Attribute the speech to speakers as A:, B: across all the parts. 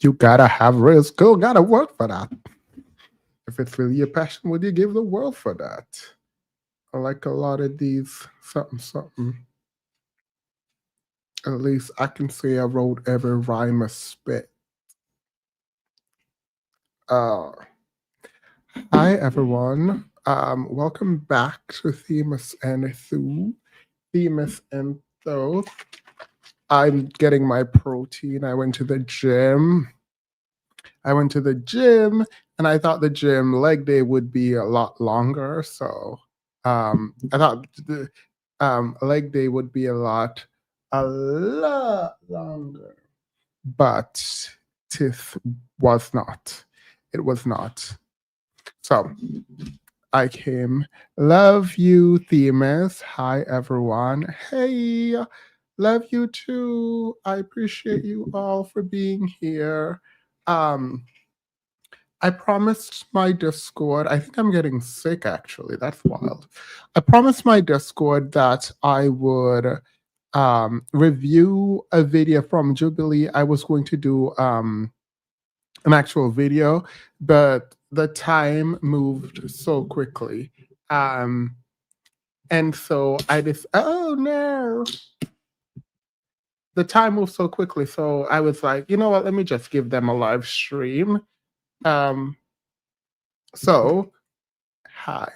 A: You gotta have real skill, gotta work for that. If it's really your passion, would you give the world for that? I like a lot of these something something. At least I can say I wrote every rhyme I spit. Uh, Hi everyone. Welcome back to Themis and Thu. Themis and Thoth. I'm getting my protein. I went to the gym. And I thought the gym leg day would be a lot longer. So I thought the leg day would be a lot longer. But it was not. It was not. So I came. Love you, Themis. Hi, everyone. Hey, love you too. I appreciate you all for being here. Um, I promised my Discord, I think I'm getting sick actually. That's wild. I promised my Discord that I would review a video from Jubilee. I was going to do an actual video, but the time moved so quickly. And so I just, oh no. The time moved so quickly. So I was like, you know what? Let me just give them a live stream. So, hi.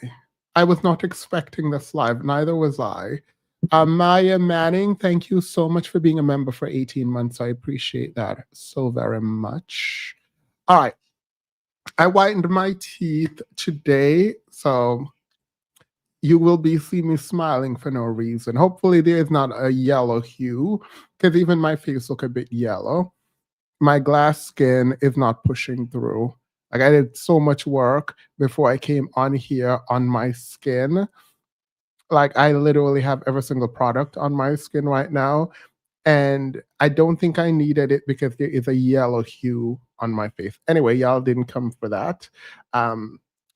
A: I was not expecting this live, neither was I. Maya Manning, thank you so much for being a member for 18 months. I appreciate that so very much. All right. I whitened my teeth today, so you will be seeing me smiling for no reason. Hopefully there is not a yellow hue, because even my face look a bit yellow. My glass skin is not pushing through. Like I did so much work before I came on here on my skin. Like I literally have every single product on my skin right now. And I don't think I needed it because there is a yellow hue on my face. Anyway, y'all didn't come for that.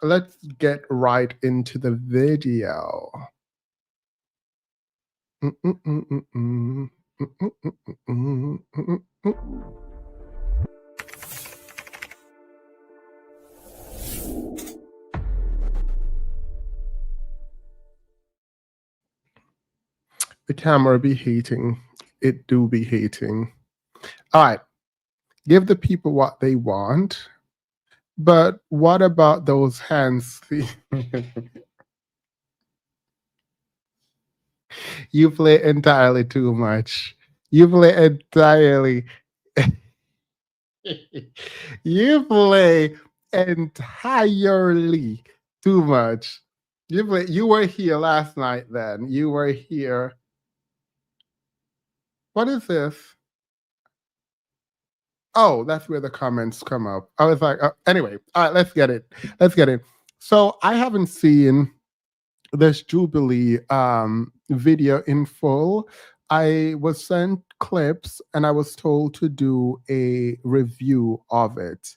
A: Let's get right into the video. The camera be hating. It do be hating. All right. Give the people what they want. But what about those hands? You play entirely too much. You play entirely. You play entirely too much. You were here last night then. You were here. What is this? Oh, that's where the comments come up. I was like, anyway, all right, let's get it. Let's get it. So I haven't seen this Jubilee video in full. I was sent clips and I was told to do a review of it.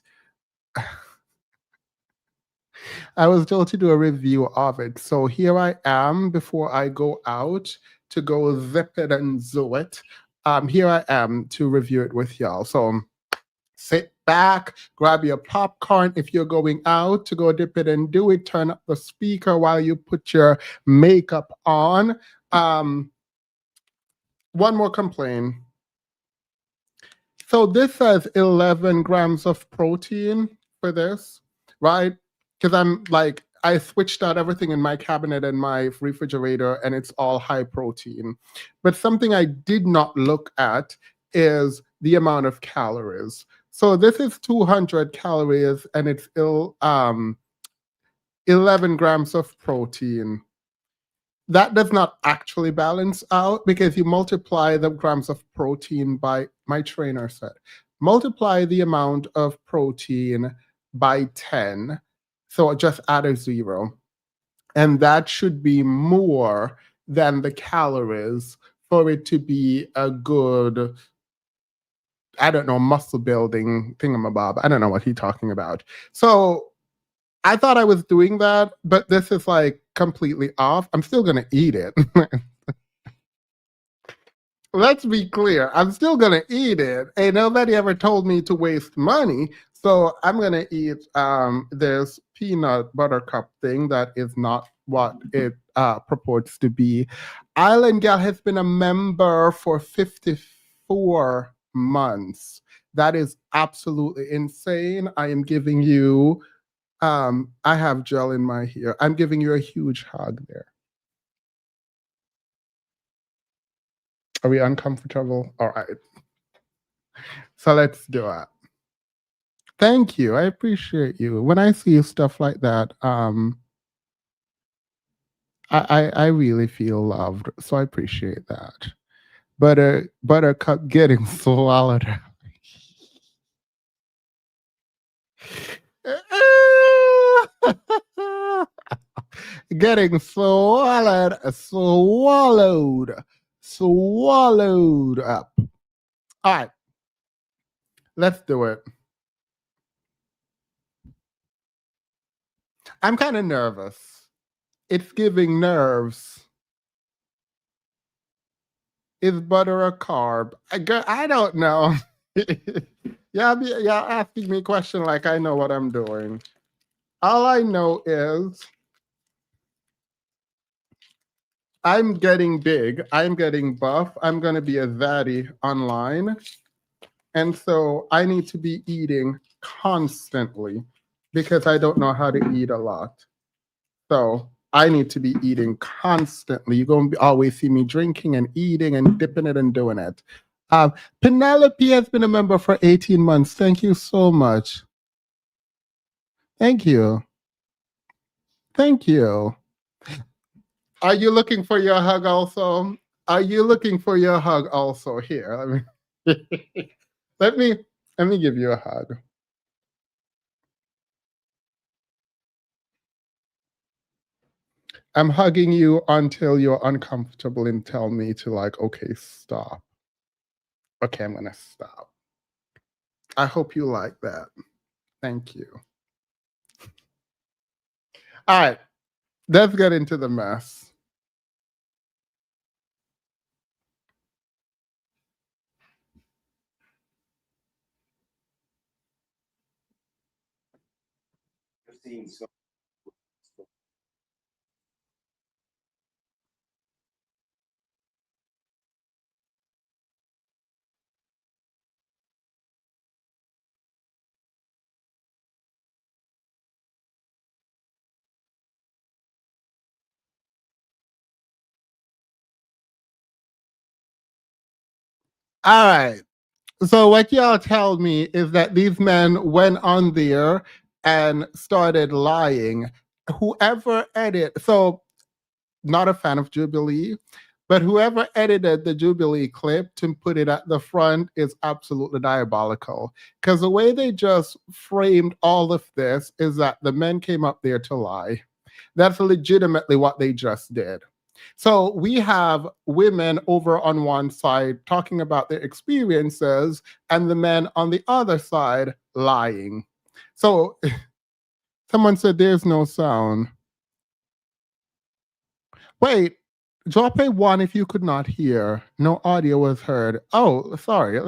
A: I was told to do a review of it. So here I am before I go out to go zip it and zoo it. Here I am to review it with y'all. So sit back, grab your popcorn. If you're going out to go dip it and do it, turn up the speaker while you put your makeup on. One more complaint. So this says 11 grams of protein for this, right? Because I switched out everything in my cabinet and my refrigerator and it's all high protein. But something I did not look at is the amount of calories. So this is 200 calories and it's 11 grams of protein. That does not actually balance out because you multiply the grams of protein by, my trainer said, multiply the amount of protein by 10. So just add a 0. And that should be more than the calories for it to be a good, I don't know, muscle building thingamabob. I don't know what he's talking about. So I thought I was doing that, but this is like completely off. I'm still going to eat it. let's be clear. I'm still gonna eat it. Ain't nobody ever told me to waste money. So I'm gonna eat this peanut butter cup thing that is not what it purports to be. Island Gal has been a member for 54 months. That is absolutely insane. I am giving you I have gel in my ear. I'm giving you a huge hug there. Are we uncomfortable? All right. So let's do it. Thank you. I appreciate you. When I see stuff like that, I really feel loved. So I appreciate that. Buttercup getting swallowed. Getting swallowed up. All right, let's do it. I'm kind of nervous. It's giving nerves. Is butter a carb? I don't know. Y'all asking me a question like I know what I'm doing. All I know is I'm getting big. I'm getting buff. I'm going to be a zaddy online. And so I need to be eating constantly because I don't know how to eat a lot. So I need to be eating constantly. You're going to always see me drinking and eating and dipping it and doing it. Penelope has been a member for 18 months. Thank you so much. Thank you. Thank you. Are you looking for your hug also? Are you looking for your hug also? Here, let me let me give you a hug. I'm hugging you until you're uncomfortable and tell me to like, okay, stop. Okay, I'm gonna stop. I hope you like that. Thank you. All right, let's get into the mess. All right. So what y'all tell me is that these men went on there and started lying. Whoever so not a fan of Jubilee, but whoever edited the Jubilee clip to put it at the front is absolutely diabolical. Because the way they just framed all of this is that the men came up there to lie. That's legitimately what they just did. So we have women over on one side talking about their experiences, and the men on the other side lying. So someone said there's no sound. Wait, drop a one if you could not hear. No audio was heard. Oh, sorry.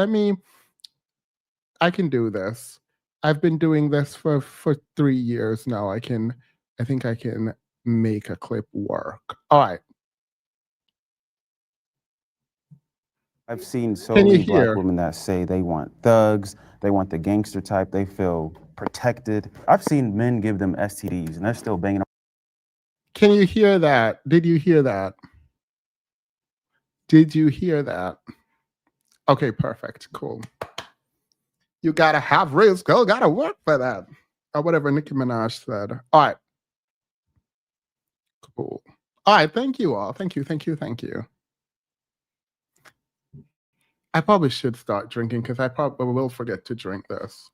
A: I can do this. I've been doing this for 3 years now. I think I can make a clip work. All right.
B: I've seen so
A: Can you
B: many black
A: hear?
B: women that say they want thugs, they want the gangster type, they feel protected. I've seen men give them STDs and they're still banging.
A: Can you hear that? Did you hear that? Did you hear that? Okay, perfect. Cool. You gotta have risk. Girl, gotta work for that. Or whatever Nicki Minaj said. All right. Cool. All right. Thank you all. Thank you. Thank you. Thank you. I probably should start drinking because I probably will forget to drink this.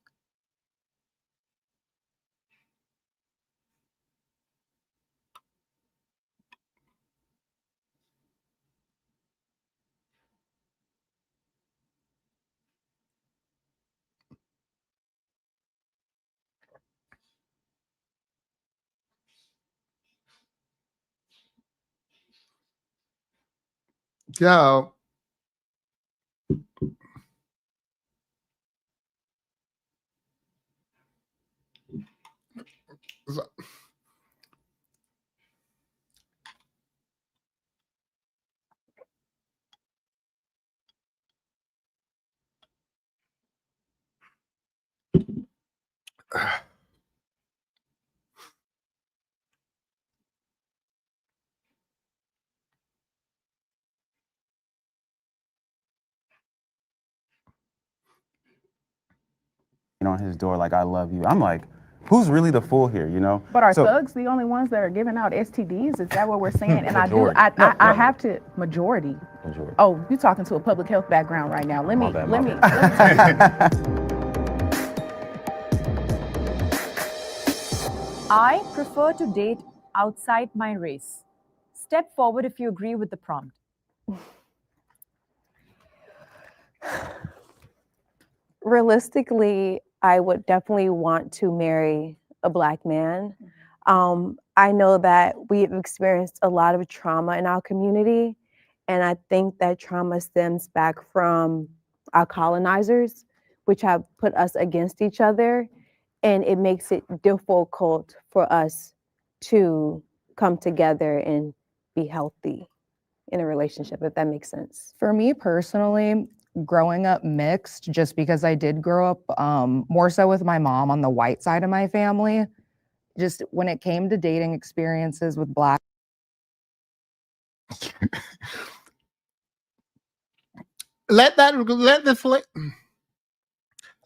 A: Yeah. So-
B: on his door like, I love you. I'm like, who's really the fool here, you know?
C: But are
B: So-
C: thugs the only ones that are giving out STDs? Is that what we're saying? And
B: Majority.
C: I have to majority. Oh, you're talking to a public health background right now. Let me
D: I prefer to date outside my race. Step forward if you agree with the prompt.
E: Realistically, I would definitely want to marry a Black man. I know that we've experienced a lot of trauma in our community, and I think that trauma stems back from our colonizers, which have put us against each other, and it makes it difficult for us to come together and be healthy in a relationship, if that makes sense.
C: For me personally, growing up mixed, just because I did grow up more so with my mom on the white side of my family, just when it came to dating experiences with Black.
A: let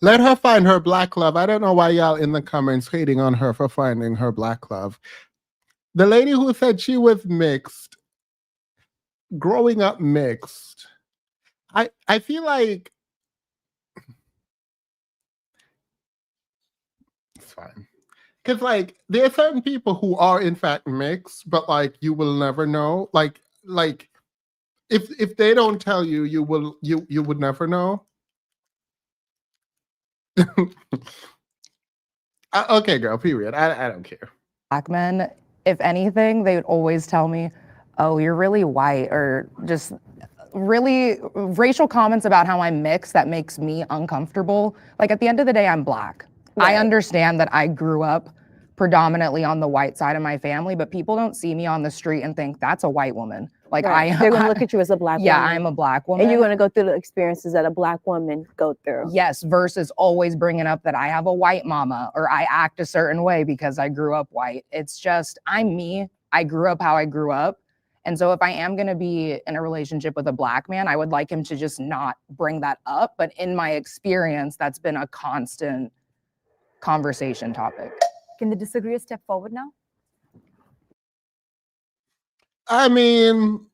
A: her find her Black love. I don't know why y'all in the comments hating on her for finding her Black love. The lady who said she was mixed, growing up mixed, I feel like it's fine. Because like there are certain people who are in fact mixed, but like you will never know. Like if they don't tell you, you would never know. Okay, girl. Period. I don't care.
C: Black men, if anything, they would always tell me, "Oh, you're really white," or just really racial comments about how I'm mixed that makes me uncomfortable. Like at the end of the day, I'm Black.
E: Right.
C: I understand that I grew up predominantly on the white side of my family, but people don't see me on the street and think that's a white woman. Like
E: Right. They're gonna look at you as a Black
C: yeah,
E: woman.
C: I'm a Black woman.
E: And you're gonna go through the experiences that a Black woman go through.
C: Yes, versus always bringing up that I have a white mama or I act a certain way because I grew up white. It's just, I'm me. I grew up how I grew up. And so if I am going to be in a relationship with a Black man, I would like him to just not bring that up. But in my experience, that's been a constant conversation topic.
D: Can the disagreeer step forward now?
A: I mean,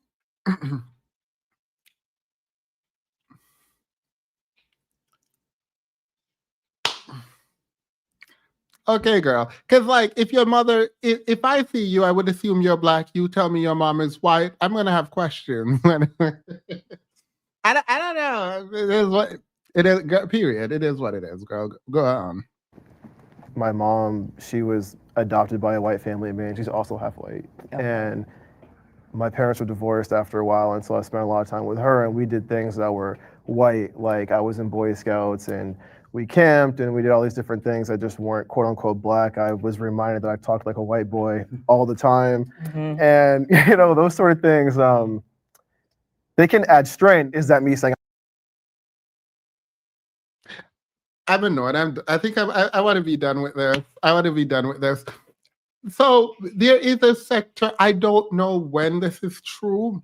A: okay, girl. Because like, if your mother, if I see you, I would assume you're Black. You tell me your mom is white. I'm gonna have questions. I don't know. It is what it is. Period. It is what it is, girl. Go on.
F: My mom, she was adopted by a white family man. She's also half white.
C: Yep.
F: And my parents were divorced after a while, and so I spent a lot of time with her, and we did things that were white. Like I was in Boy Scouts, and we camped, and we did all these different things that just weren't quote unquote Black. I was reminded that I talked like a white boy all the time.
C: Mm-hmm.
F: And you know, those sort of things, they can add strain. Is that me saying
A: I'm annoyed. I think I want to be done with this. I want to be done with this. So there is a sector, I don't know when this is true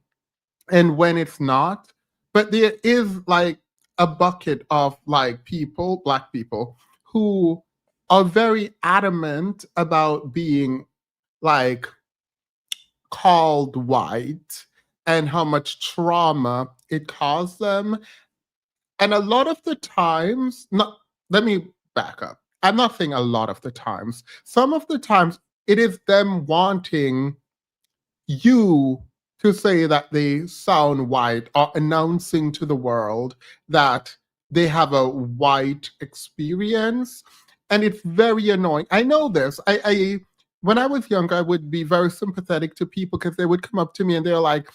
A: and when it's not, but there is like a bucket of like people, Black people, who are very adamant about being like called white and how much trauma it caused them. And a lot of the times, let me back up. I'm not saying a lot of the times. Some of the times it is them wanting you to say that they sound white or announcing to the world that they have a white experience. And it's very annoying. I know this. I when I was younger, I would be very sympathetic to people because they would come up to me and they're like,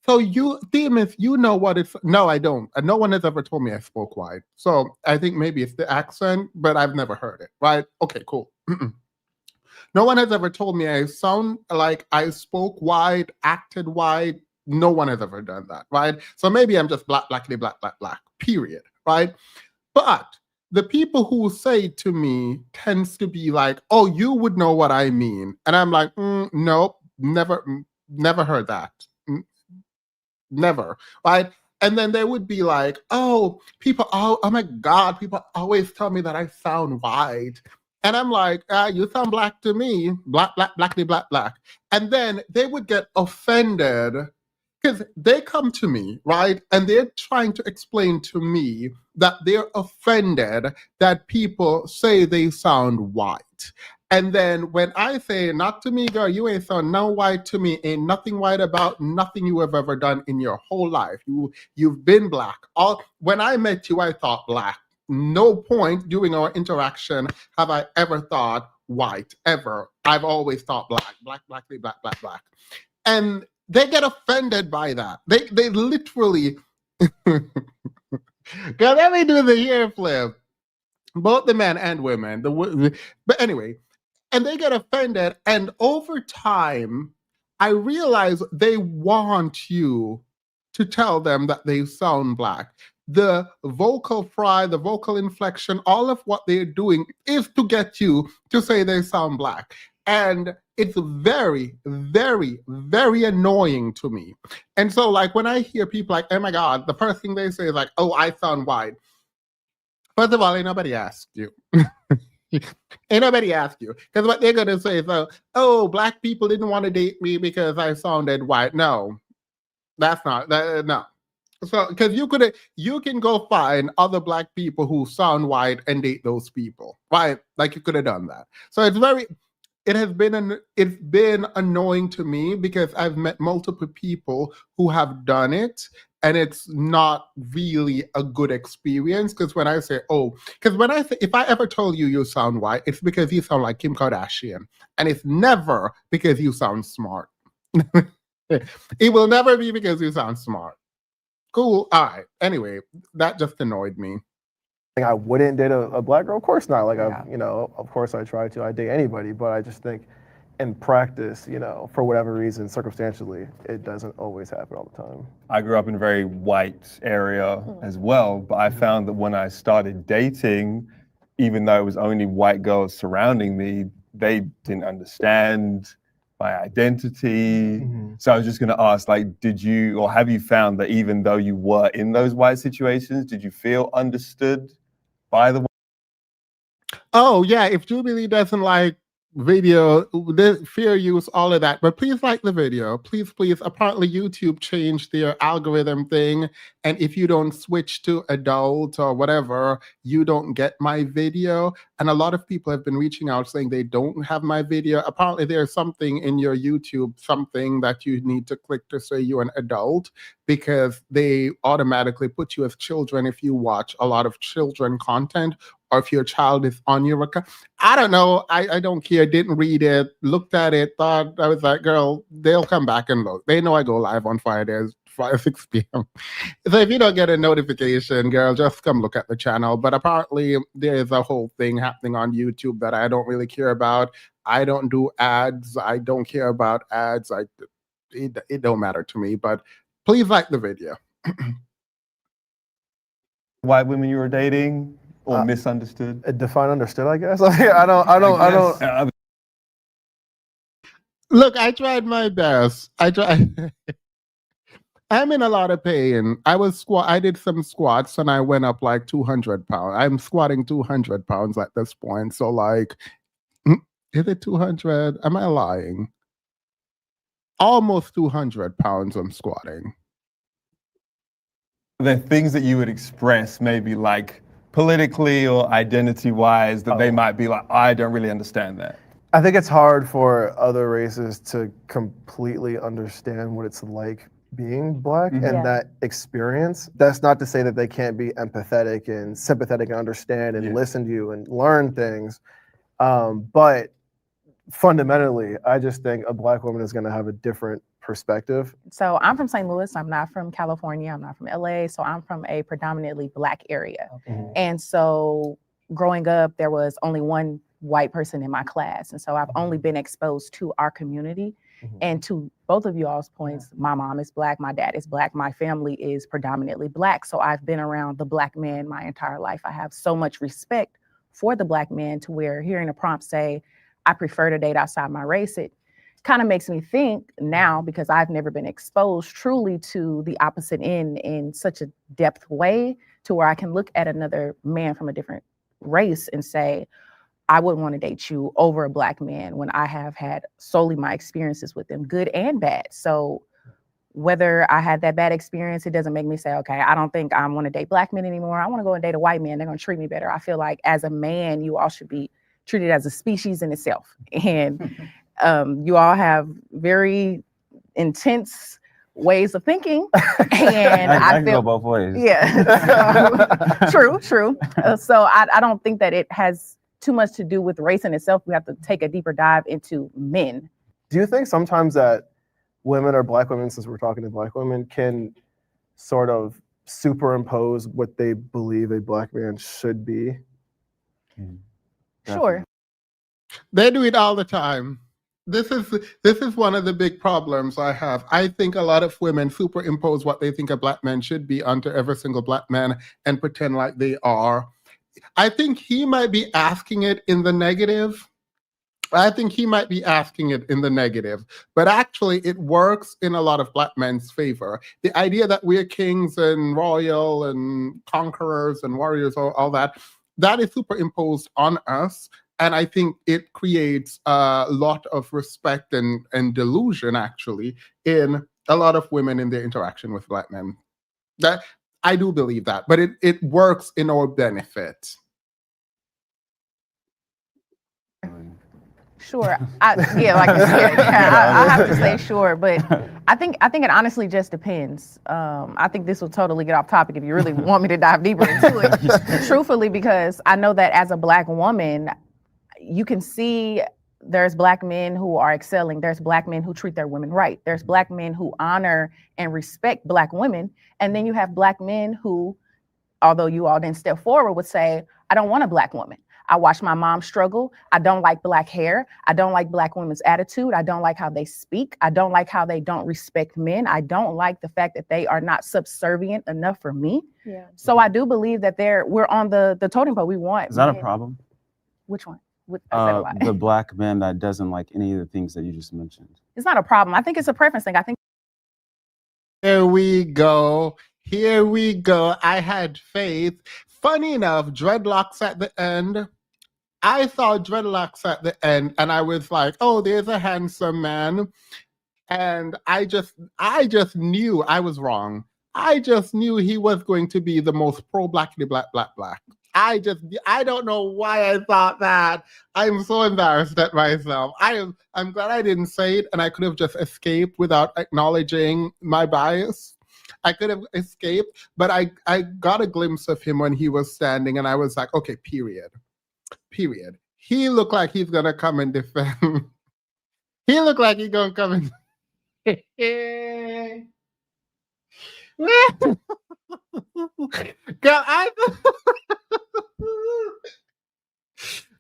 A: so you, Themis, you know what it's... No, I don't. No one has ever told me I spoke white. So I think maybe it's the accent, but I've never heard it, right? Okay, cool. No one has ever told me I sound like I spoke white, acted white. No one has ever done that, right? So maybe I'm just black, blackly, black, black, black, period, right? But the people who say it to me tends to be like, oh, you would know what I mean. And I'm like, nope, never heard that. Never, right? And then they would be like, oh, oh my God, people always tell me that I sound white. And I'm like, you sound black to me, black, black, blackly, black, black. And then they would get offended because they come to me, right? And they're trying to explain to me that they're offended that people say they sound white. And then when I say, not to me, girl, you ain't sound no white to me, ain't nothing white about nothing you have ever done in your whole life. You've been black. When I met you, I thought black. No point during our interaction have I ever thought white, ever. I've always thought black, black, blackly, black, black, black. And they get offended by that. They literally, girl, let me do the hair flip. Both the men and women. But anyway, and they get offended. And over time, I realize they want you to tell them that they sound black. The vocal fry, the vocal inflection, all of what they're doing is to get you to say they sound black. And it's very, very, very annoying to me. And so, like, when I hear people like, oh my God, the first thing they say is like, oh, I sound white. First of all, ain't nobody asked you. Ain't nobody asked you. Because what they're going to say is, oh, black people didn't want to date me because I sounded white. No, that's not, no. So, because you can go find other black people who sound white and date those people, right? Like you could have done that. So it's been annoying to me because I've met multiple people who have done it, and it's not really a good experience. Because when I say, if I ever told you you sound white, it's because you sound like Kim Kardashian, and it's never because you sound smart. It will never be because you sound smart. Cool. All right. Anyway, that just annoyed me.
F: I wouldn't date a black girl. Of course not. Like, of course I try to. I date anybody, but I just think in practice, for whatever reason, circumstantially, it doesn't always happen all the time.
G: I grew up in a very white area as well, but I found that when I started dating, even though it was only white girls surrounding me, they didn't understand my identity. So I was just going to ask, like, have you found that even though you were in those white situations, did you feel understood by the?
A: Oh yeah, if Jubilee doesn't like video, fair use, all of that, but please like the video, please. Apparently YouTube changed their algorithm thing, and if you don't switch to adult or whatever, you don't get my video. And a lot of people have been reaching out saying they don't have my video. Apparently there's something in your YouTube, something that you need to click to say you're an adult, because they automatically put you as children if you watch a lot of children content, or if your child is on your account. I don't know. I don't care. Didn't read it, looked at it, thought, I was like, girl, they'll come back and look. They know I go live on Fridays, 6 p.m. So if you don't get a notification, girl, just come look at the channel. But apparently there's a whole thing happening on YouTube that I don't really care about. I don't do ads. I don't care about ads. It don't matter to me, but please like the video.
G: White women you were dating? Or misunderstood?
F: Define understood, I guess. I don't.
A: Look, I tried my best. I'm in a lot of pain. I did some squats and I went up like 200 pounds. I'm squatting 200 pounds at this point. So like, is it 200? Am I lying? Almost 200 pounds I'm squatting.
G: The things that you would express maybe like politically or identity-wise that they might be like, I don't really understand that.
F: I think it's hard for other races to completely understand what it's like being black and that experience. That's not to say that they can't be empathetic and sympathetic and understand and listen to you and learn things. But fundamentally, I just think a black woman is going to have a different perspective.
H: So I'm from St. Louis. I'm not from California. I'm not from LA. So I'm from a predominantly black area. And so growing up, there was only one white person in my class. And so I've only been exposed to our community. And to both of you all's points, my mom is Black, my dad is Black, my family is predominantly Black. So I've been around the Black man my entire life. I have so much respect for the Black man to where hearing a prompt say, I prefer to date outside my race, it kind of makes me think now, because I've never been exposed truly to the opposite end in such a depth way to where I can look at another man from a different race and say, I wouldn't want to date you over a Black man when I have had solely my experiences with them, good and bad. So whether I had that bad experience, it doesn't make me say, okay, I don't think I want to date Black men anymore. I want to go and date a white man. They're going to treat me better. I feel like as a man, you all should be treated as a species in itself. And you all have very intense ways of thinking. And
B: I
H: I
B: can
H: feel
B: go both ways.
H: yeah, true. So I don't think that it has too much to do with race in itself. We have to take a deeper dive into men.
F: Do you think sometimes that women or Black women, since we're talking to Black women, can sort of superimpose what they believe a Black man should be?
H: Sure.
A: They do it all the time. This is one of the big problems I have. I think a lot of women superimpose what they think a Black man should be onto every single Black man and pretend like they are. I think he might be asking it in the negative. But actually it works in a lot of Black men's favor. The idea that we're kings and royal and conquerors and warriors, all that is superimposed on us. And I think it creates a lot of respect and delusion, actually, in a lot of women in their interaction with Black men. That I do believe that, but it works in our benefit.
H: Sure. I have to say sure, but I think it honestly just depends. I think this will totally get off topic if you really want me to dive deeper into it. Truthfully, because I know that as a Black woman, you can see there's Black men who are excelling. There's Black men who treat their women right. There's Black men who honor and respect Black women. And then you have Black men who, although you all didn't step forward, would say, I don't want a Black woman. I watched my mom struggle. I don't like Black hair. I don't like Black women's attitude. I don't like how they speak. I don't like how they don't respect men. I don't like the fact that they are not subservient enough for me.
E: Yeah.
H: So I do believe that we're on the totem pole. We want.
B: Is that a
H: men.
B: problem?
H: Which one? I said a lot.
B: The Black man that doesn't like any of the things that you just mentioned.
H: It's not a problem. I think it's a preference thing. I think.
A: Here we go. I had faith. Funny enough, dreadlocks at the end. I saw dreadlocks at the end and I was like, oh, there's a handsome man. And I just knew I was wrong. I just knew he was going to be the most pro-Blackity black. I don't know why I thought that. I'm so embarrassed at myself. I'm glad I didn't say it and I could have just escaped without acknowledging my bias. I could have escaped, but I got a glimpse of him when he was standing and I was like, okay, period. He looked like he's gonna come and defend. He looked like he's gonna come and girl,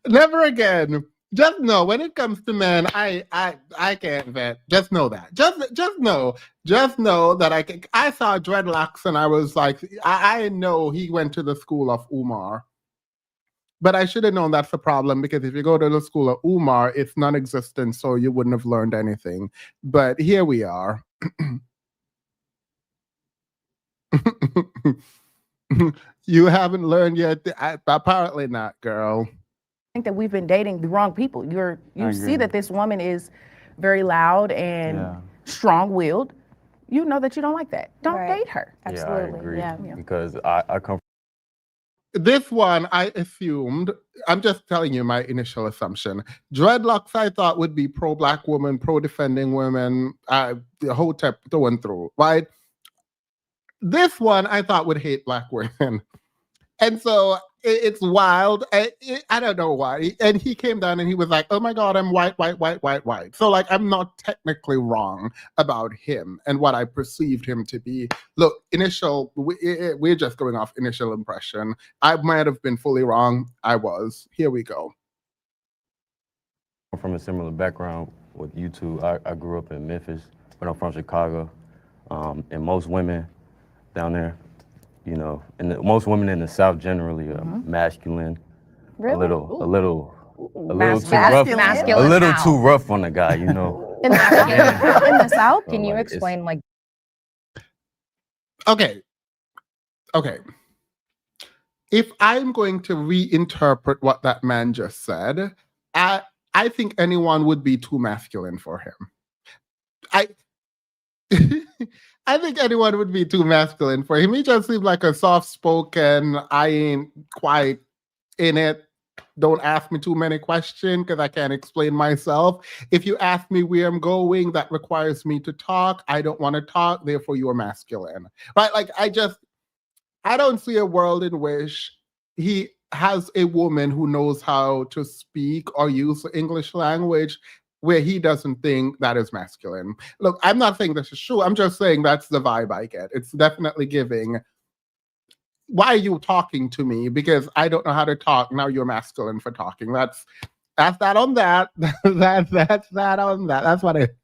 A: never again. Just know when it comes to men, I can't vet. Just know that. Just know that I saw dreadlocks and I was like, I know he went to the school of Umar. But I should have known that's the problem because if you go to the school of Umar, it's non-existent, so you wouldn't have learned anything. But here we are. You haven't learned yet? Apparently not, girl.
H: I think that we've been dating the wrong people. You see that this woman is very loud and strong-willed. You know that you don't like that. Don't date her.
E: Absolutely.
I: Yeah, I agree. Because I come.
A: This one, I assumed, I'm just telling you my initial assumption. Dreadlocks, I thought, would be pro-Black woman, pro-defending women, the whole step going through, right? This one, I thought, would hate Black women. And so it's wild. I don't know why. And he came down and he was like, oh my God, I'm white. So like, I'm not technically wrong about him and what I perceived him to be. Look, we're just going off initial impression. I might have been fully wrong. I was. Here we go.
B: I'm from a similar background with you two. I grew up in Memphis, but I'm from Chicago. And most women down there, you know, and most women in the South generally are masculine,
E: Really?
B: a little too rough,
C: Masculine
B: a little
C: how?
B: too rough on the guy, you know.
H: In the South? In the South?
B: So,
C: Can you
B: like, it's-
C: explain like
A: Okay. If I'm going to reinterpret what that man just said, I think anyone would be too masculine for him. I I think anyone would be too masculine for him. He just seems like a soft-spoken, I ain't quite in it. Don't ask me too many questions because I can't explain myself. If you ask me where I'm going, that requires me to talk. I don't want to talk, therefore you are masculine. Right? Like I don't see a world in which he has a woman who knows how to speak or use the English language where he doesn't think that is masculine. Look, I'm not saying this is true. I'm just saying that's the vibe I get. It's definitely giving. Why are you talking to me? Because I don't know how to talk. Now you're masculine for talking. That's that on that. that's that on that. That's what it.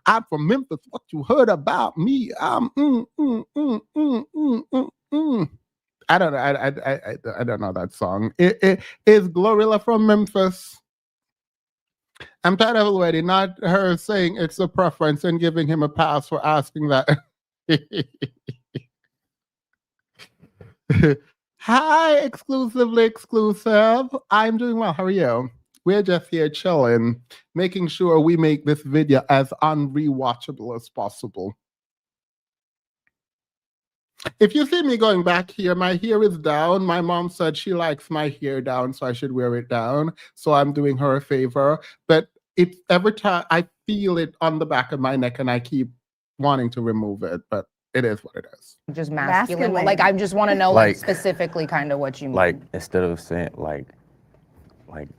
A: I'm from Memphis. What you heard about me? I don't know. I don't know that song. It is Glorilla from Memphis. I'm tired of already. Not her saying it's a preference and giving him a pass for asking that. Hi, exclusively exclusive. I'm doing well. How are you? We're just here chilling, making sure we make this video as unrewatchable as possible. If you see me going back here, my hair is down. My mom said she likes my hair down, so I should wear it down. So I'm doing her a favor. But it's every time I feel it on the back of my neck and I keep wanting to remove it, but it is what it is.
C: just masculine?
D: Masculine.
C: Like I just want to know like
B: Like-
C: specifically kind of what you mean.
B: Like instead of saying like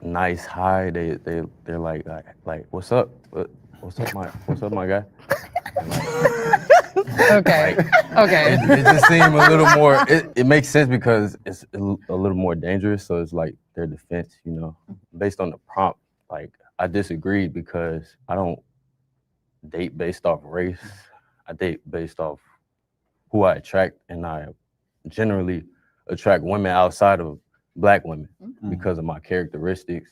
B: nice hi, they're like what's up? What's up my guy? And, like,
C: Okay. Okay.
B: it just seems a little more. It makes sense because it's a little more dangerous. So it's like their defense, you know, based on the prompt. Like I disagreed because I don't date based off race. I date based off who I attract, and I generally attract women outside of Black women because of my characteristics.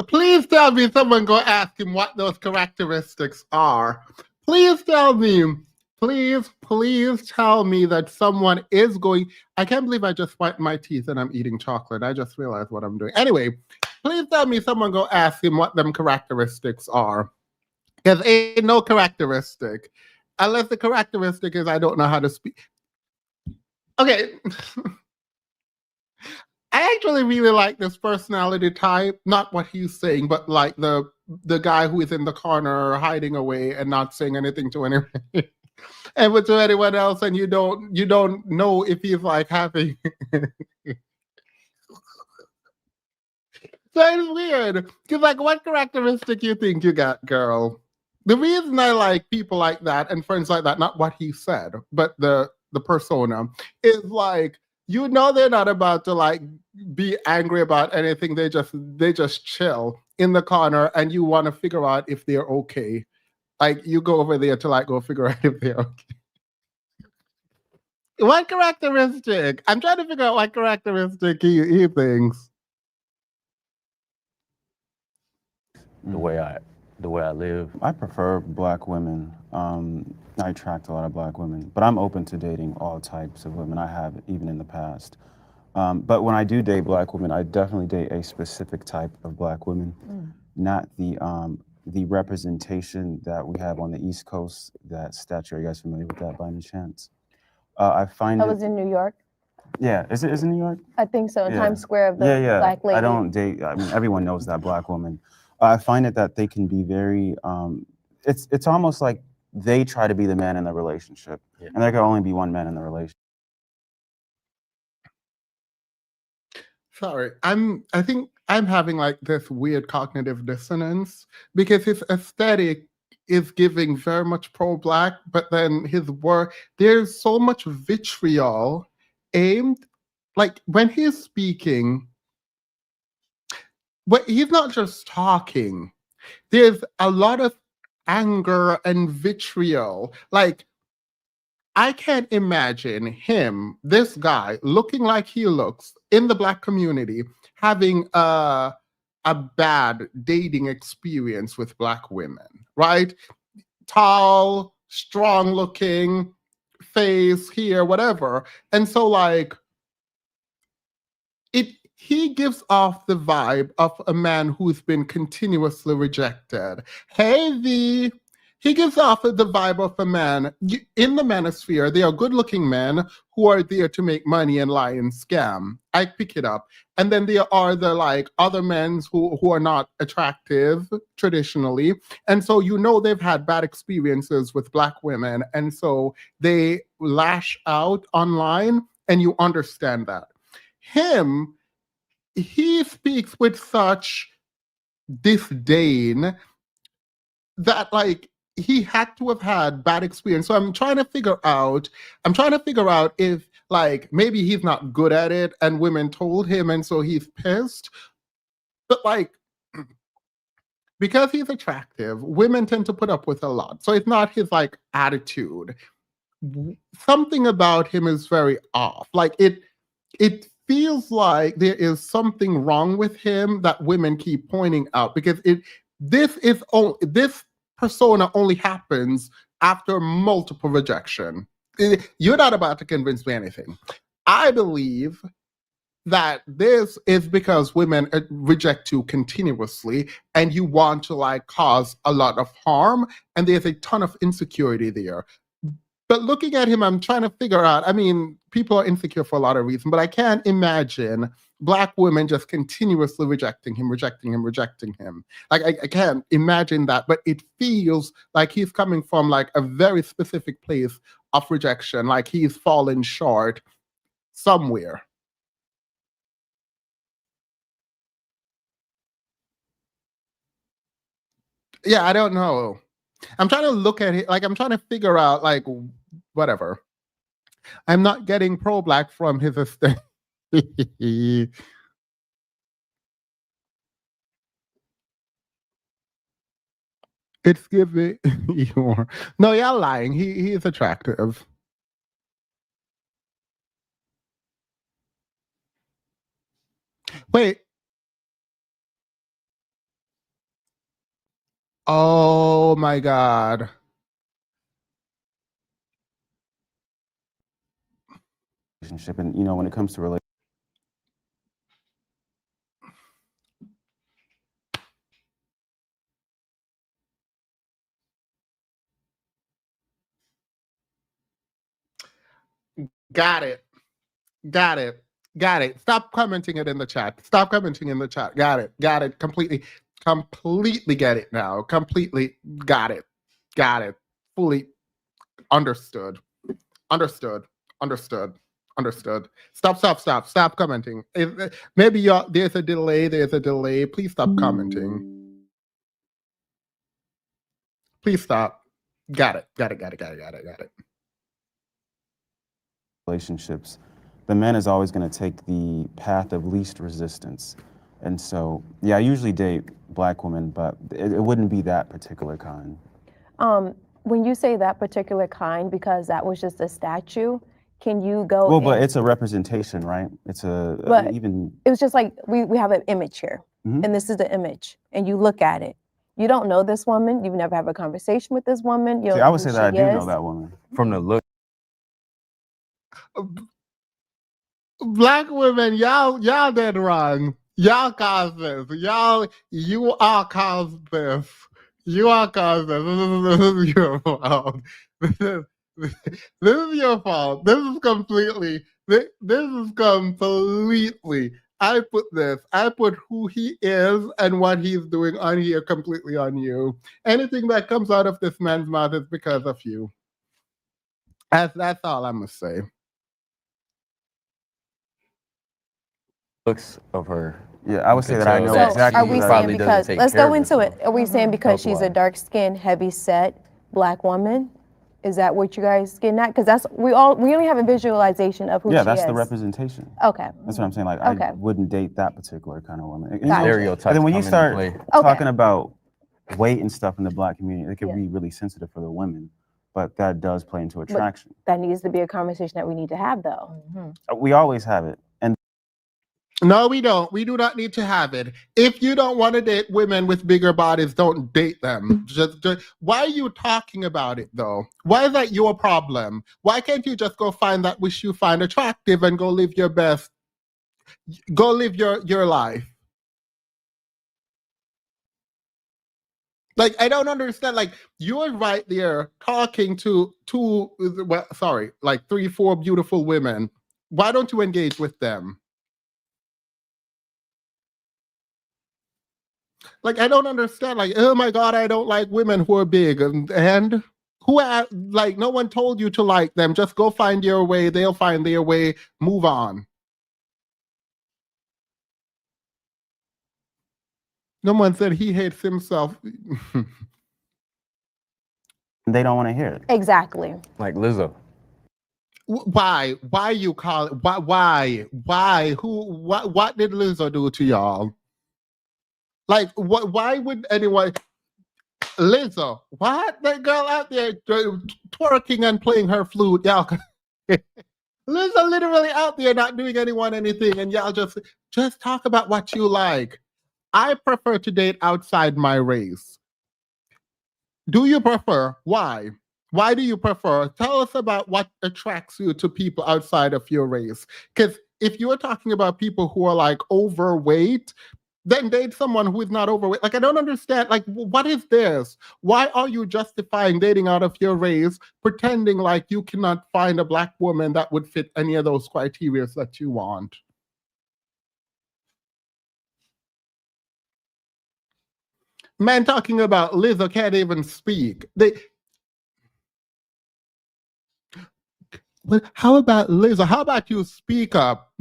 A: Please tell me someone go ask him what those characteristics are. Please tell me. Please tell me that someone is going. I can't believe I just wiped my teeth and I'm eating chocolate. I just realized what I'm doing. Anyway, please tell me someone go ask him what them characteristics are. Because ain't no characteristic. Unless the characteristic is I don't know how to speak. Okay. I actually really like this personality type. Not what he's saying, but like the guy who is in the corner hiding away and not saying anything to anyone. And to anyone else, and you don't know if he's like having. So it's weird. Because like what characteristic you think you got, girl? The reason I like people like that and friends like that, not what he said, but the persona, is like, you know, they're not about to like be angry about anything. They just chill in the corner and you want to figure out if they're okay. Like you go over there to like go figure out if they're okay. What characteristic? I'm trying to figure out what characteristic he thinks.
B: The way I live. I prefer Black women. I attract a lot of Black women, but I'm open to dating all types of women. I have even in the past. But when I do date Black women, I definitely date a specific type of Black women, not the representation that we have on the East Coast. That statue. Are you guys familiar with that by any chance? I find
E: I was in New York.
B: Yeah, is it in New York?
E: I think so. In
B: Yeah.
E: Times Square of the
B: Yeah.
E: Black lady.
B: I don't date. I mean, everyone knows that Black woman. I find it that they can be very. It's almost like they try to be the man in the relationship, and there can only be one man in the relationship.
A: Sorry, I think I'm having like this weird cognitive dissonance because his aesthetic is giving very much pro-Black, but then his work, there's so much vitriol aimed like when he's speaking, but he's not just talking. There's a lot of anger and vitriol. Like, I can't imagine him, this guy, looking like he looks in the Black community, having a bad dating experience with Black women, right? Tall, strong looking, face here, whatever. And so, like, he gives off the vibe of a man who's been continuously rejected. Hey, V. He gives off the vibe of a man in the manosphere. They are good-looking men who are there to make money and lie and scam. I pick it up. And then there are the like other men who are not attractive traditionally. And so they've had bad experiences with Black women. And so they lash out online, and you understand that. He speaks with such disdain that like he had to have had bad experience. So I'm trying to figure out if like maybe he's not good at it and women told him and so he's pissed. But like because he's attractive, women tend to put up with a lot. So it's not his like attitude. Something about him is very off. Like it feels like there is something wrong with him that women keep pointing out because this persona only happens after multiple rejection. You're not about to convince me anything. I believe that this is because women reject you continuously and you want to like cause a lot of harm and there's a ton of insecurity there. But looking at him, I'm trying to figure out, I mean, people are insecure for a lot of reasons, but I can't imagine Black women just continuously rejecting him. Like, I can't imagine that, but it feels like he's coming from like a very specific place of rejection, like he's fallen short somewhere. Yeah, I don't know. I'm trying to look at it, like I'm trying to figure out, like, whatever. I'm not getting pro-Black from his estate. It's giving Eeyore. No, you're lying. He is attractive. Wait. Oh my God.
B: Relationship, and you know, when it comes to relationships,
A: Got it. Got it. Got it. Stop commenting it in the chat. Stop commenting in the chat. Got it. Got it. Completely get it now. Completely got it. Got it. Fully understood. Understood. Stop commenting. Maybe there's a delay. Please stop commenting. Please stop. Got it.
B: relationships, the man is always going to take the path of least resistance. And so, yeah, I usually date Black women, but it wouldn't be that particular kind.
E: When you say that particular kind, because that was just a statue, can you go?
B: Well, but it's a representation, right? It's even.
E: It was just like we have an image here, and this is the image, and you look at it. You don't know this woman. You've never had a conversation with this woman. You don't
B: See,
E: know
B: I would
E: who
B: say that I
E: she
B: do
E: is.
B: know that woman.
G: From the look.
A: Black women, y'all did wrong. Y'all caused this. You all caused this. You all caused this. This is your fault. This is your fault. This is completely. I put who he is and what he's doing on here completely on you. Anything that comes out of this man's mouth is because of you. That's all I'm gonna say.
G: Looks of her.
B: Yeah, I would say that I know
E: So
B: exactly
E: are we
B: who that
E: saying
B: is.
E: because, let's go into it. Are we saying because she's a
G: Health-wise.
E: dark-skinned, heavy-set Black woman, Is that what you guys getting at? Because that's we only have a visualization of who
B: Yeah,
E: she
B: that's
E: is.
B: the representation.
E: Okay.
B: That's what I'm saying. Like,
E: Okay.
B: I wouldn't date that particular kind of woman. And,
E: Gotcha.
I: Stereotypes
B: and then when you
I: come into
B: start
I: play.
B: talking about weight and stuff in the Black community, it could
E: Yeah.
B: be really sensitive for the women, but that does play into attraction.
E: That needs to be a conversation that we need to have, though.
B: We always have it. And
A: No, we don't. We do not need to have it. If you don't want to date women with bigger bodies, don't date them. Just why are you talking about it though? Why is that your problem? Why can't you just go find that which you find attractive and go live your best? Go live your life. Like, I don't understand. Like, you're right there talking to like 3-4 beautiful women. Why don't you engage with them? Like, I don't understand. Like, oh my God, I don't like women who are big. And who, like, no one told you to like them. Just go find your way. They'll find their way. Move on. No one said he hates himself.
B: they don't want to hear it.
E: Exactly.
I: Like Lizzo.
A: Why? Why you call it? Why? Who? What did Lizzo do to y'all? Like, what? Why would anyone? Lizzo, what? That girl out there twerking and playing her flute, y'all. Lizzo literally out there not doing anyone anything, and y'all just talk about what you like. I prefer to date outside my race. Do you prefer? Why? Why do you prefer? Tell us about what attracts you to people outside of your race. Because if you're talking about people who are like overweight, then date someone who is not overweight. Like, I don't understand. Like, what is this? Why are you justifying dating out of your race, pretending like you cannot find a Black woman that would fit any of those criteria that you want? Man talking about Lizzo can't even speak. But how about Lizzo? How about you speak up?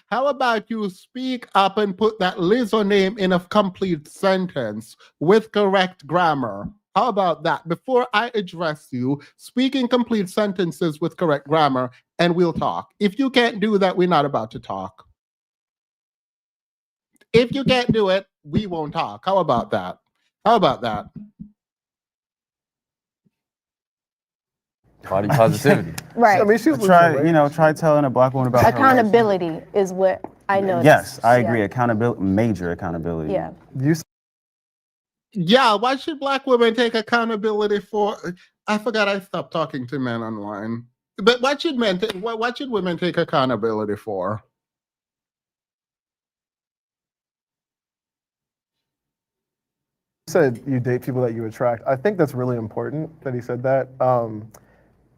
A: How about you speak up and put that Lizzo name in a complete sentence with correct grammar? How about that? Before I address you, speak in complete sentences with correct grammar, and we'll talk. If you can't do that, we're not about to talk. If you can't do it, we won't talk. How about that? How about that?
I: Body positivity.
E: Right.
F: I mean, she was
B: Try telling a Black woman about her race.
E: Accountability is what I noticed.
B: Yes, I agree.
E: Yeah.
B: Accountability, major accountability.
E: Yeah.
A: Yeah, why should Black women take accountability for? I forgot I stopped talking to men online. But what should women take accountability for?
F: You said you date people that you attract. I think that's really important that he said that.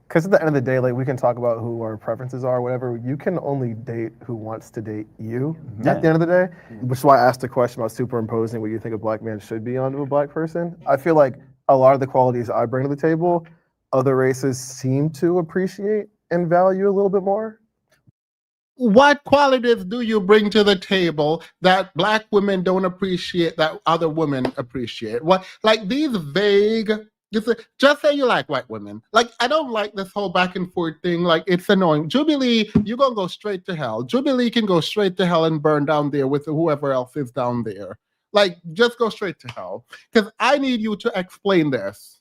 F: Because at the end of the day, like, we can talk about who our preferences are, whatever. You can only date who wants to date you at the end of the day, which is why I asked the question about superimposing what you think a Black man should be onto a Black person. I feel like a lot of the qualities I bring to the table, other races seem to appreciate and value a little bit more.
A: What qualities do you bring to the table that Black women don't appreciate that other women appreciate? What, like, these vague, just say you like white women. Like, I don't like this whole back and forth thing. Like, it's annoying. Jubilee, you're gonna go straight to hell. Jubilee can go straight to hell and burn down there with whoever else is down there. Like, just go straight to hell. Because I need you to explain this.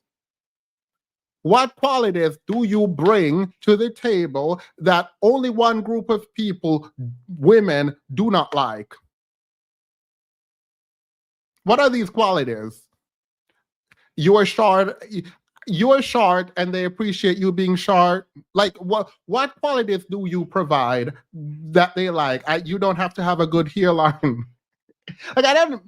A: What qualities do you bring to the table that only one group of people, women, do not like? What are these qualities? You are short and they appreciate you being short. Like, what qualities do you provide that they like? You don't have to have a good hairline. Like, I don't.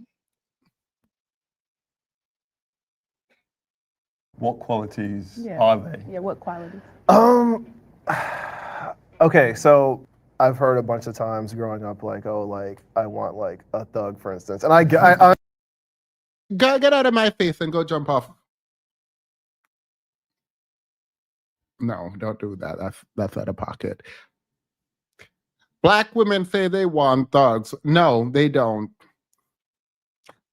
G: What qualities are they?
H: Yeah, what qualities?
F: Okay, so I've heard a bunch of times growing up, like, oh, like, I want, like, a thug, for instance. And I
A: Get out of my face and go jump off. No, don't do that. That's out of pocket. Black women say they want thugs. No, they don't.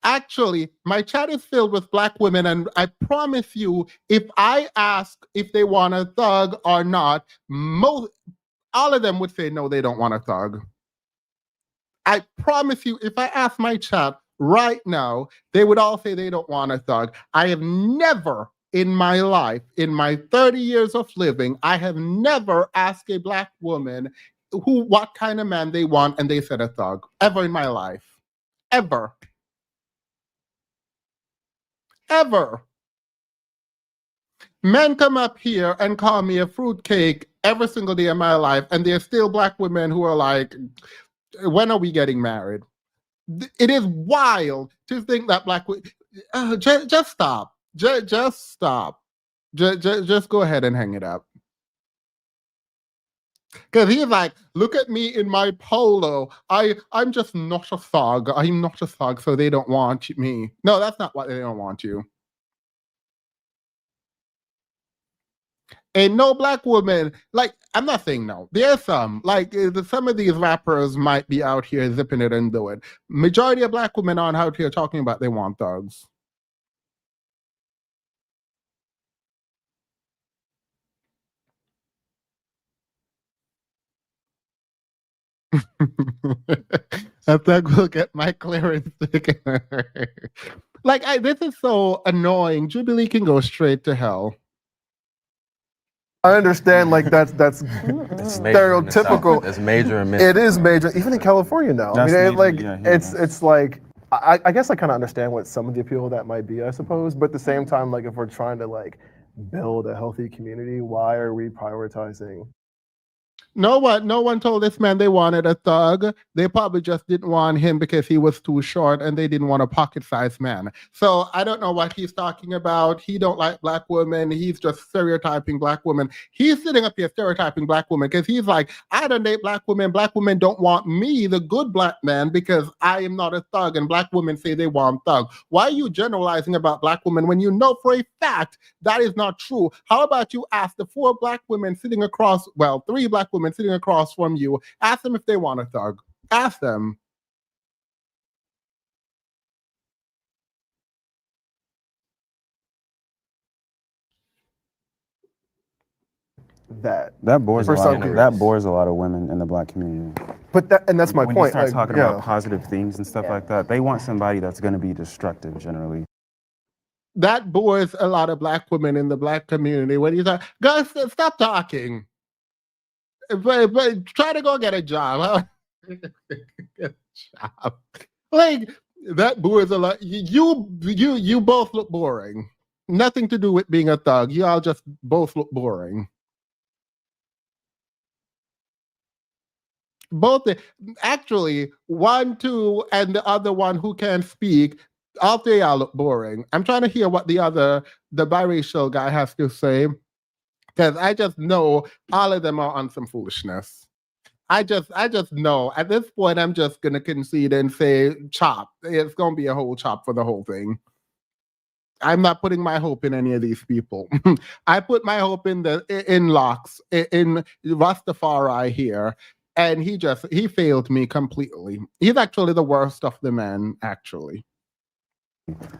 A: Actually, my chat is filled with black women, and I promise you, if I ask if they want a thug or not, all of them would say no, they don't want a thug. I promise you, if I ask my chat right now, they would all say they don't want a thug. I have never in my life, in my 30 years of living, I have never asked a black woman what kind of man they want, and they said a thug, ever in my life. Ever. Ever. Men come up here and call me a fruitcake every single day of my life, and there's still black women who are like, when are we getting married? It is wild to think that black women, just stop. Just stop. Just go ahead and hang it up. Because he's like, look at me in my polo. I'm just not a thug. I'm not a thug, so they don't want me. No, that's not what they don't want you. And no black woman, like, I'm not saying no. There's some, like, some of these rappers might be out here zipping it and doing. Majority of black women aren't out here talking about they want thugs. I think we'll get my clearance. Like, this is so annoying. Jubilee can go straight to hell.
F: I understand, like that's stereotypical.
I: It's major in
F: It is major, even in California now. I mean, it's like I guess I kind of understand what some of the appeal of that might be, I suppose. But at the same time, like if we're trying to like build a healthy community, why are we prioritizing?
A: No one told this man they wanted a thug. They probably just didn't want him because he was too short, and they didn't want a pocket-sized man. So I don't know what he's talking about. He don't like black women. He's just stereotyping black women. He's sitting up here stereotyping black women because he's like, I don't date black women. Black women don't want me, the good black man, because I am not a thug, and black women say they want thug. Why are you generalizing about black women when you know for a fact that is not true? How about you ask the 4 black women sitting across, well, 3 black women sitting across from you, ask them if they want a thug. Ask them.
F: That
B: bores
F: For
B: a lot.
F: some groups.
B: That bores a lot of women in the black community.
F: But that's my
B: when
F: point.
B: you start
F: like,
B: talking
F: yeah.
B: about positive things and stuff like that, they want somebody that's going to be destructive generally.
A: That bores a lot of black women in the black community. When you talk, guys, stop talking. But try to go get a job. Get a job. Like, that bores a lot. You both look boring. Nothing to do with being a thug. You all just both look boring. Both, actually, 1, 2, and the other one who can't speak, all 3 y'all look boring. I'm trying to hear what the biracial guy has to say, because I just know all of them are on some foolishness. I just know. At this point, I'm just gonna concede and say chop. It's gonna be a whole chop for the whole thing. I'm not putting my hope in any of these people. I put my hope in Locks, in Rastafari here, and he failed me completely. He's actually the worst of the men, actually.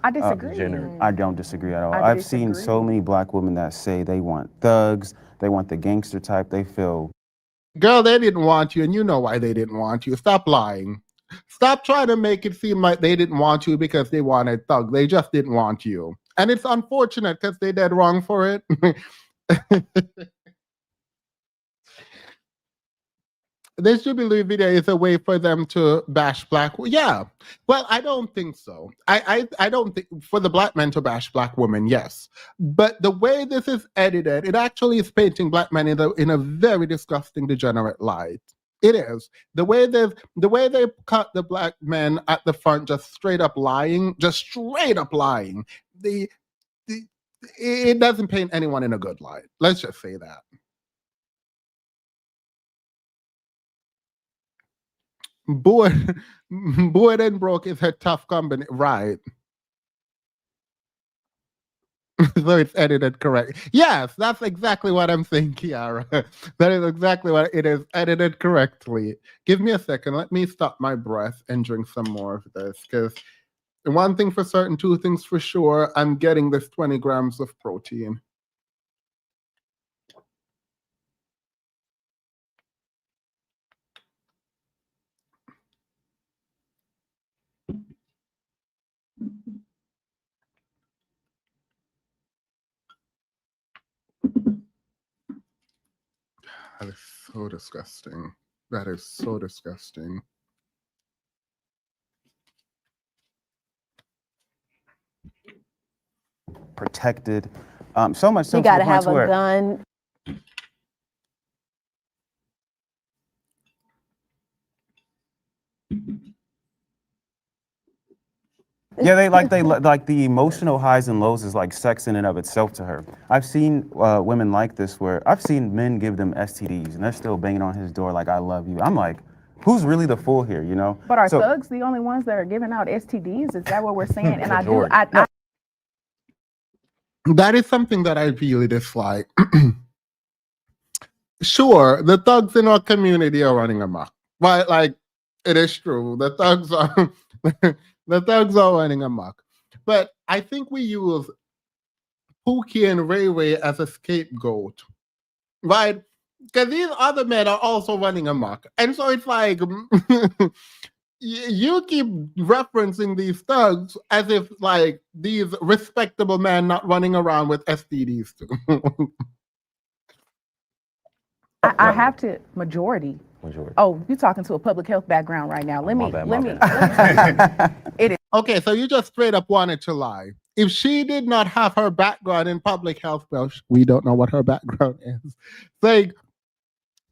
H: I disagree.
B: I don't disagree at all.
H: I
B: I've seen so many black women that say they want thugs, they want the gangster type, they feel...
A: Girl, they didn't want you, and you know why they didn't want you. Stop lying. Stop trying to make it seem like they didn't want you because they wanted thug. They just didn't want you. And it's unfortunate because they did wrong for it. This Jubilee video is a way for them to bash black. Yeah. Well, I don't think so. I don't think for the black men to bash black women, yes. But the way this is edited, it actually is painting black men in a very disgusting, degenerate light. It is. The way they cut the black men at the front, just straight up lying. It doesn't paint anyone in a good light. Let's just say that. Bored and broke is a tough company, right? So it's edited correct. Yes, that's exactly what I'm saying, Kiara. That is exactly what it is, edited correctly. Give me a second. Let me stop my breath and drink some more of this, because And one thing for certain, two things for sure, I'm getting this 20 grams of protein. That is so disgusting. That is so disgusting.
B: Protected. So much so
E: You
B: to the
E: gotta
B: point
E: have a
B: where
E: gun.
B: yeah, they like the emotional highs and lows is like sex in and of itself to her. I've seen women like this where I've seen men give them STDs and they're still banging on his door like I love you. I'm like, who's really the fool here, you know?
H: But are
B: So-
H: thugs the only ones that are giving out STDs? Is that what we're saying? And
B: Majority.
H: I
A: That is something that I really dislike. Sure, the thugs in our community are running amok. But like, it is true. The thugs are the thugs are running amok. But I think we use Pookie and Ray Ray as a scapegoat. Right? Because these other men are also running amok. And so it's like you keep referencing these thugs as if like these respectable men not running around with STDs too.
H: I have to majority.
B: Majority.
H: Oh, you're talking to a public health background right now. Let
B: my
H: me
B: bad,
H: let
B: my
H: me.
B: bad.
H: It is.
A: Okay, so you just straight up wanted to lie. If she did not have her background in public health, well, we don't know what her background is.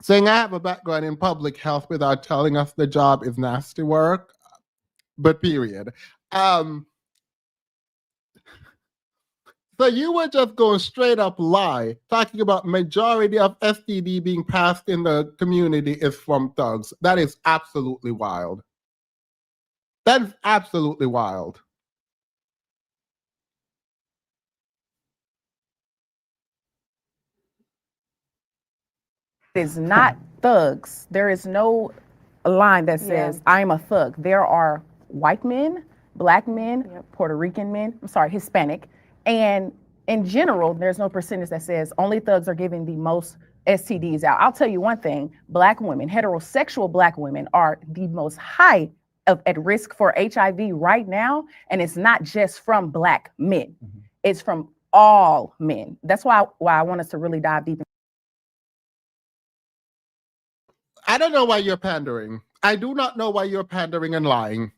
A: Saying I have a background in public health without telling us the job is nasty work, but period. So you were just going straight up lie, talking about majority of STD being passed in the community is from thugs. That is absolutely wild. That is absolutely wild.
H: Is not thugs. There is no line that says I'm a thug. There are white men, black men, Puerto Rican men, Hispanic. And in general, there's no percentage that says only thugs are giving the most STDs out. I'll tell you one thing, black women, heterosexual black women are the most high at risk for HIV right now. And it's not just from black men. It's from all men. That's why I want us to really dive deep.
A: I don't know why you're pandering. I do not know why you're pandering and lying.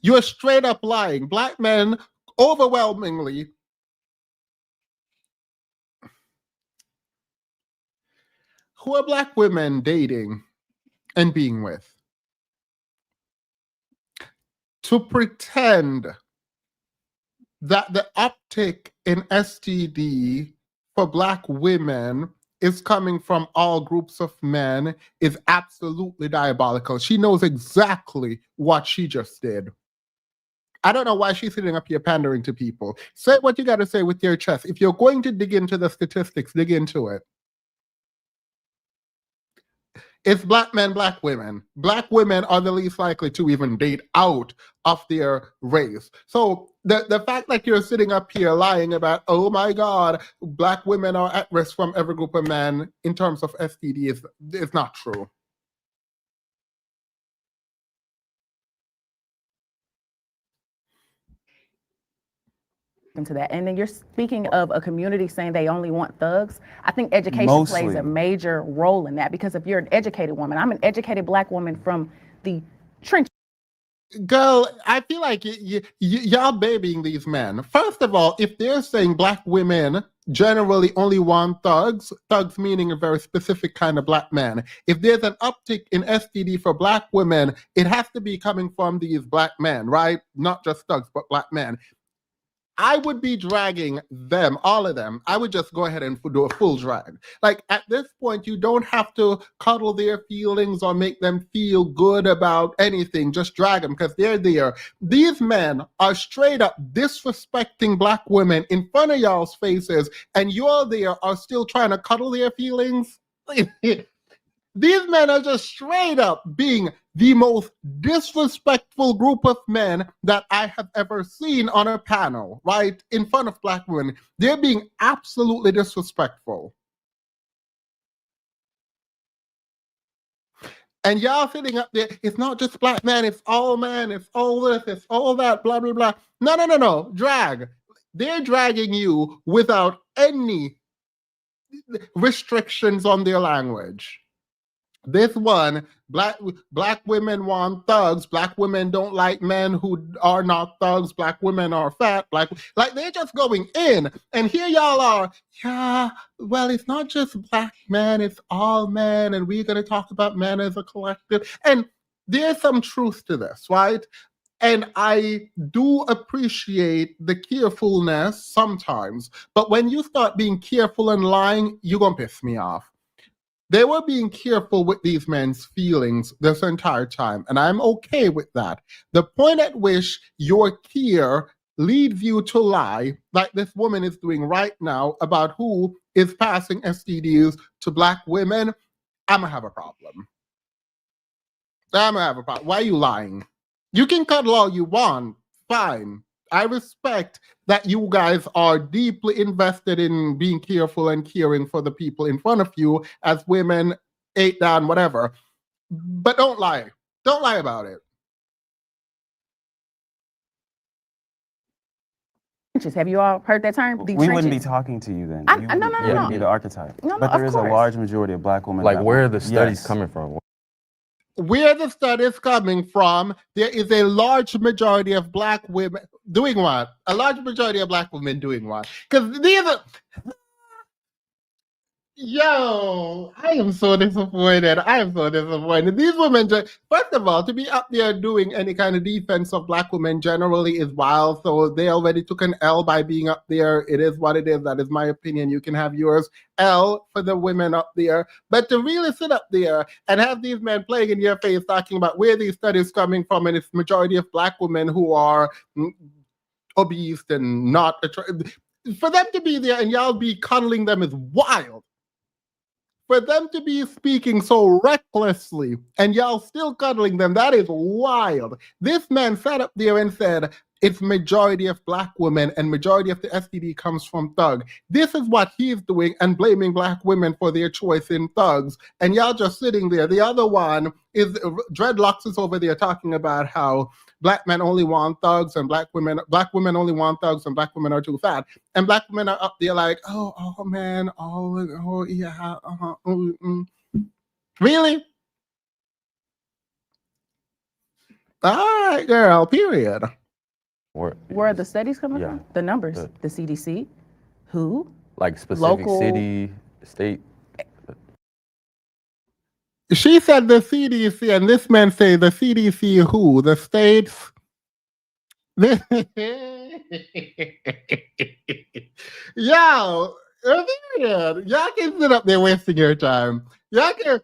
A: You're straight up lying. Black men, overwhelmingly. Who are black women dating and being with? To pretend that the uptick in STD for black women is coming from all groups of men is absolutely diabolical. She knows exactly what she just did. I don't know why she's sitting up here pandering to people. Say what you got to say with your chest. If you're going to dig into the statistics, dig into it. It's black men, black women. Black women are the least likely to even date out of their race. So the fact that you're sitting up here lying about, oh my God, black women are at risk from every group of men in terms of STD is not true.
H: Into that. And then you're speaking of a community saying they only want thugs. I think education plays a major role in that, because if you're an educated woman, I'm an educated black woman from the trench.
A: Girl, I feel like y'all babying these men. First of all, if they're saying black women generally only want thugs meaning a very specific kind of black man. If there's an uptick in STD for black women, it has to be coming from these black men, right? Not just thugs, but black men. I would be dragging them, all of them. I would just go ahead and do a full drag. Like at this point, you don't have to cuddle their feelings or make them feel good about anything. Just drag them because they're there. These men are straight up disrespecting black women in front of y'all's faces, and you're there are still trying to cuddle their feelings. These men are just straight up being the most disrespectful group of men that I have ever seen on a panel, right? In front of black women. They're being absolutely disrespectful. And y'all sitting up there, it's not just black men, it's all men, it's all this, it's all that, blah, blah, blah. No. Drag. They're dragging you without any restrictions on their language. This one, black women want thugs. Black women don't like men who are not thugs. Black women are fat. Like they're just going in. And here y'all are, yeah, well, it's not just black men, it's all men. And we're going to talk about men as a collective. And there's some truth to this, right? And I do appreciate the carefulness sometimes. But when you start being careful and lying, you're going to piss me off. They were being careful with these men's feelings this entire time, and I'm okay with that. The point at which your care leads you to lie, like this woman is doing right now about who is passing STDs to black women, I'm gonna have a problem. Why are you lying? You can cuddle all you want, fine. I respect that you guys are deeply invested in being careful and caring for the people in front of you as women, 8 down, whatever. But don't lie. Don't lie about it.
H: Have you all heard that term?
B: We wouldn't be talking to you then.
H: No.
B: You wouldn't be the archetype.
H: No,
B: but there is a
H: course.
B: large majority of black women.
I: Like, where are the
B: yes.
I: studies coming from?
A: Where the studies coming from, there is a large majority of black women doing what? A large majority of black women doing what? Because these are... Yo, I am so disappointed. These women, first of all, to be up there doing any kind of defense of black women generally is wild. So they already took an L by being up there. It is what it is. That is my opinion. You can have yours. L for the women up there. But to really sit up there and have these men playing in your face talking about where these studies coming from, and it's majority of black women who are obese and not attractive. For them to be there and y'all be cuddling them is wild. For them to be speaking so recklessly and y'all still cuddling them, that is wild. This man sat up there and said, it's majority of black women and majority of the STD comes from thug. This is what he's doing and blaming black women for their choice in thugs. And y'all just sitting there. The other one is Dreadlocks is over there talking about how black men only want thugs and black women only want thugs and black women are too fat. And black women are up there like, oh man, oh yeah, Really? All right, girl, period.
H: Where are the studies coming
B: Yeah.
H: from? The numbers. The CDC. Who?
I: Like specific
H: Local-
I: city, state.
A: She said the CDC, and this man say the CDC who? The states? Yo, y'all can sit up there wasting your time. Y'all can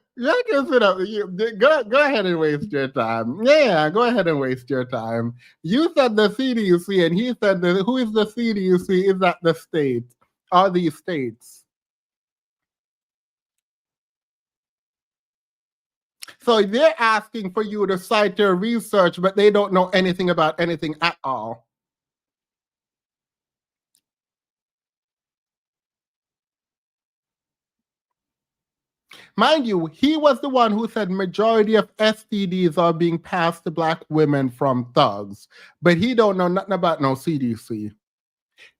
A: sit up. Go ahead and waste your time. Yeah, go ahead and waste your time. You said the CDC, and he said who is the CDC? Is that the states? Are these states? So they're asking for you to cite their research, but they don't know anything about anything at all. Mind you, he was the one who said majority of STDs are being passed to black women from thugs, but he don't know nothing about no CDC.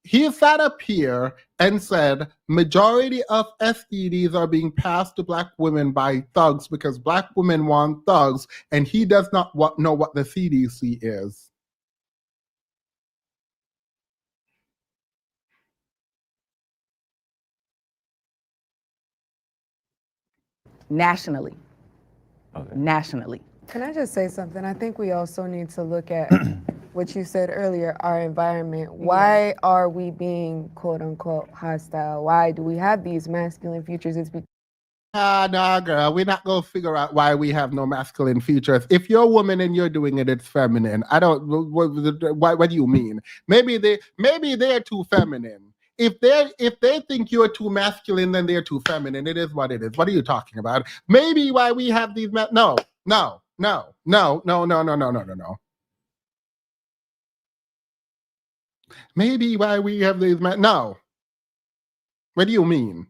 A: He sat up here and said majority of STDs are being passed to black women by thugs because black women want thugs, and he does not know what the CDC is.
H: Nationally.
B: Okay.
H: Nationally.
J: Can I just say something? I think we also need to look at what you said earlier, our environment. Why are we being quote unquote hostile? Why do we have these masculine features? It's because
A: Nah, girl, we're not gonna figure out why we have no masculine features. If you're a woman and you're doing it, it's feminine. I don't. What do you mean? Maybe they're too feminine. if they think you're too masculine, then they're too feminine. It is what it is. What are you talking about? Maybe why we have these no. Maybe why we have these no. What do you mean?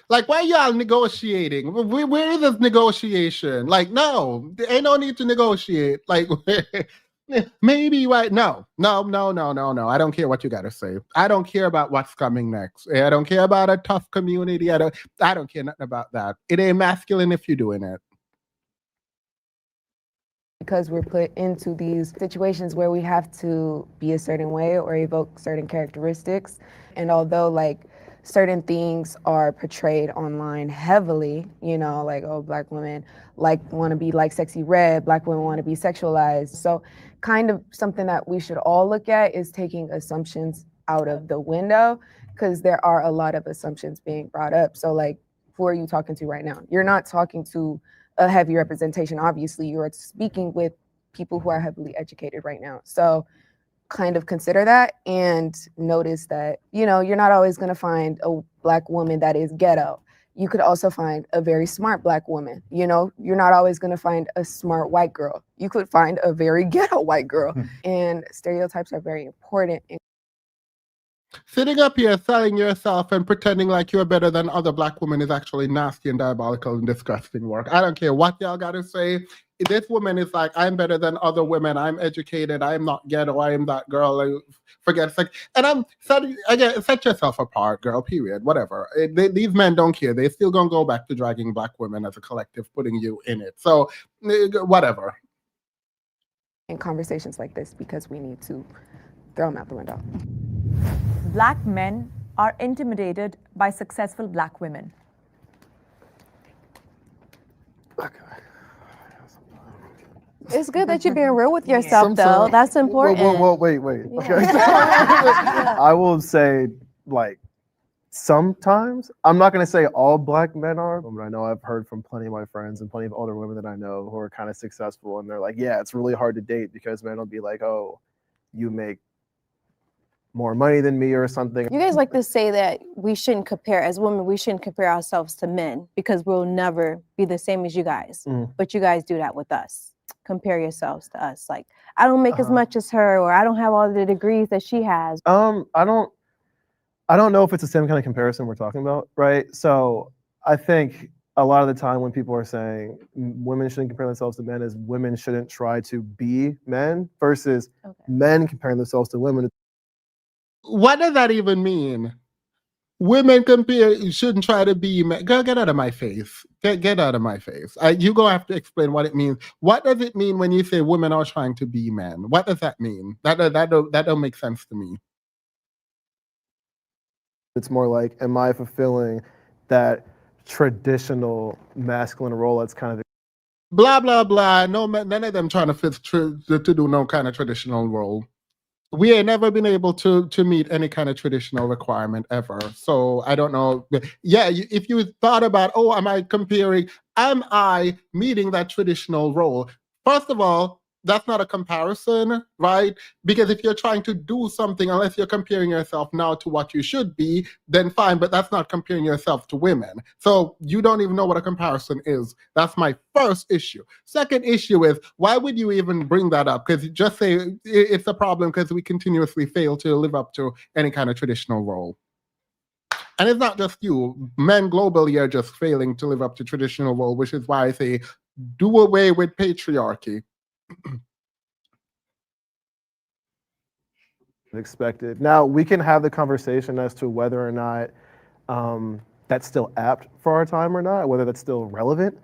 A: Like, why y'all negotiating? Where is this negotiation? Like, no, there ain't no need to negotiate. Like, maybe why? No. I don't care what you gotta say. I don't care about what's coming next. I don't care about a tough community. I don't care nothing about that. It ain't masculine if you're doing it.
J: Because we're put into these situations where we have to be a certain way or evoke certain characteristics. And although like certain things are portrayed online heavily, you know, like, oh, Black women want to be like sexy red, Black women want to be sexualized. So kind of something that we should all look at is taking assumptions out of the window, because there are a lot of assumptions being brought up. So like, who are you talking to right now? You're not talking to a heavy representation. Obviously, you're speaking with people who are heavily educated right now. So kind of consider that and notice that, you know, you're not always going to find a Black woman that is ghetto. You could also find a very smart Black woman. You know, you're not always going to find a smart white girl. You could find a very ghetto white girl. And stereotypes are very important.
A: Sitting up here selling yourself and pretending like you're better than other Black women is actually nasty and diabolical and disgusting work. I don't care what y'all gotta say. This woman is like, I'm better than other women. I'm educated. I'm not ghetto. I am that girl. Forget sex. And I'm again, set yourself apart, girl, period. Whatever. These men don't care. They're still gonna go back to dragging Black women as a collective, putting you in it. So whatever.
J: In conversations like this, because we need to throw them out the window.
D: Black men are intimidated by successful Black women.
E: It's good that you're being real with yourself, though.
F: Sometimes-
E: That's important.
F: Wait. Okay. I will say, like, sometimes, I'm not going to say all Black men are, but I know I've heard from plenty of my friends and plenty of older women that I know who are kind of successful, and they're like, yeah, it's really hard to date because men will be like, oh, you make more money than me or something.
E: You guys like to say that we shouldn't compare, as women, we shouldn't compare ourselves to men because we'll never be the same as you guys. But you guys do that with us. Compare yourselves to us. Like, I don't make as much as her, or I don't have all the degrees that she has.
F: I don't know if it's the same kind of comparison we're talking about, right? So I think a lot of the time when people are saying women shouldn't compare themselves to men, is women shouldn't try to be men versus men comparing themselves to women.
A: What does that even mean? Women compare, shouldn't try to be men. Girl, get out of my face. Get out of my face. You're going to have to explain what it means. What does it mean when you say women are trying to be men? What does that mean? That don't make sense to me.
F: It's more like, am I fulfilling that traditional masculine role that's kind of
A: Blah, blah, blah. No, none of them trying to do no kind of traditional role. We ain't never been able to meet any kind of traditional requirement ever. So I don't know. Yeah, if you thought about, oh, am I meeting that traditional role? First of all, that's not a comparison, right? Because if you're trying to do something, unless you're comparing yourself now to what you should be, then fine, but that's not comparing yourself to women. So you don't even know what a comparison is. That's my first issue. Second issue is, why would you even bring that up? Because just say it's a problem because we continuously fail to live up to any kind of traditional role. And it's not just you. Men globally are just failing to live up to traditional role, which is why I say do away with patriarchy.
F: expected. Now, we can have the conversation as to whether or not that's still apt for our time or not, whether that's still relevant.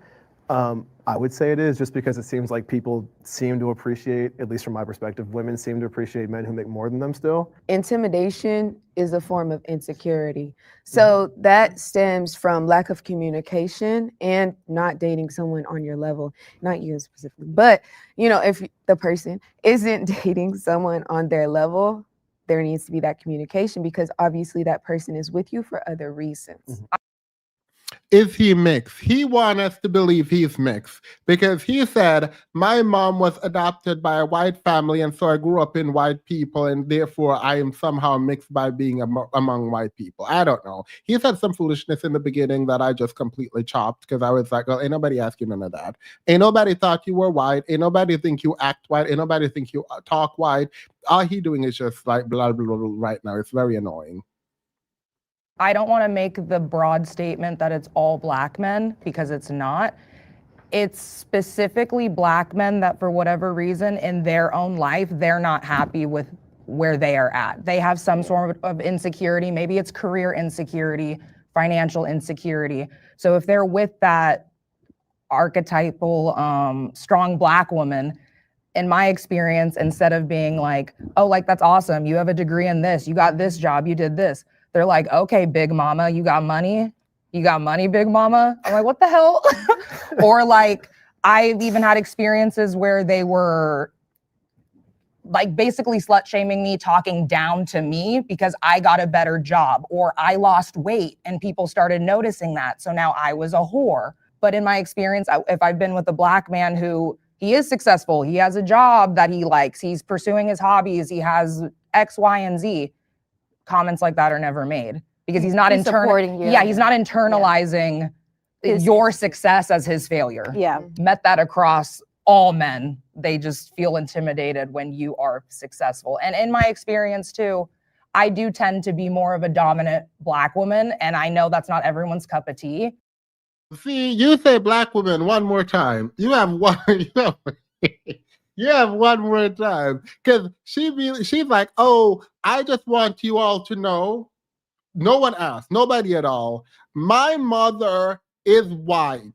F: I would say it is, just because it seems like people seem to appreciate, at least from my perspective, women seem to appreciate men who make more than them still.
J: Intimidation is a form of insecurity. So that stems from lack of communication and not dating someone on your level, not you specifically, but you know, if the person isn't dating someone on their level, there needs to be that communication, because obviously that person is with you for other reasons.
A: is he mixed? He wants us to believe he's mixed because he said, my mom was adopted by a white family, and so I grew up in white people, and therefore I am somehow mixed by being among white people. I don't know. He said some foolishness in the beginning that I just completely chopped because I was like, well, ain't nobody asking none of that. Ain't nobody thought you were white. Ain't nobody think you act white. Ain't nobody think you talk white. All he doing is just like blah, blah, blah, blah right now. It's very annoying.
C: I don't want to make the broad statement that it's all black men because it's not. It's specifically black men that for whatever reason in their own life, they're not happy with where they are at. They have some sort of insecurity. Maybe it's career insecurity, financial insecurity. So if they're with that archetypal strong black woman, in my experience, instead of being like, oh, like, that's awesome. You have a degree in this. You got this job. You did this. They're like, okay, big mama, you got money? You got money, big mama? I'm like, what the hell? Or like, I've even had experiences where they were like basically slut shaming me, talking down to me because I got a better job or I lost weight and people started noticing that. So now I was a whore. But in my experience, if I've been with a black man who he is successful, he has a job that he likes, he's pursuing his hobbies, he has X, Y, and Z, comments like that are never made because he's not
E: supporting you.
C: Yeah, he's not internalizing your success as his failure.
E: Yeah.
C: Met that across all men. They just feel intimidated when you are successful. And in my experience too, I do tend to be more of a dominant black woman, and I know that's not everyone's cup of tea.
A: See, you say black woman one more time. You have one. You have one more time because she's like, oh, I just want you all to know. No one asked, nobody at all. My mother is white.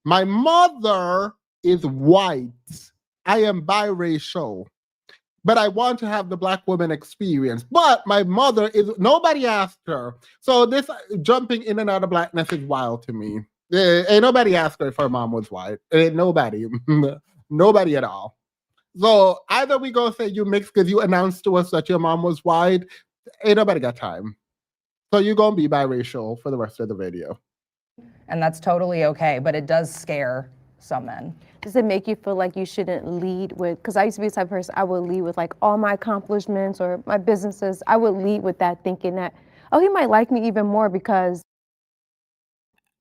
A: My mother is white. I am biracial, but I want to have the black woman experience. But my mother is, nobody asked her. So this jumping in and out of blackness is wild to me. Ain't nobody asked her if her mom was white. Ain't nobody. Nobody at all. So either we go say you mixed because you announced to us that your mom was white. Ain't nobody got time. So you're going to be biracial for the rest of the video.
C: And that's totally okay, but it does scare some men.
E: Does it make you feel like you shouldn't lead with, because I used to be the type of person, I would lead with like all my accomplishments or my businesses. I would lead with that thinking that, oh, he might like me even more because.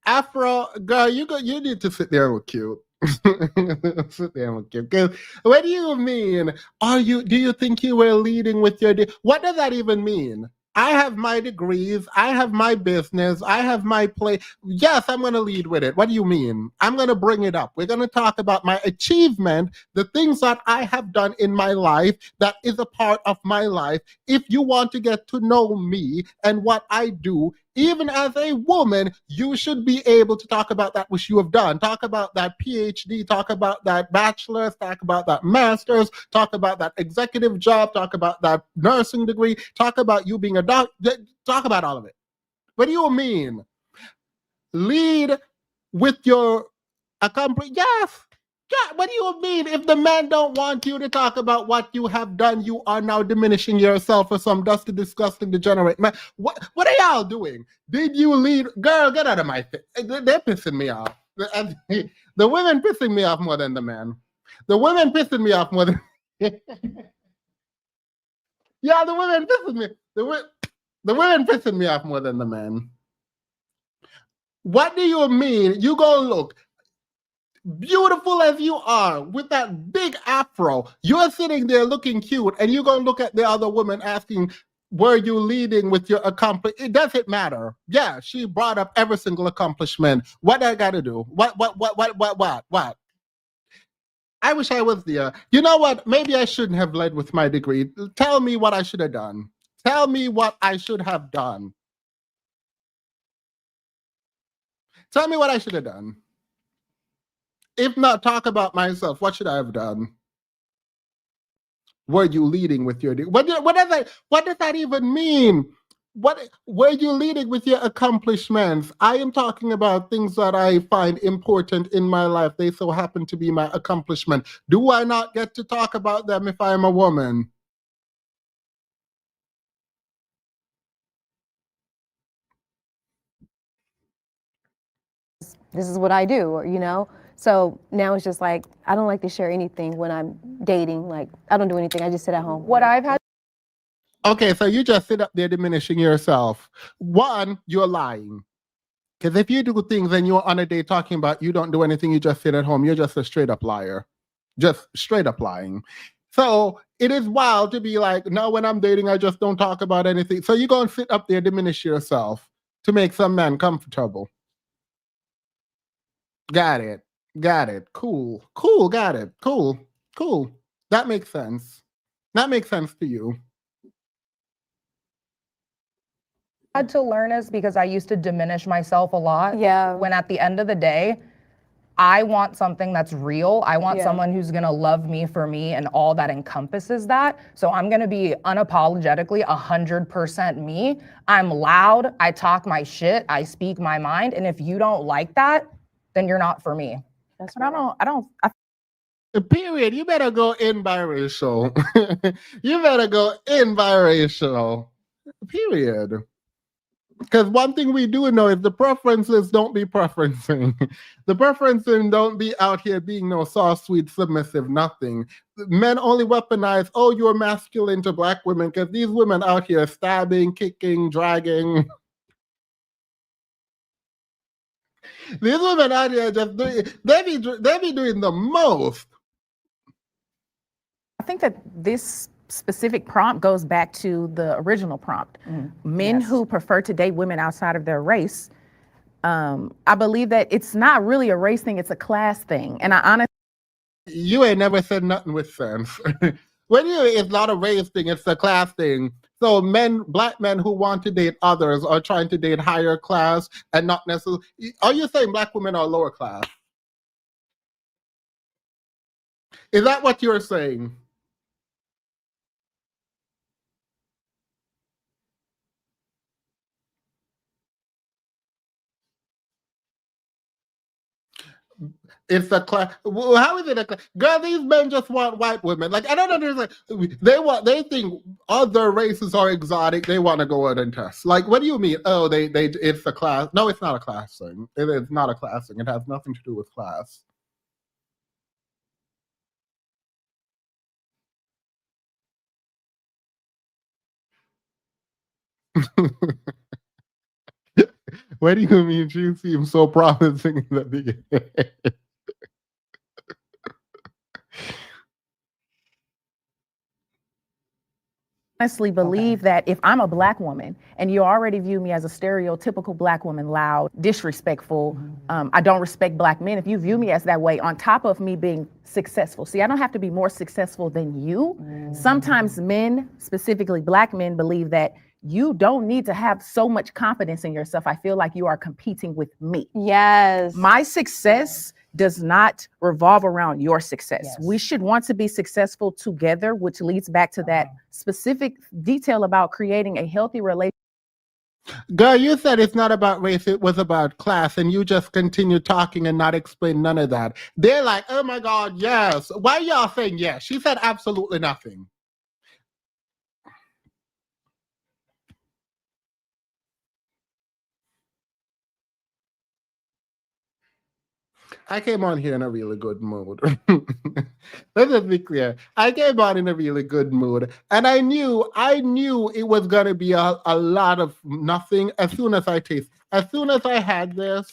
A: Afro, girl, you need to sit there and look cute. Sit there and look cute. Because what do you mean? Do you think you were leading with your, what does that even mean? I have my degrees, I have my business, I have my play. Yes, I'm going to lead with it. What do you mean? I'm going to bring it up. We're going to talk about my achievement, the things that I have done in my life that is a part of my life. If you want to get to know me and what I do, even as a woman, you should be able to talk about that which you have done. Talk about that PhD, talk about that bachelor's, talk about that master's, talk about that executive job, talk about that nursing degree, talk about you being a doctor, talk about all of it. What do you mean? Lead with your accomplishment. Yes. Yeah, what do you mean? If the man don't want you to talk about what you have done, you are now diminishing yourself for some dusty, disgusting, degenerate man. What are y'all doing? Did you lead? Girl, get out of my face. They're pissing me off. The women pissing me off more than the men. The women pissing me off more than... Yeah, the women pissing me. The women pissing me off more than the men. What do you mean? You go look. Beautiful as you are, with that big afro, you're sitting there looking cute, and you're going to look at the other woman asking, were you leading with your accomplishment? It doesn't matter. Yeah, she brought up every single accomplishment. What I got to do? What? I wish I was there. You know what? Maybe I shouldn't have led with my degree. Tell me what I should have done. Tell me what I should have done. Tell me what I should have done. If not talk about myself, what should I have done? Were you leading with your... What does that even mean? Were you leading with your accomplishments? I am talking about things that I find important in my life. They so happen to be my accomplishment. Do I not get to talk about them if I'm a woman?
E: this is what I do, or, you know? So now it's just like, I don't like to share anything when I'm dating. Like, I don't do anything. I just sit at home.
C: What I've had
A: Okay, so you just sit up there diminishing yourself. One, you're lying. Because if you do things and you're on a date talking about you don't do anything, you just sit at home, you're just a straight up liar. Just straight up lying. So it is wild to be like, no, when I'm dating, I just don't talk about anything. So you go and sit up there, diminish yourself to make some man comfortable. Got it. Got it. Cool. Cool. Got it. Cool. Cool. That makes sense. That makes sense to you.
C: had to learn is because I used to diminish myself a lot.
E: Yeah.
C: When at the end of the day, I want something that's real. I want
E: Yeah.
C: someone who's gonna love me for me and all that encompasses that. So I'm gonna be unapologetically 100% me. I'm loud, I talk my shit, I speak my mind. And if you don't like that, then you're not for me.
H: That's what I
A: Period. You better go in biracial. You better go in biracial. Period. Because one thing we do know is the preferences don't be preferencing. The preferencing don't be out here being no soft, sweet, submissive, nothing. Men only weaponize, oh, you're masculine to black women, because these women out here stabbing, kicking, dragging. These women out here just doing, they be doing the most.
H: I think that this specific prompt goes back to the original prompt. Men
C: Yes.
H: who prefer to date women outside of their race, I believe that it's not really a race thing, it's a class thing. And I honestly
A: You ain't never said nothing with sense. When you, it's not a race thing, it's a class thing. So black men who want to date others are trying to date higher class and not necessarily. Are you saying black women are lower class? Is that what you're saying? It's a class. How is it a class? Girl, these men just want white women. Like, I don't understand. They think other races are exotic. They want to go out and test. Like, what do you mean? Oh, it's a class. No, it's not a class thing. It is not a class thing. It has nothing to do with class. What do you mean? She seems so promising in the beginning.
H: honestly believe that if I'm a black woman and you already view me as a stereotypical black woman, loud, disrespectful, I don't respect black men. If you view me as that way, on top of me being successful, see, I don't have to be more successful than you. Sometimes men, specifically black men, believe that you don't need to have so much confidence in yourself. I feel like you are competing with me.
E: Yes.
H: My success does not revolve around your success.
C: Yes.
H: We should want to be successful together, which leads back to that specific detail about creating a healthy relationship.
A: Girl, you said it's not about race, it was about class, and you just continue talking and not explain none of that. They're like, oh my God, yes. Why are y'all saying yes? She said absolutely nothing. I came on here in a really good mood. Let's just be clear. I came on in a really good mood. And I knew it was going to be a lot of nothing as soon as I tasted. As soon as I had this,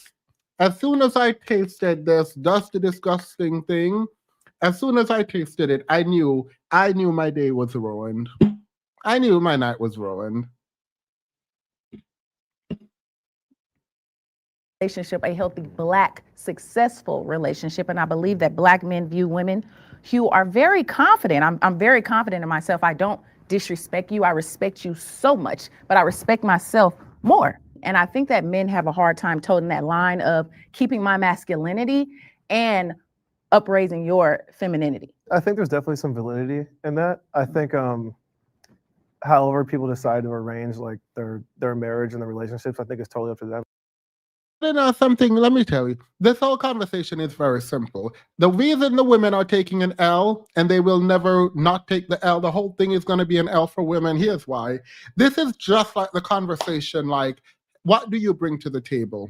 A: as soon as I tasted this dusty, disgusting thing, as soon as I tasted it, I knew my day was ruined. I knew my night was ruined.
H: Relationship, a healthy black successful relationship, and I believe that black men view women who are very confident. I'm very confident in myself. I don't disrespect you. I respect you so much, but I respect myself more. And I think that men have a hard time toting that line of keeping my masculinity and upraising your femininity.
F: I think there's definitely some validity in that. I think however people decide to arrange like their marriage and their relationships, I think it's totally up to them.
A: You know something, let me tell you, this whole conversation is very simple. The reason the women are taking an L and they will never not take the L, the whole thing is going to be an L for women. Here's why. This is just like the conversation, like, what do you bring to the table?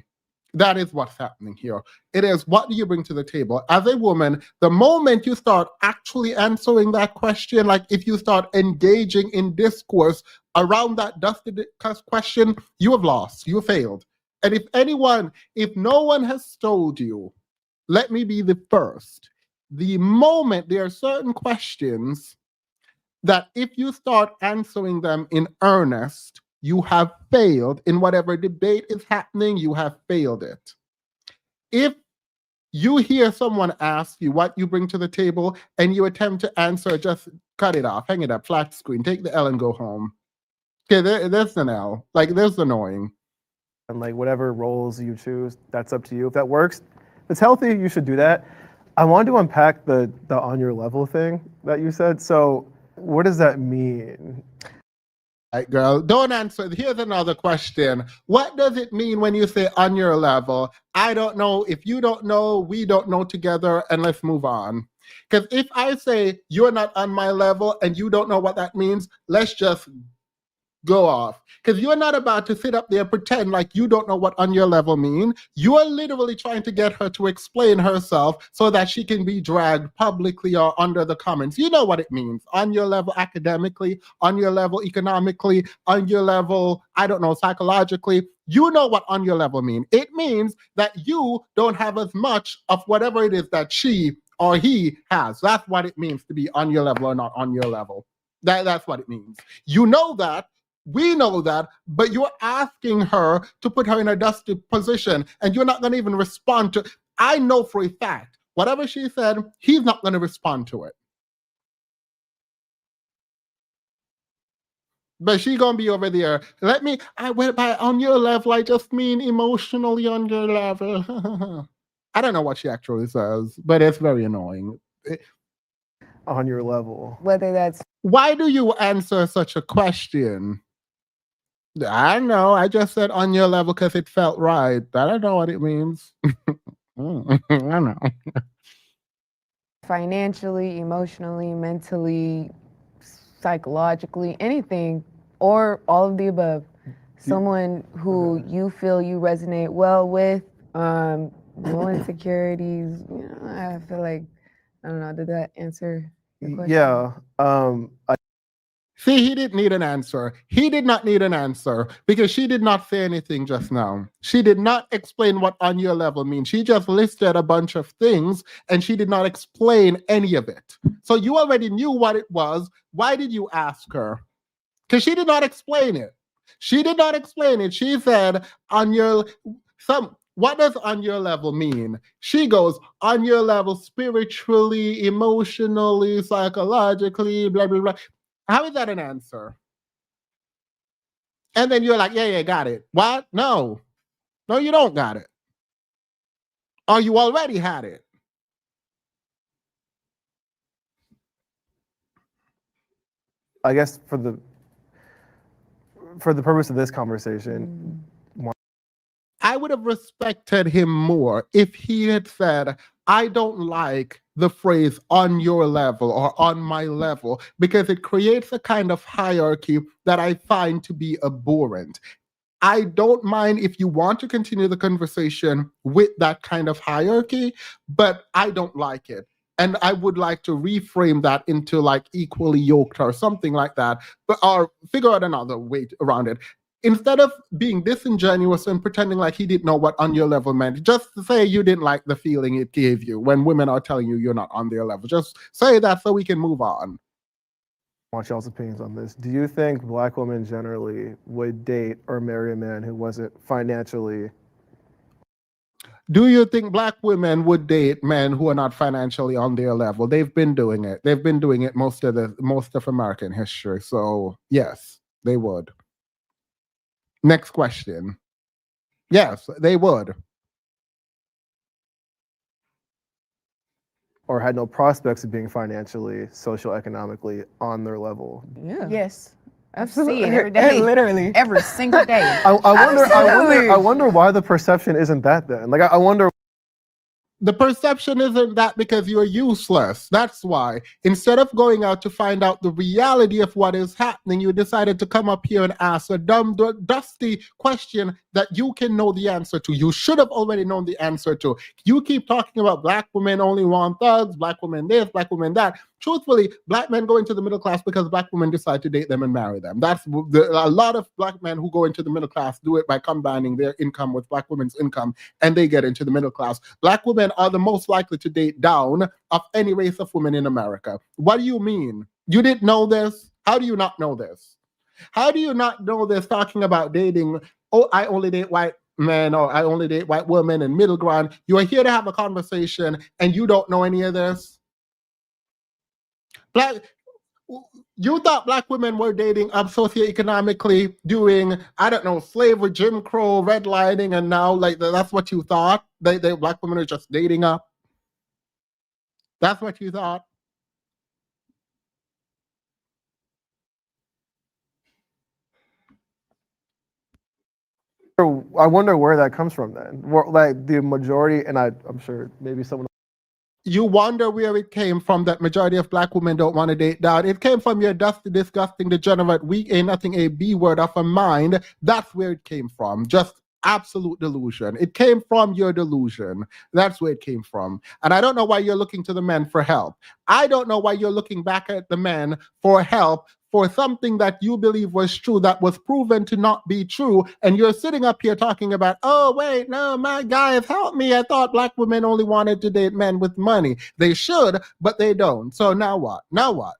A: That is what's happening here. It is, what do you bring to the table? As a woman, the moment you start actually answering that question, like if you start engaging in discourse around that dusty question, you have lost, you have failed. And if no one has told you, let me be the first. The moment there are certain questions that if you start answering them in earnest, you have failed in whatever debate is happening, you have failed it. If you hear someone ask you what you bring to the table and you attempt to answer, just cut it off, hang it up, flat screen, take the L and go home. Okay, there's an L. Like, there's annoying.
F: And like whatever roles you choose, that's up to you. If that works, if it's healthy, you should do that. I wanted to unpack the on your level thing that you said. So what does that mean?
A: Right, girl, don't answer. Here's another question. What does it mean when you say on your level? I don't know. If you don't know, we don't know together, and let's move on. Because if I say you're not on my level and you don't know what that means, let's just go off. Because you're not about to sit up there and pretend like you don't know what on your level mean. You are literally trying to get her to explain herself so that she can be dragged publicly or under the comments. You know what it means. On your level academically, on your level economically, on your level, I don't know, psychologically. You know what on your level mean. It means that you don't have as much of whatever it is that she or he has. That's what it means to be on your level or not on your level. That's what it means. You know that. We know that, but you're asking her to put her in a dusty position, and you're not going to even respond to. I know for a fact, whatever she said, he's not going to respond to it. But she's going to be over there. I went by on your level, I just mean emotionally on your level. I don't know what she actually says, but it's very annoying.
F: On your level.
J: Whether that's
A: Why do you answer such a question? I don't know. I just said on your level because it felt right. I don't know what it means. I don't know.
J: financially, emotionally, mentally, psychologically, anything, or all of the above. Someone who you feel you resonate well with, no insecurities. You know, I feel like, I don't know, did that answer your question?
F: Yeah.
A: See, he didn't need an answer. He did not need an answer because she did not say anything just now. She did not explain what on your level means. She just listed a bunch of things and she did not explain any of it. So you already knew what it was. Why did you ask her? Because she did not explain it. She did not explain it. She said, what does on your level mean? She goes, on your level spiritually, emotionally, psychologically, blah, blah, blah. How is that an answer? And then you're like, yeah, got it. What? No, you don't got it. Or you already had it.
F: I guess for the purpose of this conversation,
A: I would have respected him more if he had said, I don't like the phrase on your level or on my level, because it creates a kind of hierarchy that I find to be abhorrent. I don't mind if you want to continue the conversation with that kind of hierarchy, but I don't like it. And I would like to reframe that into like equally yoked or something like that, or figure out another way around it. Instead of being disingenuous and pretending like he didn't know what on your level meant, just say you didn't like the feeling it gave you when women are telling you you're not on their level. Just say that so we can move on.
F: I want y'all's opinions on this. Do you think Black women generally would date or marry a man who wasn't financially?
A: Do you think Black women would date men who are not financially on their level? They've been doing it. They've been doing it most of American history. So yes, they would. Next question. Yes, they would.
F: Or had no prospects of being financially, socioeconomically on their level.
J: Yeah.
H: Yes.
J: Absolutely.
H: See it every day.
J: Literally.
H: Every single day.
F: I wonder why the perception isn't that then. Like I wonder.
A: The perception isn't that because you're useless. That's why. Instead of going out to find out the reality of what is happening, you decided to come up here and ask a dumb, dusty question that you can know the answer to. You should have already known the answer to. You keep talking about black women only want thugs, black women this, black women that. Truthfully, black men go into the middle class because black women decide to date them and marry them. That's a lot of black men who go into the middle class do it by combining their income with black women's income, and they get into the middle class. Black women are the most likely to date down of any race of women in America. What do you mean? You didn't know this? How do you not know this? How do you not know this talking about dating? Oh, I only date white men, or I only date white women and middle ground. You are here to have a conversation and you don't know any of this? You thought black women were dating up socioeconomically, doing, I don't know, slavery, Jim Crow, redlining, and now like that's what you thought? They black women are just dating up? That's what you thought?
F: I wonder where that comes from then. Like the majority, and I'm sure maybe someone.
A: You wonder where it came from that majority of black women don't want to date down. It came from your dusty, disgusting, degenerate, weak, ain't nothing, a B word of a mind. That's where it came from. Just absolute delusion. It came from your delusion. That's where it came from. And I don't know why you're looking to the men for help. I don't know why you're looking back at the men for help for something that you believe was true that was proven to not be true. And you're sitting up here talking about, oh, wait, no, my guys, help me. I thought black women only wanted to date men with money. They should, but they don't. So now what? Now what?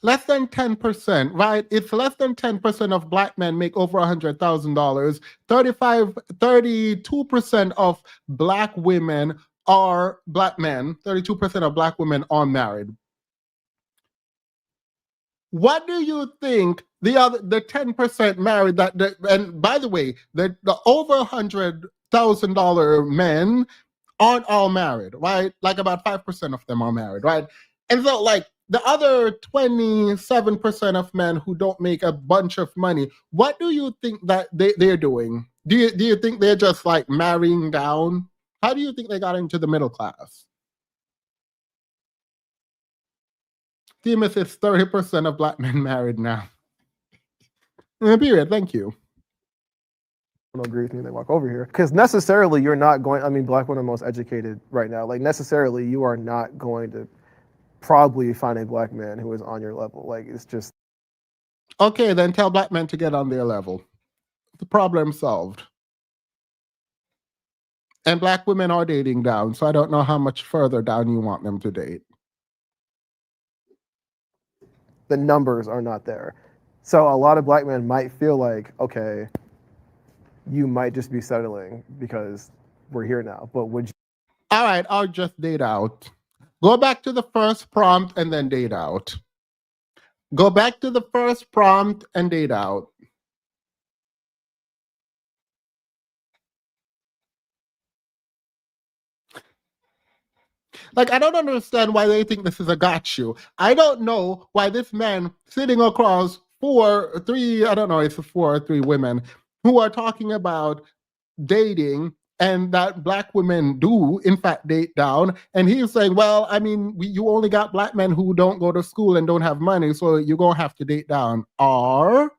A: Less than 10%, right? It's less than 10% of black men make over $100,000. 32% of black women are black men. 32% of black women are married. What do you think the 10% married and by the way, the over $100,000 men aren't all married, right? Like about 5% of them are married, right? And so like the other 27% of men who don't make a bunch of money, what do you think that they're doing? Do you think they're just like marrying down? How do you think they got into the middle class? Themis is 30% of black men married now. Period. Thank you.
F: Don't agree with me, they walk over here. Because necessarily you're not going, I mean, black women are most educated right now. Like necessarily you are not going to probably find a black man who is on your level. Like it's just.
A: Okay, then tell black men to get on their level. The problem solved. And black women are dating down, so I don't know how much further down you want them to date.
F: The numbers are not there. So a lot of black men might feel like, okay, you might just be settling because we're here now. But would you?
A: All right, I'll just date out. Go back to the first prompt and then date out. Go back to the first prompt and date out. Like, I don't understand why they think this is a got you. I don't know why this man sitting across three or three women who are talking about dating and that black women do, in fact, date down. And he's saying, well, I mean, you only got black men who don't go to school and don't have money, so you're going to have to date down. Or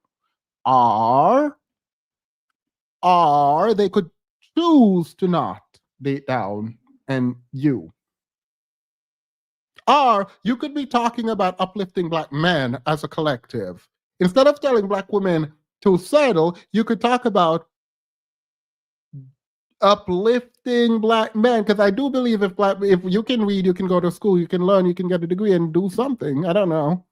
A: they could choose to not date down and you. Or you could be talking about uplifting black men as a collective. Instead of telling black women to settle, you could talk about uplifting black men. Because I do believe if you can read, you can go to school, you can learn, you can get a degree and do something. I don't know.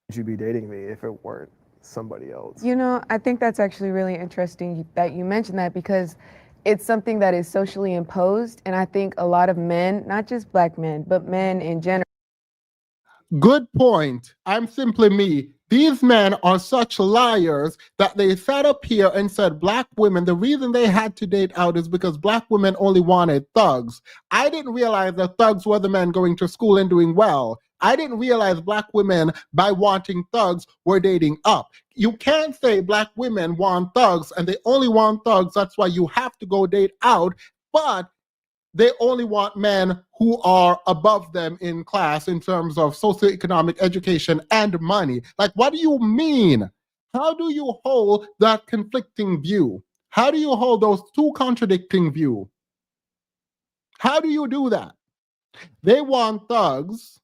F: Would you be dating me if it weren't somebody else?
J: You know, I think that's actually really interesting that you mentioned that because it's something that is socially imposed. And I think a lot of men, not just black men, but men in general.
A: Good point. I'm simply me These men are such liars that they sat up here and said black women, the reason they had to date out is because black women only wanted thugs. I didn't realize that thugs were the men going to school and doing well. I didn't realize black women, by wanting thugs, were dating up. You can't say black women want thugs and they only want thugs. That's why you have to go date out. But they only want men who are above them in class in terms of socioeconomic education and money. Like, what do you mean? How do you hold that conflicting view? How do you hold those two contradicting views? How do you do that? They want thugs,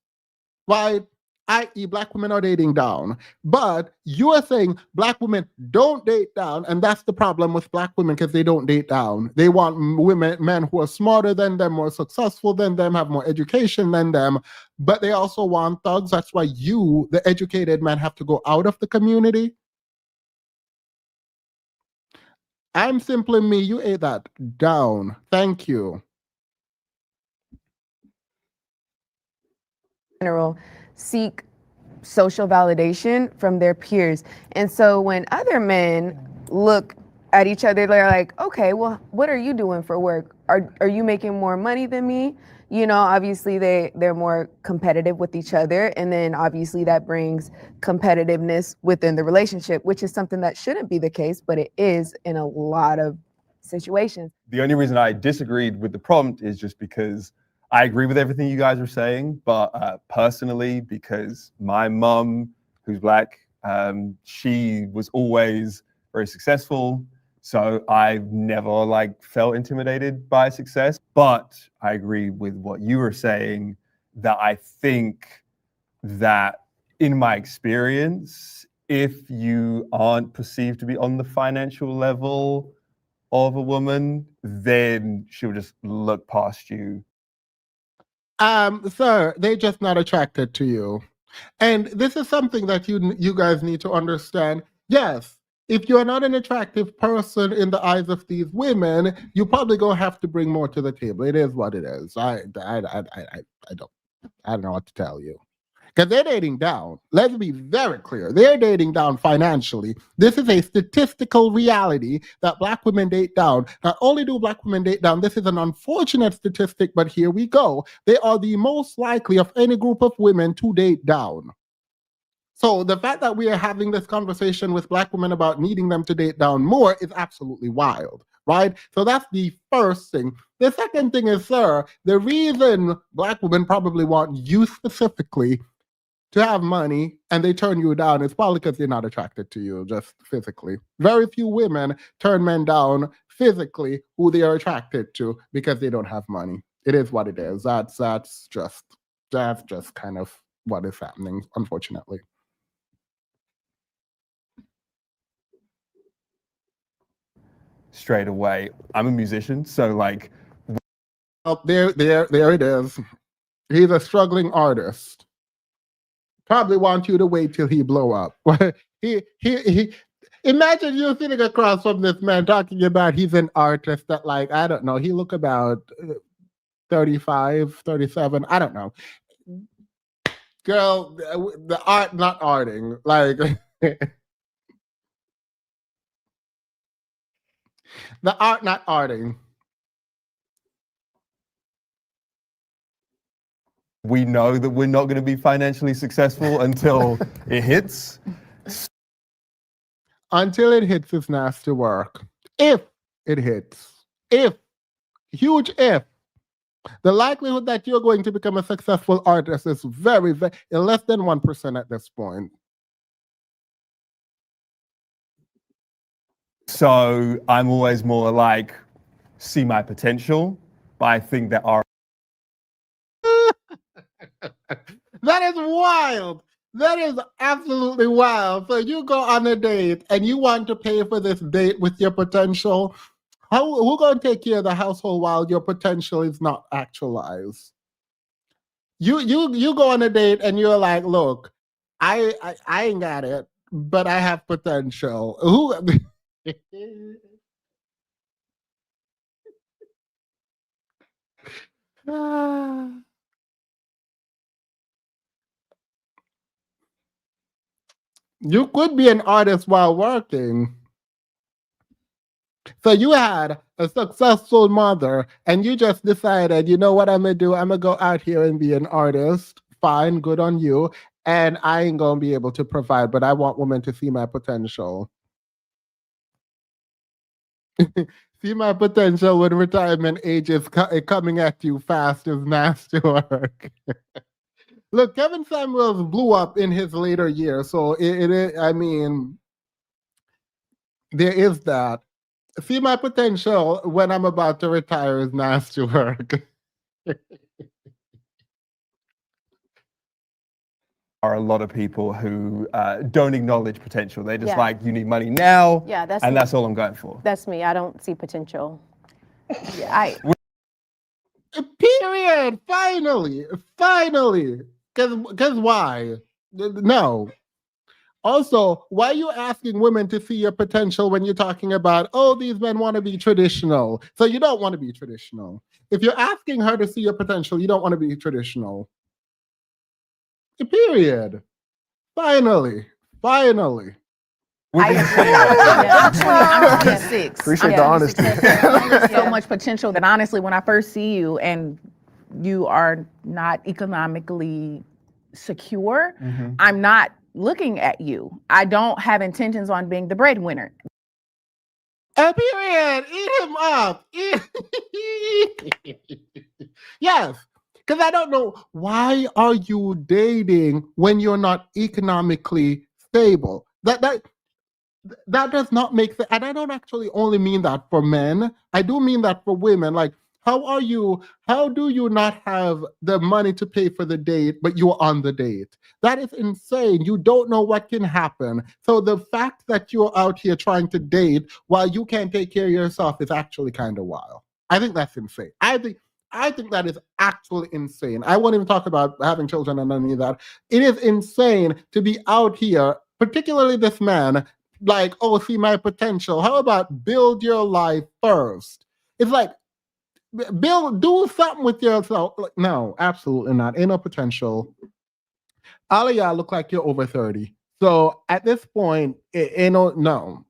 A: right? I.e., black women are dating down. But you are saying black women don't date down, and that's the problem with black women because they don't date down. They want men who are smarter than them, more successful than them, have more education than them, but they also want thugs. That's why you, the educated man, have to go out of the community. I'm simply me. You ate that down. Thank you.
J: General seek social validation from their peers. And so when other men look at each other, they're like, okay, well, what are you doing for work? Are you making more money than me? You know, obviously they're more competitive with each other. And then obviously that brings competitiveness within the relationship, which is something that shouldn't be the case, but it is in a lot of situations.
G: The only reason I disagreed with the prompt is just because I agree with everything you guys are saying, but personally, because my mum, who's black, she was always very successful. So I've never felt intimidated by success. But I agree with what you were saying, that I think that in my experience, if you aren't perceived to be on the financial level of a woman, then she'll just look past you.
A: Sir, they're just not attracted to you. And this is something that you guys need to understand. Yes, if you're not an attractive person in the eyes of these women, you probably gonna have to bring more to the table. It is what it is. I don't know what to tell you. Because they're dating down. Let's be very clear. They're dating down financially. This is a statistical reality that black women date down. Not only do black women date down, this is an unfortunate statistic, but here we go. They are the most likely of any group of women to date down. So the fact that we are having this conversation with black women about needing them to date down more is absolutely wild, right? So that's the first thing. The second thing is, sir, the reason black women probably want you specifically to have money and they turn you down, it's probably because they're not attracted to you just physically. Very few women turn men down physically who they are attracted to because they don't have money. It is what it is. That's just kind of what is happening, unfortunately.
G: Straight away, I'm a musician, so
A: Oh, there it is. He's a struggling artist. Probably want you to wait till he blow up. he imagine you sitting across from this man talking about he's an artist that, I don't know, he look about 35, 37, I don't know. Girl, the art not arting. The art not arting.
G: we know that we're not going to be financially successful until it hits.
A: Until it hits, it's nasty work. If it hits, huge if, the likelihood that you're going to become a successful artist is very, very less than 1% at this point.
G: So I'm always more see my potential, but I think that our
A: That is wild. That is absolutely wild. So you go on a date and you want to pay for this date with your potential. Who gonna take care of the household while your potential is not actualized? You go on a date and you're like, look, I ain't got it, but I have potential. Who? You could be an artist while working. So you had a successful mother and you just decided, you know what I'm gonna do? I'm gonna go out here and be an artist. Fine, good on you. And I ain't gonna be able to provide, but I want women to see my potential. See my potential when retirement age is coming at you fast as nasty work. Look, Kevin Samuels blew up in his later years, so I mean, there is that. See my potential when I'm about to retire is nasty work.
G: Are a lot of people who don't acknowledge potential. They're just
E: Yeah.
G: like, you need money now,
E: Yeah, that's
G: and
E: me.
G: that's all I'm going for.
E: That's me. I don't see potential.
A: Period. Finally. Because why? No. Also, why are you asking women to see your potential when you're talking about, oh, these men want to be traditional? So you don't want to be traditional. If you're asking her to see your potential, you don't want to be traditional. Period. Finally.
H: I agree. I'm 26.
F: Appreciate the honesty.
H: There's so much potential that honestly, when I first see you and you are not economically secure, I'm not looking at you. I don't have intentions on being the breadwinner.
A: Period. Eat him up. Yes. Because I don't know, why are you dating when you're not economically stable? That does not make sense. And I don't actually only mean that for men. I do mean that for women. Like, how do you not have the money to pay for the date, but you're on the date? That is insane. You don't know what can happen. So the fact that you're out here trying to date while you can't take care of yourself is actually kind of wild. I think that's insane. I think that is actually insane. I won't even talk about having children and any of that. It is insane to be out here, particularly this man, like, oh, see my potential. How about build your life first? It's like, do something with yourself. Like, no, absolutely not. Ain't no potential. All of y'all look like you're over 30. So at this point, it ain't no.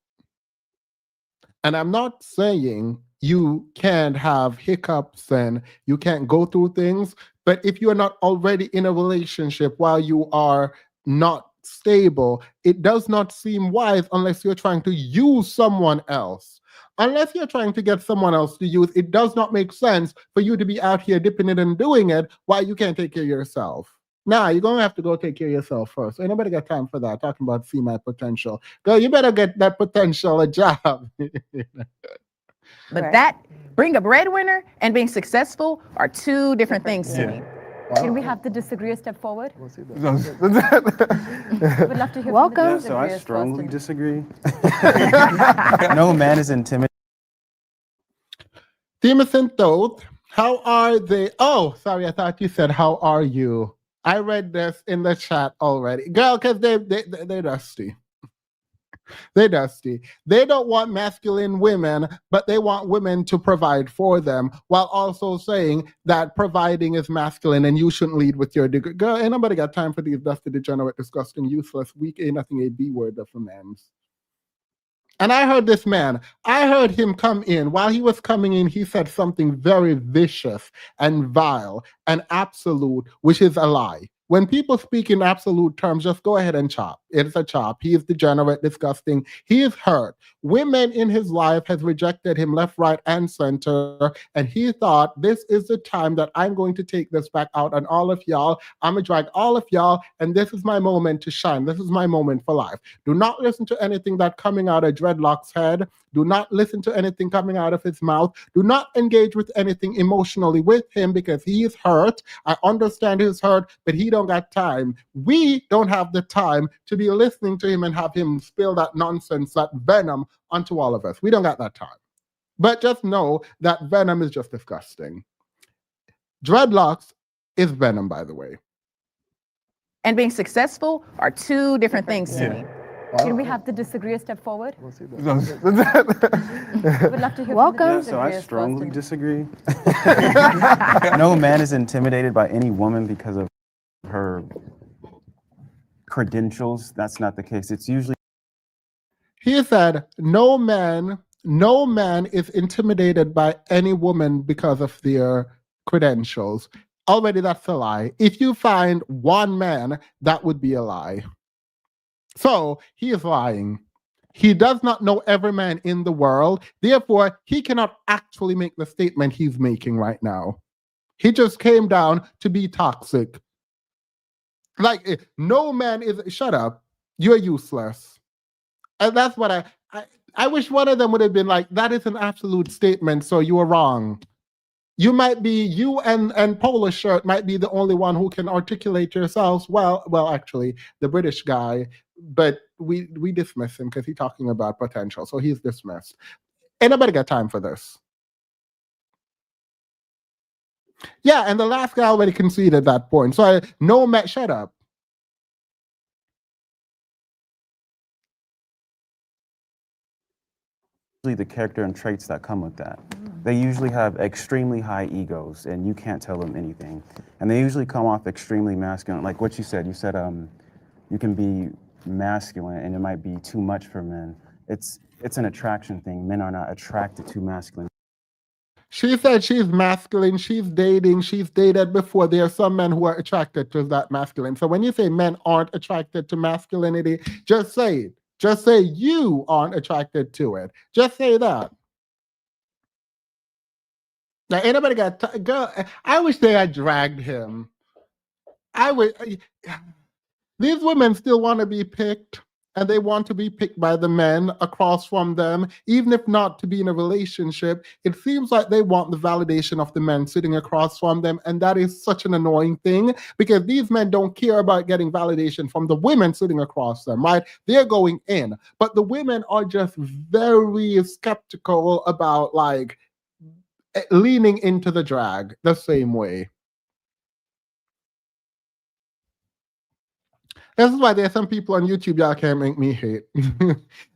A: And I'm not saying you can't have hiccups and you can't go through things, but if you're not already in a relationship while you are not stable, it does not seem wise unless you're trying to use someone else. Unless you're trying to get someone else to use, it does not make sense for you to be out here dipping it and doing it while you can't take care of yourself. Nah, you're gonna have to go take care of yourself first. Ain't nobody got time for that. Talking about see my potential. Girl, you better get that potential a job.
H: But that, being a breadwinner and being successful are two different things to me.
D: Can we have the disagree a step forward? We'd love to hear
E: Welcome.
D: from
B: Yeah,
D: the
B: so I
D: disagreeers
B: strongly
D: first.
B: disagree. No man is intimidated.
A: Timothy Toth, how are they? Oh, sorry, I thought you said how are you? I read this in the chat already. Girl, because they're dusty. They're dusty. They don't want masculine women, but they want women to provide for them, while also saying that providing is masculine and you shouldn't lead with your degree. Girl, ain't nobody got time for these dusty, degenerate, disgusting, useless, weak, ain't nothing a B word of a man's. And I heard this man, I heard him come in. While he was coming in, he said something very vicious and vile and absolute, which is a lie. When people speak in absolute terms, just go ahead and chop. It's a chop. He is degenerate, disgusting. He is hurt. Women in his life has rejected him left, right, and center. And he thought, this is the time that I'm going to take this back out on all of y'all. I'm going to drag all of y'all, and this is my moment to shine. This is my moment for life. Do not listen to anything that's coming out of Dreadlock's head. Do not listen to anything coming out of his mouth. Do not engage with anything emotionally with him because he is hurt. I understand he's hurt, but he don't got time. We don't have the time to be listening to him and have him spill that nonsense, that venom onto all of us. We don't got that time. But just know that venom is just disgusting. Dreadlocks is venom, by the way.
H: And being successful are two different things to me.
D: Can we have the disagree a step forward? We'd love to hear
E: Welcome.
D: from
B: Yeah,
D: the
B: so I
D: disagreeers
B: strongly
D: first.
B: disagree. No man is intimidated by any woman because of her credentials. That's not the case. It's usually
A: He said, no man is intimidated by any woman because of their credentials. Already that's a lie. If you find one man, that would be a lie. So he is lying. He does not know every man in the world. Therefore, he cannot actually make the statement he's making right now. He just came down to be toxic. Like, no man is, shut up. You're useless. And that's what I wish one of them would have been like, that is an absolute statement, so you are wrong. You and Polo Shirt might be the only one who can articulate yourselves well, actually, the British guy, but we dismiss him because he's talking about potential, so he's dismissed. Anybody got time for this? Yeah, and the last guy already conceded that point. So no man, shut up.
B: the character and traits that come with that. They usually have extremely high egos, and you can't tell them anything. And they usually come off extremely masculine. Like what you said you can be masculine, and it might be too much for men. It's an attraction thing. Men are not attracted to masculine.
A: She said she's masculine, she's dating, she's dated before. There are some men who are attracted to that masculine. So when you say men aren't attracted to masculinity, just say it. Just say you aren't attracted to it. Just say that. Now, anybody got girl? I wish they had dragged him. These women still want to be picked, and they want to be picked by the men across from them, even if not to be in a relationship. It seems like they want the validation of the men sitting across from them, and that is such an annoying thing because these men don't care about getting validation from the women sitting across them, right? They're going in, but the women are just very skeptical about like leaning into the drag the same way. This is why there's some people on YouTube y'all can't make me hate.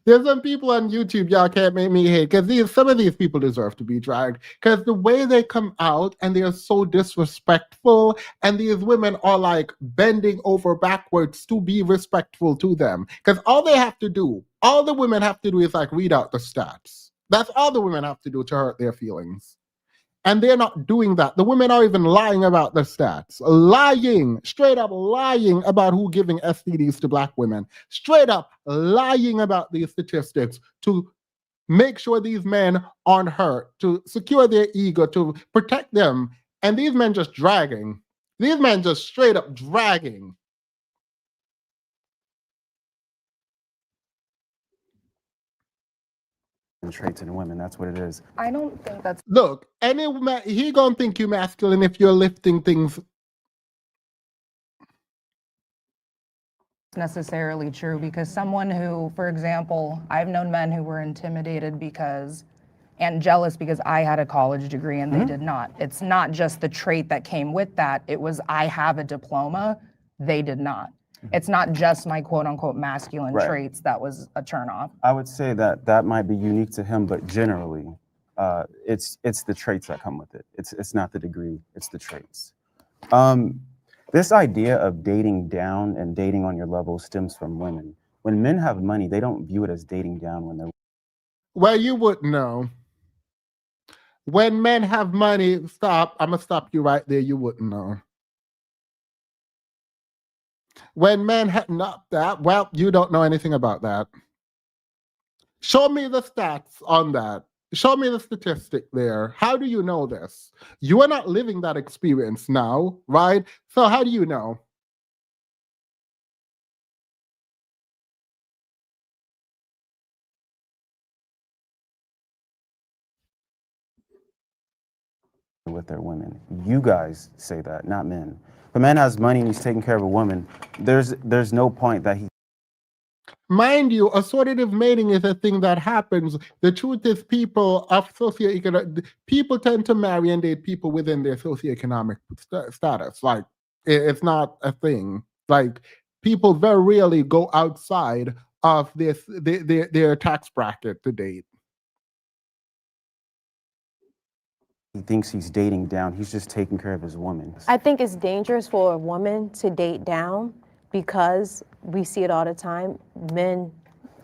A: There's some people on YouTube y'all can't make me hate because some of these people deserve to be dragged because the way they come out and they are so disrespectful, and these women are like bending over backwards to be respectful to them because all the women have to do is like read out the stats. That's all the women have to do to hurt their feelings. And they're not doing that. The women are even lying about the stats. Lying, straight up lying about who giving STDs to Black women. Straight up lying about these statistics to make sure these men aren't hurt, to secure their ego, to protect them. And these men just dragging. These men just straight up dragging.
B: Traits in women, that's what it is.
C: I don't think that's
A: Look, any man, he gonna think you masculine if you're lifting things.
C: necessarily true because someone who, for example, I've known men who were intimidated and jealous because I had a college degree and they did not. It's not just the trait that came with that. It was I have a diploma, they did not. It's not just my quote unquote masculine traits that was a turnoff.
B: I would say that might be unique to him, but generally, it's the traits that come with it. It's not the degree, it's the traits. This idea of dating down and dating on your level stems from women. When men have money, they don't view it as dating down when they're.
A: Well, you wouldn't know. When men have money, I'm gonna stop you right there. You wouldn't know. When men have not that, well, you don't know anything about that. Show me the stats on that. Show me the statistic there. How do you know this? You are not living that experience now, right? So how do you know?
B: With their women. You guys say that, not men. If a man has money and he's taking care of a woman, there's no point that he.
A: Mind you, assortative mating is a thing that happens. The truth is people of socioeconomic, people tend to marry and date people within their socioeconomic status. Like, it's not a thing. Like, people very rarely go outside of their tax bracket to date.
B: He thinks he's dating down. He's just taking care of his woman.
E: I think it's dangerous for a woman to date down because we see it all the time. Men.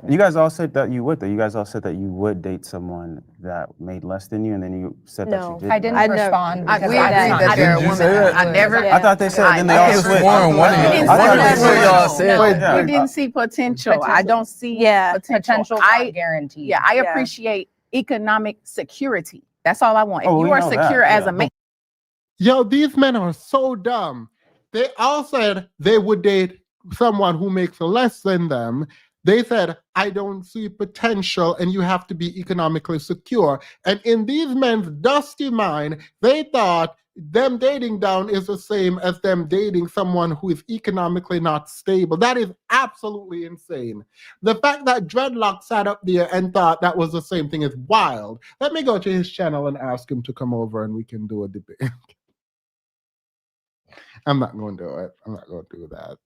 B: You guys all said that you would, though. You guys all said that you would date someone that made less than you, and then you said that you
E: No.
B: didn't.
C: I didn't
E: I never-
C: respond because
J: We
C: that's
J: agreed
C: not
J: that there are
I: Didn't you
J: women
I: say
J: that
I: that?
J: would.
H: I never.
E: Yeah.
B: I thought they said, then they all
I: I
B: switched.
I: sworn one of
H: We
I: you.
H: didn't
I: I
H: see
I: thought
H: that.
I: that's what y'all said.
B: Wait,
H: We
B: wait,
H: didn't see potential. I don't see
E: Yeah.
H: potential.
C: potential
H: I
C: not guaranteed.
H: yeah, I
E: Yeah.
H: appreciate economic security. That's all I want. If
B: Oh, we
H: you are
B: know that,
H: secure as
B: yeah.
H: a man,
A: Yo, these men are so dumb. They all said they would date someone who makes less than them. They said, I don't see potential and you have to be economically secure. And in these men's dusty mind, they thought them dating down is the same as them dating someone who is economically not stable. That is absolutely insane. The fact that Dreadlock sat up there and thought that was the same thing is wild. Let me go to his channel and ask him to come over and we can do a debate. I'm not going to do it. I'm not going to do that.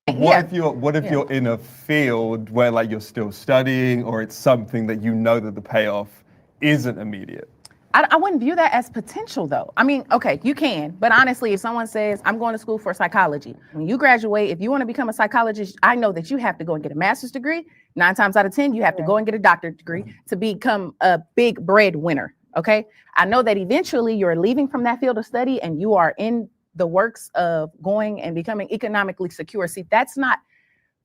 G: What if you're in a field where like you're still studying, or it's something that you know that the payoff isn't immediate?
H: I wouldn't view that as potential, though. I mean, okay, you can, but honestly, if someone says, I'm going to school for psychology, when you graduate, if you want to become a psychologist, I know that you have to go and get a master's degree. 9 times out of 10, you have to go and get a doctorate degree to become a big breadwinner, okay? I know that eventually you're leaving from that field of study and you are in the works of going and becoming economically secure. See, that's not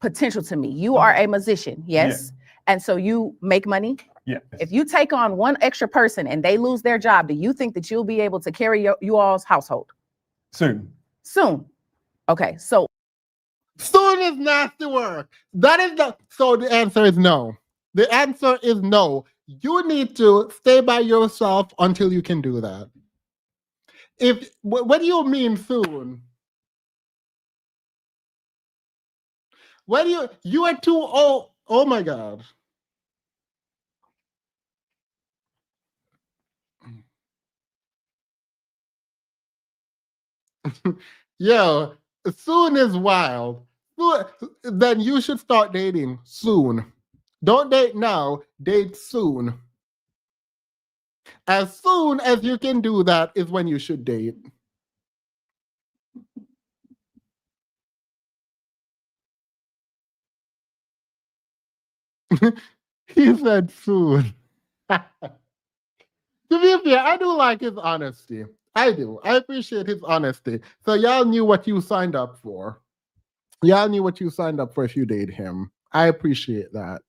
H: potential to me. You are a musician, yes? And so you make money.
G: Yeah.
H: If you take on one extra person and they lose their job, do you think that you'll be able to carry you all's household?
G: Soon.
H: Soon. Okay, so
A: Soon is nasty work. That is so the answer is no. The answer is no. You need to stay by yourself until you can do that. What do you mean soon? What do you are too old? Oh my God. Yo, soon is wild. Then you should start dating soon. Don't date now, date soon. As soon as you can do that is when you should date. He said soon. To be fair, I do like his honesty. I do. I appreciate his honesty. So y'all knew what you signed up for. Y'all knew what you signed up for if you date him. I appreciate that.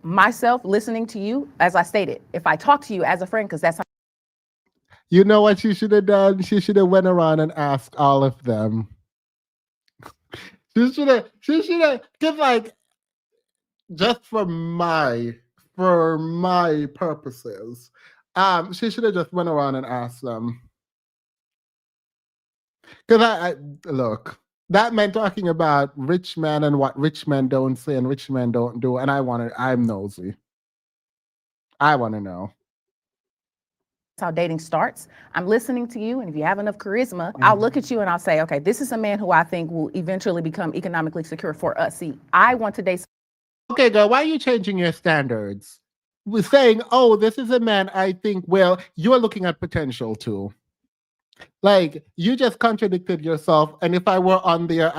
H: myself listening to you, as I stated, if I talk to you as a friend, because that's how
A: You know what she should have done? She should have went around and asked all of them. She should have, because like, just for my purposes, she should have just went around and asked them. Because I look, that meant talking about rich men and what rich men don't say and rich men don't do, and I'm nosy. I want to know.
H: That's how dating starts. I'm listening to you, and if you have enough charisma, I'll look at you and I'll say, okay, this is a man who I think will eventually become economically secure for us. See, I want to date.
A: Okay, girl, why are you changing your standards? We're saying, oh, this is a man I think, well, you're looking at potential too. Like, you just contradicted yourself. And if I were on there,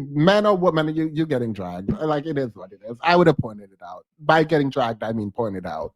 A: man or woman, you're getting dragged. Like, it is what it is. I would have pointed it out. By getting dragged, I mean pointed out.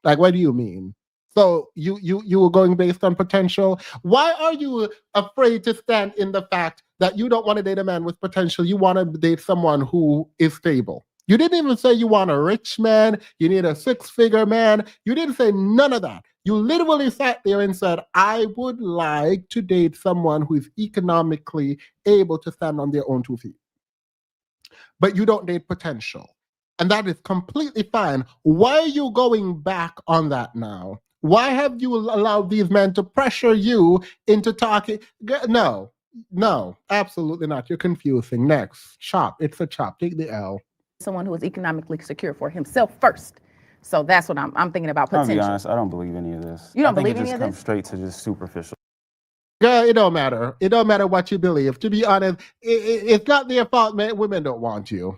A: Like, what do you mean? So you were going based on potential. Why are you afraid to stand in the fact that you don't want to date a man with potential? You want to date someone who is stable. You didn't even say you want a rich man, you need a 6-figure man. You didn't say none of that. You literally sat there and said, I would like to date someone who is economically able to stand on their own 2 feet. But you don't date potential. And that is completely fine. Why are you going back on that now? Why have you allowed these men to pressure you into talking? No, absolutely not. You're confusing. Next, chop. It's a chop. Take the L.
H: Someone who is economically secure for himself first. So that's what I'm thinking about
B: I'll
H: potential.
B: be honest, I don't believe any of this.
H: You don't
B: I think
H: believe
B: it
H: any
B: just
H: of
B: comes
H: this?
B: straight to just superficial.
A: Girl, it don't matter. It don't matter what you believe. To be honest, it's not their fault, man. Women don't want you.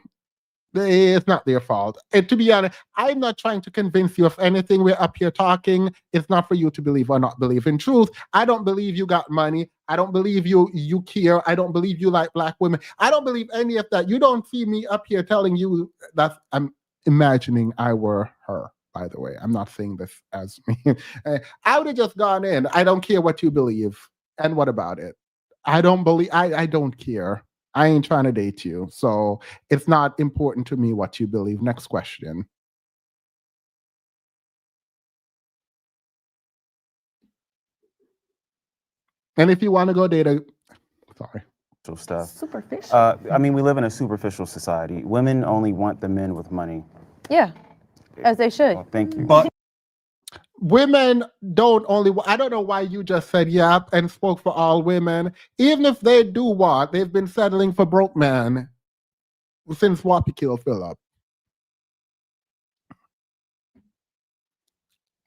A: It's not their fault. And to be honest, I'm not trying to convince you of anything. We're up here talking. It's not for you to believe or not believe. In truth, I don't believe you got money. I don't believe you care. I don't believe you like black women. I don't believe any of that. You don't see me up here telling you that I'm imagining I were her. By the way, I'm not saying this as me. I would have just gone in. I don't care what you believe. And what about it? I don't care. I ain't trying to date you. So it's not important to me what you believe. Next question. And if you want to go date a, sorry.
B: Stuff.
H: Superficial.
B: I mean, we live in a superficial society. Women only want the men with money.
E: Yeah, as they should.
B: Oh, thank you.
G: But
A: Women don't only, I don't know why you just said yep and spoke for all women. Even if they do what, they've been settling for broke men since Whoopi killed Philip.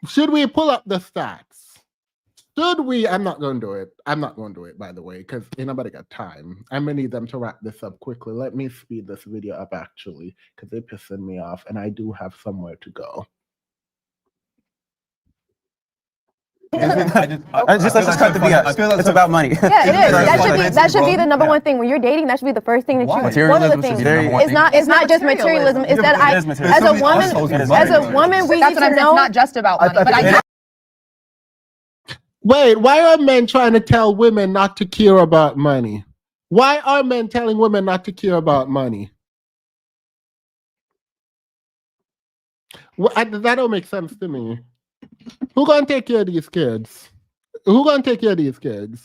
A: Should we pull up the stats? Should we? I'm not going to do it. I'm not going to do it, by the way, because ain't nobody got time. I'm going to need them to wrap this up quickly. Let me speed this video up, actually, because they're pissing me off, and I do have somewhere to go.
B: Let's just cut the BS. It's about money.
E: Yeah, it is. That should be the number one thing when you're dating. That should be the first thing that you. One of the things. It's not just materialism. It's that as a woman, we need to know.
C: It's not just about money, but I.
A: Wait, why are men trying to tell women not to care about money? Why are men telling women not to care about money? Well, that don't make sense to me. Who gonna take care of these kids? Who gonna take care of these kids?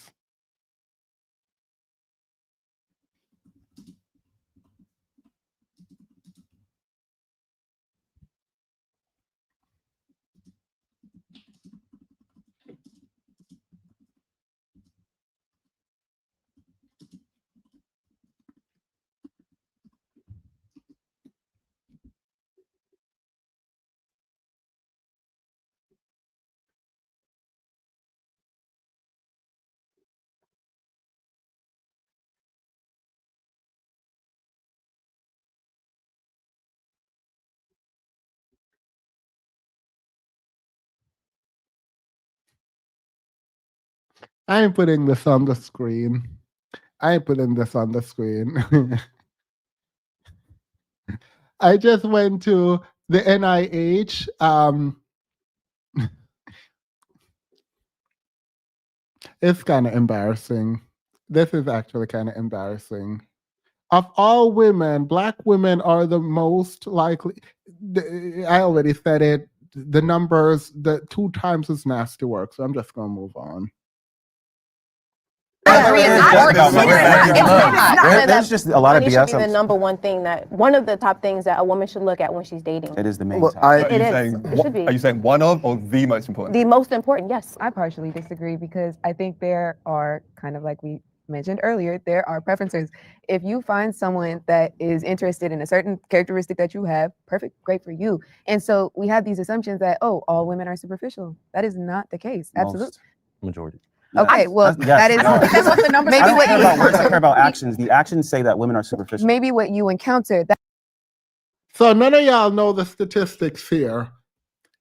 A: I ain't putting this on the screen. I ain't putting this on the screen. I just went to the NIH. It's kind of embarrassing. This is actually kind of embarrassing. Of all women, black women are the most likely. I already said it. The numbers, the 2 times as nasty work. So I'm just gonna move on.
B: There's just a lot of
E: Money
B: BS.
E: should be the number one thing one of the top things that a woman should look at when she's dating.
B: It is the main
F: Look,
B: topic.
E: It is. It should be.
G: Are you saying one of or the most important?
E: The most important, yes.
J: I partially disagree because I think there are kind of like we mentioned earlier, there are preferences. If you find someone that is interested in a certain characteristic that you have, perfect, great for you. And so we have these assumptions that, oh, all women are superficial. That is not the case. Absolutely.
B: Most.
I: Majority.
J: Okay, well, that is
H: That's what the numbers
J: maybe
B: I don't
J: what
B: care
J: you
B: about words, I care about actions. The actions say that women are superficial.
J: maybe what you encountered.
A: So none of y'all know the statistics here.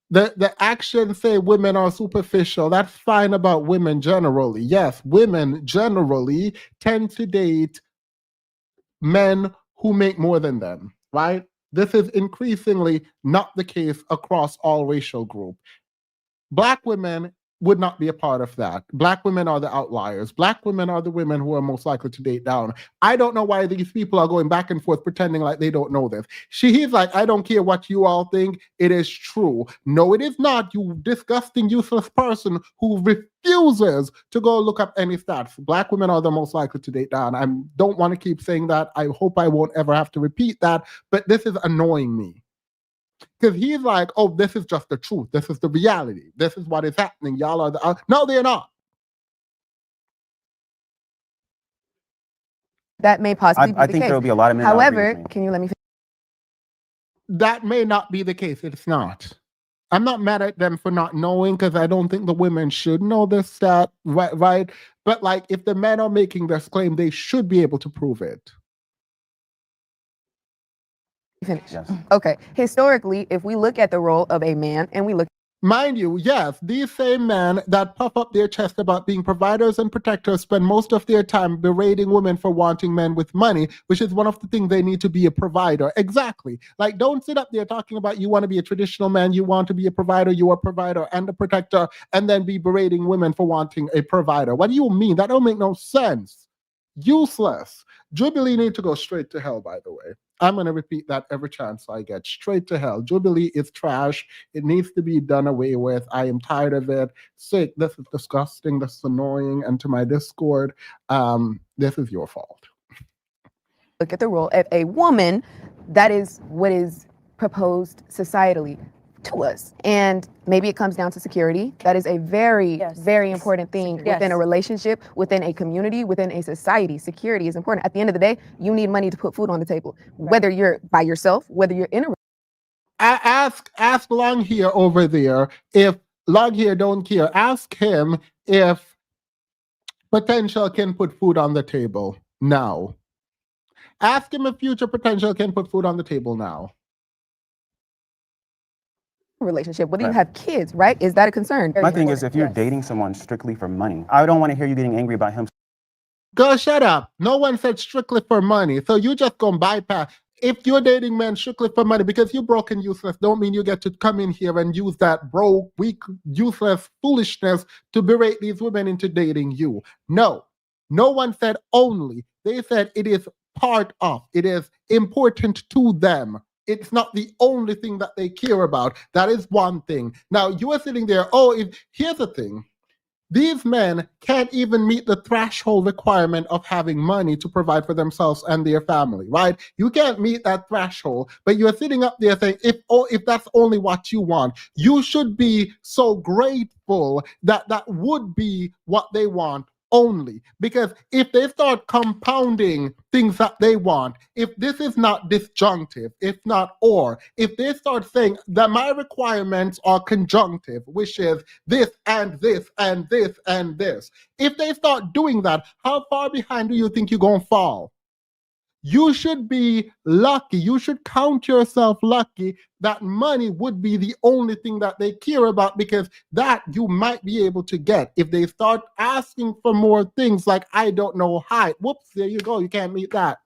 A: The actions say women are superficial. That's fine about women generally. Yes, women generally tend to date men who make more than them, right? This is increasingly not the case across all racial groups. Black women would not be a part of that. Black women are the outliers. Black women are the women who are most likely to date down. I don't know why these people are going back and forth pretending like they don't know this. He's like, I don't care what you all think. It is true. No, it is not. You disgusting, useless person who refuses to go look up any stats. Black women are the most likely to date down. I don't want to keep saying that. I hope I won't ever have to repeat that, but this is annoying me. Because he's like, oh, this is just the truth. This is the reality. This is what is happening. Y'all are the... No, they're not.
J: That may possibly be
B: I
J: the
B: think
J: case.
B: there will be a lot of men. that agree
J: However,
B: with me.
J: can you let me finish?
A: That may not be the case. It's not. I'm not mad at them for not knowing because I don't think the women should know this stat, right? But like, if the men are making this claim, they should be able to prove it.
J: Finish.
B: Yes.
J: Okay. Historically, if we look at the role of a man and we look
A: Mind you, yes, these same men that puff up their chest about being providers and protectors spend most of their time berating women for wanting men with money, which is one of the things they need to be a provider. Exactly. Like, don't sit up there talking about you want to be a traditional man, you want to be a provider, you are a provider and a protector, and then be berating women for wanting a provider. What do you mean? That don't make no sense. Useless. Jubilee need to go straight to hell, by the way. I'm going to repeat that every chance I get. Straight to hell. Jubilee is trash. It needs to be done away with. I am tired of it. Sick. This is disgusting. This is annoying. And to my Discord, this is your fault.
J: look at the role of a woman, that is what is proposed societally to us. And maybe it comes down to security. That is a very, very important thing within a relationship, within a community, within a society. Security is important. At the end of the day, you need money to put food on the table, whether you're by yourself, whether you're in a
A: Ask Long Hair over there if Long Hair don't care. Ask him if Potential can put food on the table now. Ask him if Future Potential can put food on the table now.
J: relationship, whether you have kids, right? Is that a concern?
B: My thing is, if you're dating someone strictly for money, I don't want to hear you getting angry about him.
A: Girl, shut up. No one said strictly for money. So you just gonna bypass. If you're dating men strictly for money, because you're broke and useless, don't mean you get to come in here and use that broke, weak, useless foolishness to berate these women into dating you. No. No one said only. They said it is part of. It is important to them. It's not the only thing that they care about. That is one thing. Now, you are sitting there, here's the thing. These men can't even meet the threshold requirement of having money to provide for themselves and their family, right? You can't meet that threshold, but you're sitting up there saying, if that's only what you want, you should be so grateful that that would be what they want only. Because if they start compounding things that they want, if this is not disjunctive, if not or, if they start saying that my requirements are conjunctive, which is this and this and this and this, if they start doing that, how far behind do you think you're going to fall? You should be lucky. You should count yourself lucky that money would be the only thing that they care about, because that you might be able to get. If they start asking for more things like, I don't know, height, whoops, there you go. You can't meet that.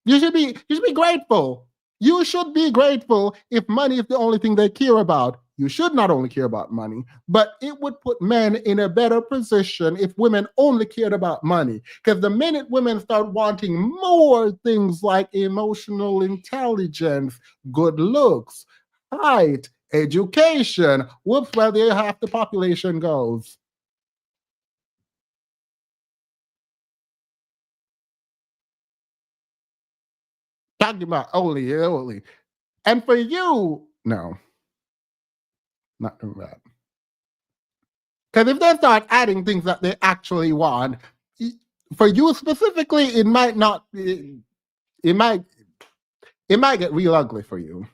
A: You should be grateful. You should be grateful if money is the only thing they care about. You should not only care about money, but it would put men in a better position if women only cared about money. Because the minute women start wanting more things like emotional intelligence, good looks, height, education, whoops, well, there half the population goes. Talking about only. And for you, no. Not doing that. Because if they start adding things that they actually want, for you specifically, it might not. It might get real ugly for you.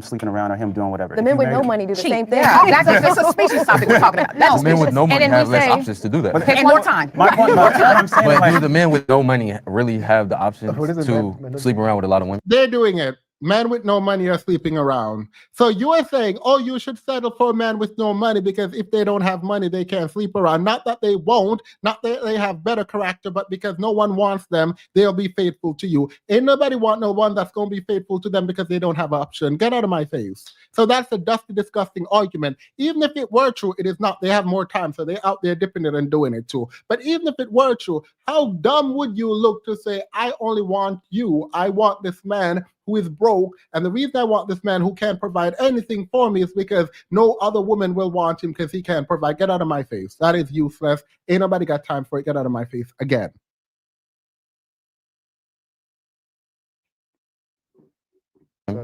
B: Sleeping around or him doing whatever.
E: The men with no money do the same thing.
H: Yeah, exactly. That's a species topic we're talking about. That's
I: Men with no money
E: And then
I: have
E: we
I: less
E: say-
I: options to do that.
H: and more time.
B: My point, what I'm saying,
I: But
B: like,
I: do the men with no money really have the option
F: Who doesn't
I: to
F: men-
I: sleep around with a lot of women?
A: They're doing it. Men with no money are sleeping around. So you are saying, you should settle for a man with no money because if they don't have money, they can't sleep around. Not that they won't, not that they have better character, but because no one wants them, they'll be faithful to you. Ain't nobody want no one that's going to be faithful to them because they don't have an option. Get out of my face. So that's a dusty, disgusting argument. Even if it were true, it is not. They have more time, so they're out there dipping it and doing it too. But even if it were true, how dumb would you look to say, I only want you. I want this man who is broke, and the reason I want this man who can't provide anything for me is because no other woman will want him because he can't provide. Get out of my face. That is useless. Ain't nobody got time for it. Get out of my face again.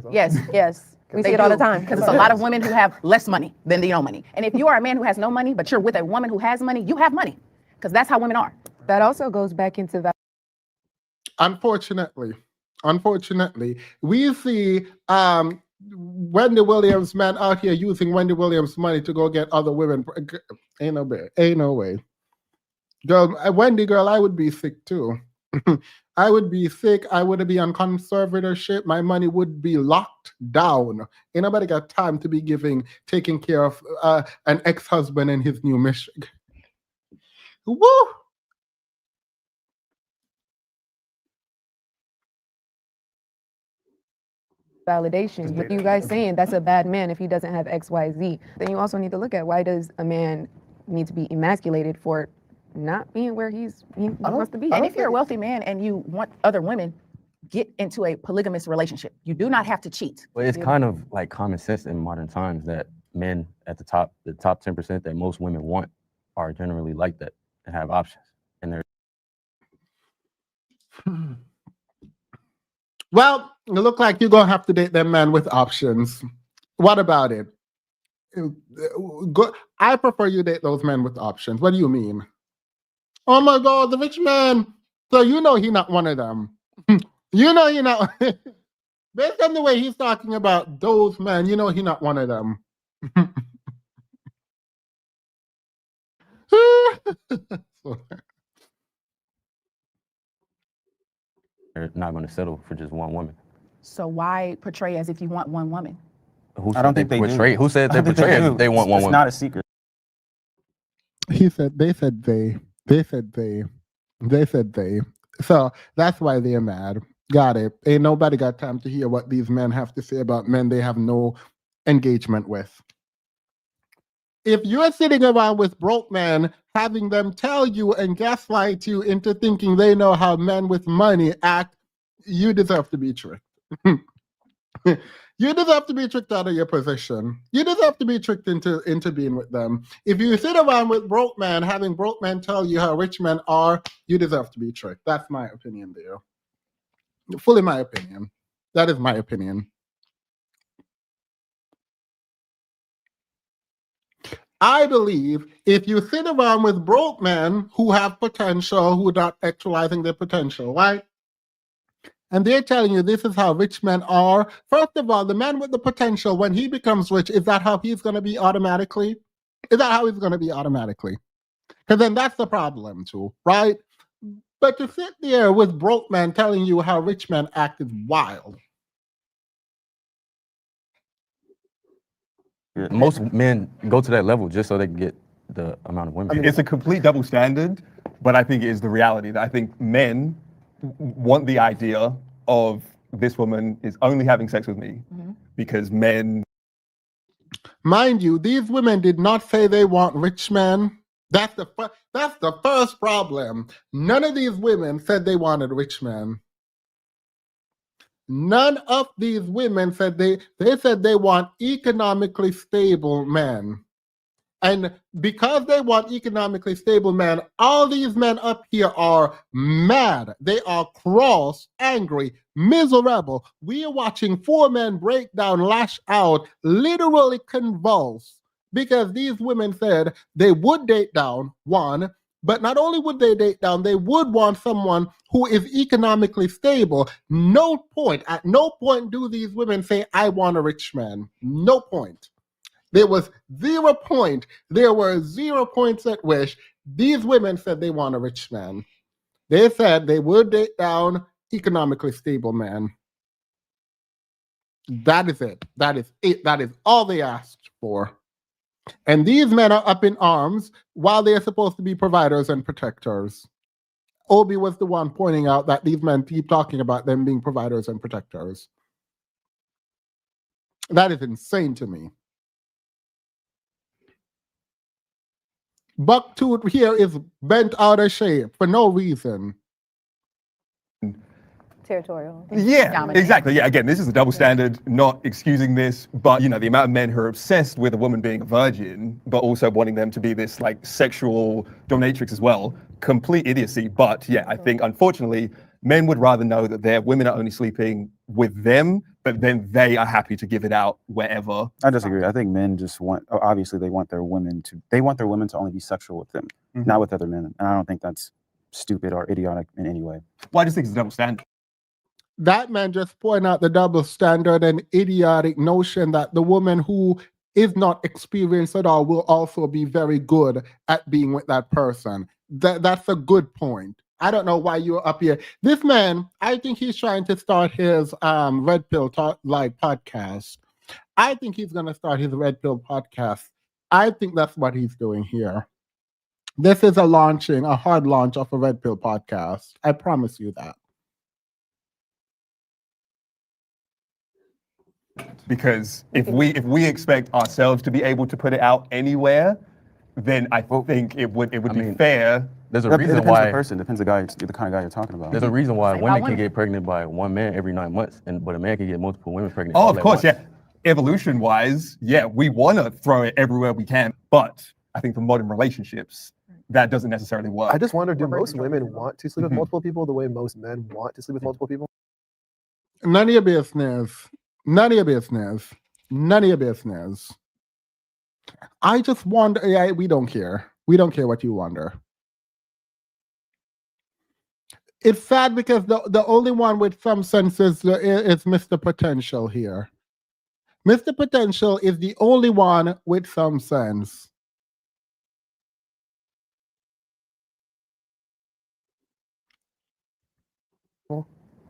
E: Yes. We see it all the time.
H: Because it's a lot of women who have less money than no money. And if you are a man who has no money, but you're with a woman who has money, you have money. Because that's how women are.
J: That also goes back into that.
A: Unfortunately, we see Wendy Williams man out here using Wendy Williams money to go get other women. Ain't no way. Girl, Wendy, girl, I would be sick too. I would be sick. I would be on conservatorship. My money would be locked down. Ain't nobody got time to be taking care of an ex-husband and his new mission. Woo!
J: Validation. What you guys saying, that's a bad man if he doesn't have X, Y, Z. Then you also need to look at why does a man need to be emasculated for not being where he wants to be.
H: And if you're a wealthy man and you want other women, get into a polygamous relationship. You do not have to cheat.
I: But it's kind of like common sense in modern times that men at the top 10% that most women want are generally like that and have options. And they're
A: Well, you look like you're gonna have to date them man with options. What about it? I prefer you date those men with options. What do you mean? Oh my God, the rich man. So you know he's not one of them. You know you're not. Based on the way he's talking about those men, you know he's not one of them.
I: not going to settle for just one woman.
H: So why portray as if you want one woman?
B: I don't think they
I: portray.
B: do.
I: Who said they portray as if they want one
B: It's
I: woman?
B: not a secret.
A: He said, they said they. They said they. They said they. So that's why they're mad. Got it. Ain't nobody got time to hear what these men have to say about men they have no engagement with. If you're sitting around with broke men, having them tell you and gaslight you into thinking they know how men with money act, you deserve to be tricked. You deserve to be tricked out of your position. You deserve to be tricked into being with them. If you sit around with broke men, having broke men tell you how rich men are, you deserve to be tricked. That's my opinion there. Fully my opinion. That is my opinion. I believe if you sit around with broke men who have potential, who are not actualizing their potential, right? And they're telling you this is how rich men are. First of all, the man with the potential, when he becomes rich, is that how he's going to be automatically? Is that how he's going to be automatically? Because then that's the problem too, right? But to sit there with broke men telling you how rich men act is wild.
I: Most men go to that level just so they can get the amount of women.
G: I mean, it's a complete double standard, but I think it is the reality that I think men want the idea of this woman is only having sex with me because men.
A: Mind you, these women did not say they want rich men. That's the first problem. None of these women said they wanted rich men. None of these women said they said they want economically stable men. And because they want economically stable men, all these men up here are mad. They are cross, angry, miserable. We are watching 4 men break down, lash out, literally convulse, because these women said they would date down, one, but not only would they date down, they would want someone who is economically stable. At no point do these women say, I want a rich man. No point. There was 0 point. There were 0 points at which these women said they want a rich man. They said they would date down economically stable man. That is it. That is it. That is all they asked for. And these men are up in arms while they're supposed to be providers and protectors. Obi was the one pointing out that these men keep talking about them being providers and protectors. That is insane to me. Bucktooth here is bent out of shape for no reason.
E: Territorial.
G: Yeah,
H: Dominant.
G: exactly. Yeah, again, this is a double standard, not excusing this, but the amount of men who are obsessed with a woman being a virgin, but also wanting them to be this like sexual dominatrix as well, complete idiocy. But yeah, I think unfortunately, men would rather know that their women are only sleeping with them, but then they are happy to give it out wherever.
B: I disagree. I think men just obviously they want their women to only be sexual with them, not with other men. And I don't think that's stupid or idiotic in any way.
G: Well, I just think it's a double standard.
A: That man just pointed out the double standard and idiotic notion that the woman who is not experienced at all will also be very good at being with that person. That's a good point. I don't know why you're up here. This man, I think he's trying to start his Red Pill podcast. I think he's going to start his Red Pill podcast. I think that's what he's doing here. This is a hard launch of a Red Pill podcast. I promise you that.
G: Because if we expect ourselves to be able to put it out anywhere, then I think it would be fair.
I: There's a
B: It
I: reason
B: depends
I: why
B: the person, depends the kind of guy you're talking about.
I: there's a reason why
H: Say
I: women
H: about
I: can
H: women.
I: get pregnant by one man every 9 months, but a man can get multiple women pregnant.
G: Oh,
I: all
G: of
I: at
G: course,
I: once.
G: yeah. Evolution wise, yeah, we want to throw it everywhere we can, but I think for modern relationships, that doesn't necessarily work.
F: I just wonder, do most women want to sleep with multiple people the way most men want to sleep with multiple people?
A: None of your business. None of your business. None of your business. I just wonder. Yeah, we don't care. We don't care what you wonder. It's sad because the only one with some sense is Mr. Potential here. Mr. Potential is the only one with some sense.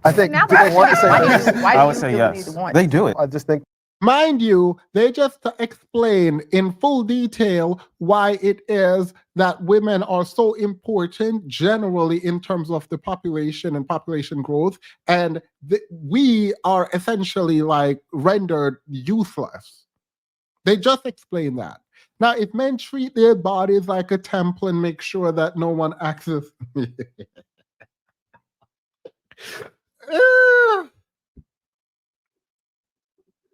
F: I think
H: Now
F: do they want to say
H: why do
F: this?
H: you- why do
B: I would
H: you
B: say
H: feel the need
B: yes.
H: to want?
B: They do it.
F: I just think
A: Mind you, they just explain in full detail why it is that women are so important generally in terms of the population and population growth, and we are essentially like rendered useless. They just explain that. Now, if men treat their bodies like a temple and make sure that no one accesses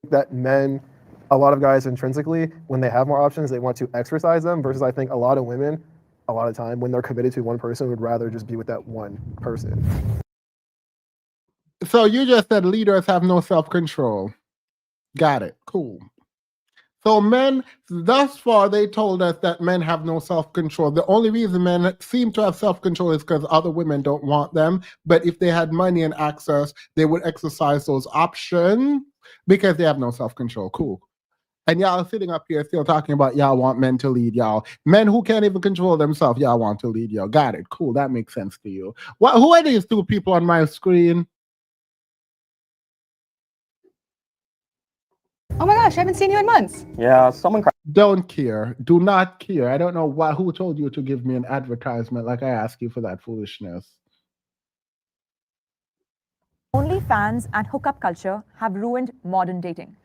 F: that men, a lot of guys intrinsically, when they have more options, they want to exercise them, versus I think a lot of women, a lot of time, when they're committed to one person, would rather just be with that one person.
A: So you just said leaders have no self-control. Got it. Cool. So men, thus far, they told us that men have no self-control. The only reason men seem to have self-control is because other women don't want them. But if they had money and access, they would exercise those options because they have no self-control. Cool. And y'all sitting up here still talking about y'all want men to lead y'all. Men who can't even control themselves, y'all want to lead y'all. Got it. Cool. That makes sense to you. Who are these two people on my screen?
C: Oh my gosh, I haven't seen you in months.
G: Yeah, someone.
A: Don't care. Do not care. I don't know who told you to give me an advertisement like I asked you for that foolishness.
D: OnlyFans and hookup culture have ruined modern dating.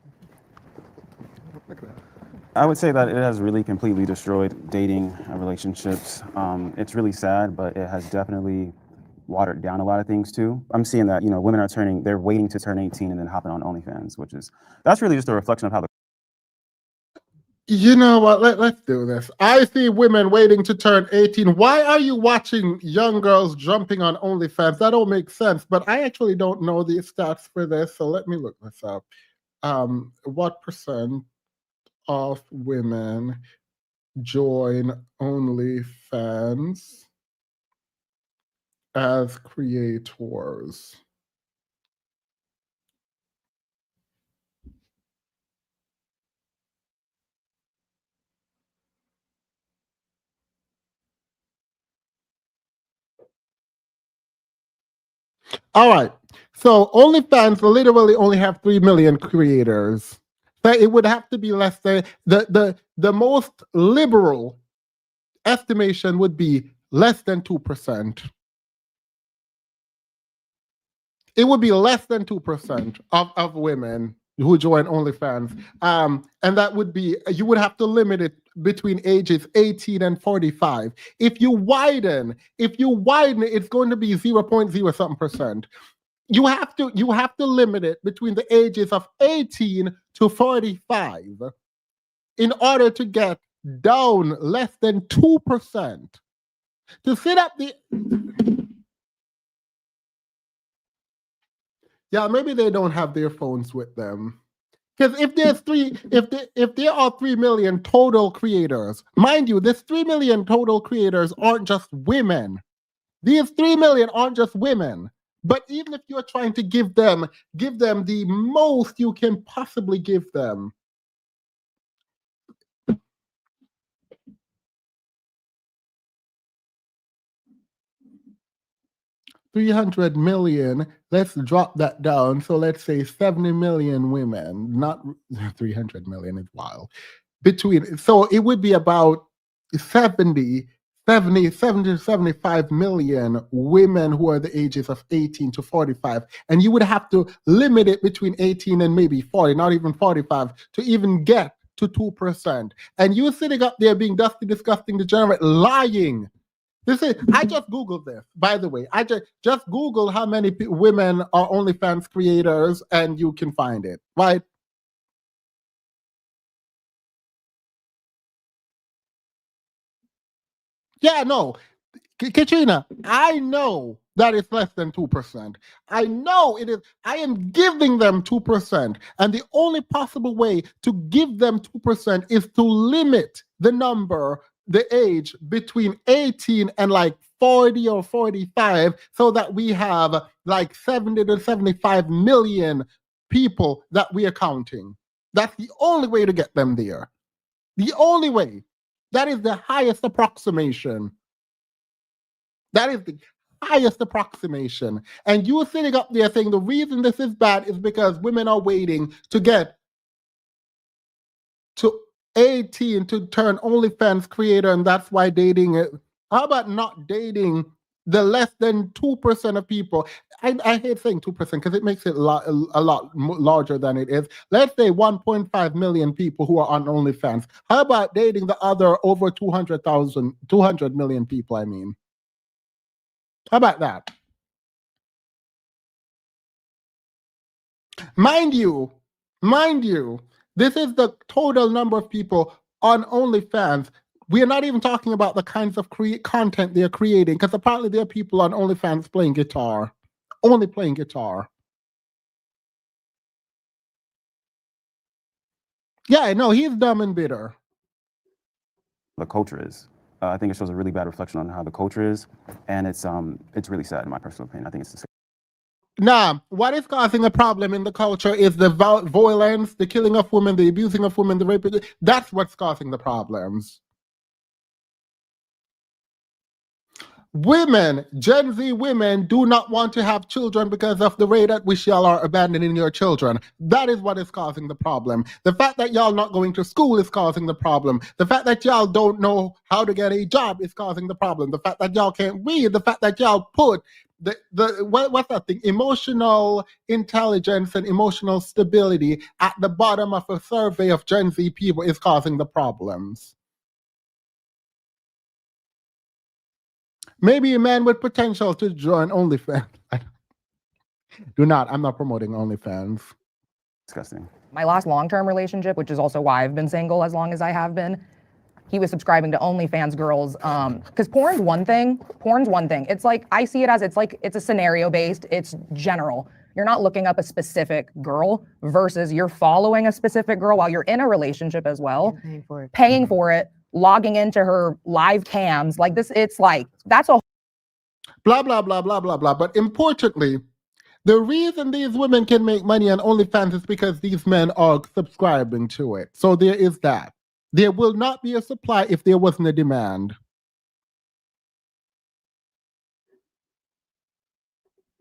B: I would say that it has really completely destroyed dating and relationships. It's really sad, but it has definitely watered down a lot of things too. I'm seeing that, women they're waiting to turn 18 and then hopping on OnlyFans, that's really just a reflection of how the.
A: You know what? Let's do this. I see women waiting to turn 18. Why are you watching young girls jumping on OnlyFans? That don't make sense, but I actually don't know the stats for this, so let me look this up. What percent of women join OnlyFans as creators? All right. So OnlyFans literally only have 3 million creators. So it would have to be less than the most liberal estimation would be less than 2%. It would be less than 2% of women who join OnlyFans. And that would be, you would have to limit it between ages 18 and 45. If you widen it, it's going to be 0.0 something percent. You have to limit it between the ages of 18 to 45 in order to get down less than 2%. To sit up the yeah, maybe they don't have their phones with them. Because if there are 3 million total creators, mind you, this 3 million total creators aren't just women. These 3 million aren't just women. But even if you're trying to give them the most you can possibly give them, 300 million, let's drop that down. So let's say 70 million women, not 300 million is wild. So it would be about 70 to 75 million women who are the ages of 18 to 45. And you would have to limit it between 18 and maybe 40, not even 45, to even get to 2%. And you sitting up there being dusty, disgusting, degenerate, lying. I just Googled this, by the way. I just Google how many women are OnlyFans creators, and you can find it, right? Yeah, no. Katrina, I know that it's less than 2%. I know it is. I am giving them 2%. And the only possible way to give them 2% is to limit the age between 18 and like 40 or 45, so that we have like 70 to 75 million people that we are counting. That's the only way to get them there. The only way. That is the highest approximation. That is the highest approximation. And you sitting up there saying the reason this is bad is because women are waiting to get to 18 to turn OnlyFans creator, and that's why dating it. How about not dating the less than 2% of people? I hate saying 2% because it makes it a lot larger than it is. Let's say 1.5 million people who are on OnlyFans. How about dating the other over 200 million people, I mean? How about that? Mind you, this is the total number of people on OnlyFans. We are not even talking about the kinds of content they're creating, because apparently there are people on OnlyFans playing guitar, only playing guitar. Yeah, no, he's dumb and bitter.
B: The culture is. I think it shows a really bad reflection on how the culture is, and it's really sad in my personal opinion. I think it's
A: Nah, what is causing a problem in the culture is the violence, the killing of women, the abusing of women, the rape. That's what's causing the problems. Women, Gen Z women, do not want to have children because of the way that we y'all are abandoning your children. That is what is causing the problem. The fact that y'all not going to school is causing the problem. The fact that y'all don't know how to get a job is causing the problem. The fact that y'all can't read, the fact that y'all put what's that thing? Emotional intelligence and emotional stability at the bottom of a survey of Gen Z people is causing the problems. Maybe a man with potential to join OnlyFans. I'm not promoting OnlyFans.
B: disgusting.
C: My last long-term relationship, which is also why I've been single as long as I have been, he was subscribing to OnlyFans girls. Because porn's one thing. It's like, I see it as, it's a scenario-based, it's general. You're not looking up a specific girl versus you're following a specific girl while you're in a relationship as well. Paying for it. Logging into her live cams like this, it's like that's a
A: blah blah blah blah blah blah. But importantly, the reason these women can make money on OnlyFans is because these men are subscribing to it. So there is that. There will not be a supply if there wasn't a demand.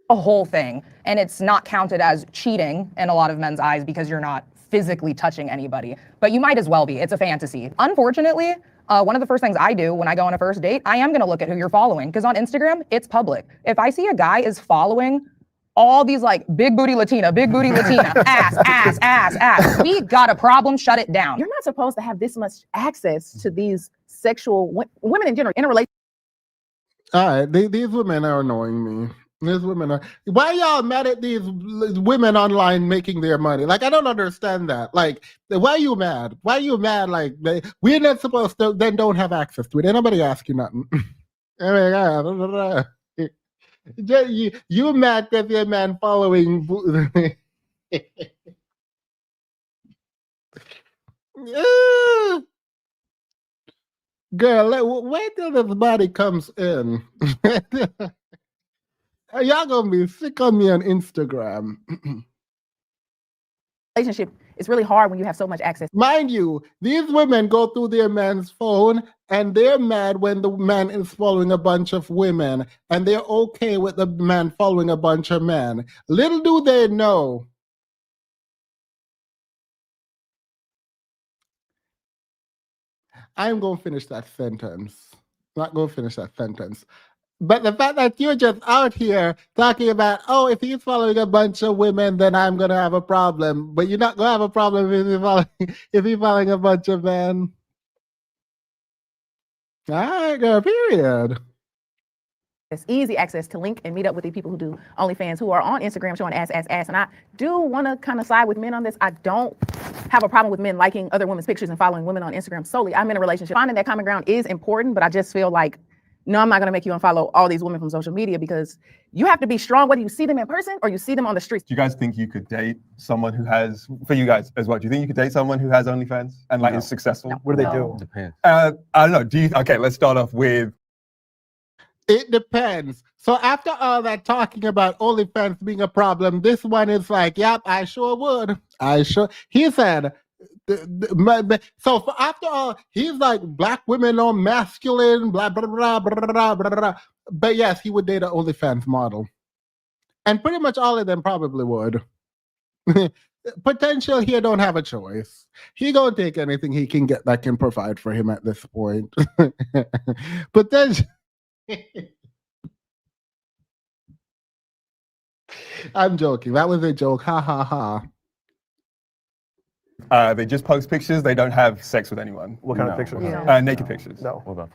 C: a whole thing, and it's not counted as cheating in a lot of men's eyes because you're not physically touching anybody, but you might as well be. It's a fantasy. Unfortunately, one of the first things I do when I go on a first date, I am going to look at who you're following, because on Instagram, it's public. If I see a guy is following all these like big booty Latina, ass, we got a problem, shut it down.
H: You're not supposed to have this much access to these sexual women in general in a relationship.
A: All right, these women are annoying me. These women are. Why y'all mad at these women online making their money? Like, I don't understand that. Like, why are you mad? Why are you mad? Like, we're not supposed to, then don't have access to it. Ain't nobody ask you nothing. I mean, you mad because you're a man following. Girl, wait till this body comes in. Y'all gonna be sick on me on Instagram.
H: Relationship, it's really hard when you have so much access.
A: Mind you, these women go through their man's phone and they're mad when the man is following a bunch of women, and they're okay with the man following a bunch of men. Little do they know. I'm going to finish that sentence. Not going to finish that sentence. But the fact that you're just out here talking about, oh, if he's following a bunch of women, then I'm going to have a problem. But you're not going to have a problem if he's following a bunch of men. All right, girl, period.
H: It's easy access to link and meet up with the people who do OnlyFans, who are on Instagram showing ass. And I do want to kind of side with men on this. I don't have a problem with men liking other women's pictures and following women on Instagram solely. I'm in a relationship. Finding that common ground is important, but I just feel like, no, I'm not going to make you unfollow all these women from social media, because you have to be strong whether you see them in person or you see them on the streets.
G: Do you guys think you could date someone who has, for you guys as well, do you think you could date someone who has OnlyFans and like is successful?
F: What do they do?
I: Depends.
G: I don't know. Okay, let's start off with.
A: It depends. So after all that talking about OnlyFans being a problem, this one is like, yep, I sure would. He said, so after all, he's like, black women are masculine, blah, blah, blah, blah, blah, blah, blah. But yes, he would date an OnlyFans model. And pretty much all of them probably would. Potential here don't have a choice. He gonna take anything he can get that can provide for him at this point. Potential. I'm joking. That was a joke. Ha ha ha.
G: They just post pictures. They don't have sex with anyone.
F: What kind of pictures?
G: Naked pictures.
F: No.
I: What about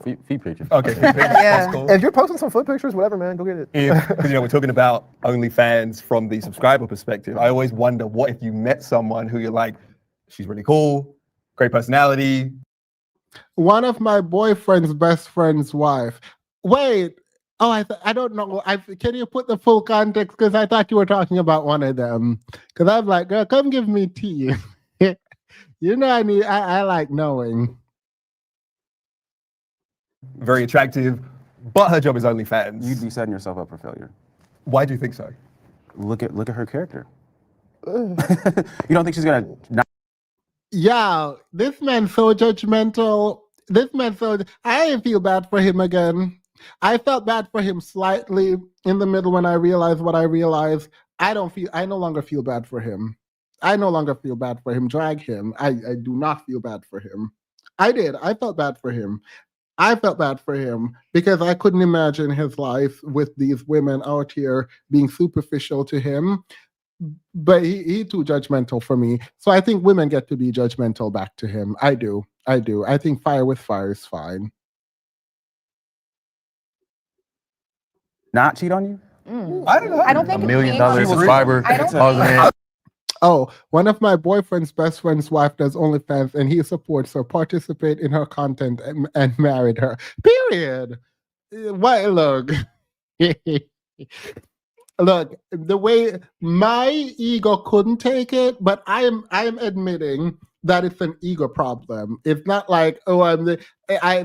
I: feet pictures?
G: Okay, feet pictures. That's cool.
F: If you're posting some foot pictures, whatever, man, go get it.
G: Because we're talking about OnlyFans from the subscriber perspective. I always wonder, what if you met someone who you're like, she's really cool, great personality.
A: One of my boyfriend's best friend's wife. Wait. Oh, I don't know. Can you put the full context? Because I thought you were talking about one of them. Because I'm like, girl, come give me tea. You know, I like knowing.
G: Very attractive, but her job is OnlyFans.
B: You'd be setting yourself up for failure.
G: Why do you think so?
B: Look at her character. You don't think she's gonna not?
A: Yeah, this man's so judgmental. I didn't feel bad for him again. I felt bad for him slightly in the middle when I realized what I realized. I no longer feel bad for him. Drag him. I do not feel bad for him. I did. I felt bad for him. Because I couldn't imagine his life with these women out here being superficial to him. But he too judgmental for me. So I think women get to be judgmental back to him. I do. I think fire with fire is fine.
B: Not cheat on you?
G: I don't know.
C: I don't think
I: $1 million
C: it's
I: subscriber.
C: I don't
A: Oh, one of my boyfriend's best friend's wife does OnlyFans, and he supports her, participate in her content, and married her. Period. Why? Look, look. The way my ego couldn't take it, but I am admitting that it's an ego problem. It's not like, oh,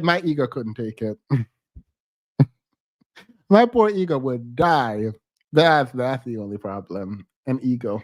A: my ego couldn't take it. My poor ego would die. That's the only problem. An ego.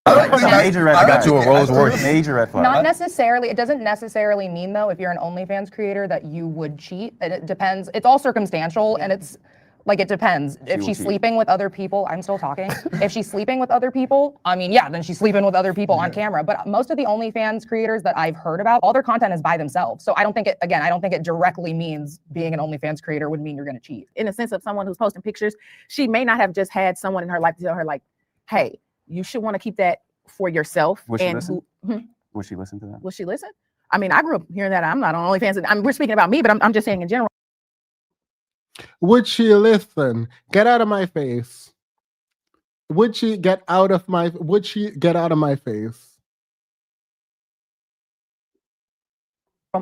B: Major red flag.
I: I got you a Rolls Royce.
B: Major red flag.
C: Not necessarily. It doesn't necessarily mean, though, if you're an OnlyFans creator, that you would cheat. It depends. It's all circumstantial, and it's like, it depends. If she's sleeping with other people, I'm still talking. If she's sleeping with other people, I mean, yeah, then she's sleeping with other people on camera. But most of the OnlyFans creators that I've heard about, all their content is by themselves. So I don't think it directly means being an OnlyFans creator would mean you're going to cheat.
H: In the sense of someone who's posting pictures, she may not have just had someone in her life to tell her, like, hey, you should want to keep that for yourself.
B: Would she listen? Would she listen to that?
H: Will she listen? I mean, I grew up hearing that. I'm not on OnlyFans. We're speaking about me, but I'm just saying in general.
A: Would she listen? Get out of my face. Would she get out of my face?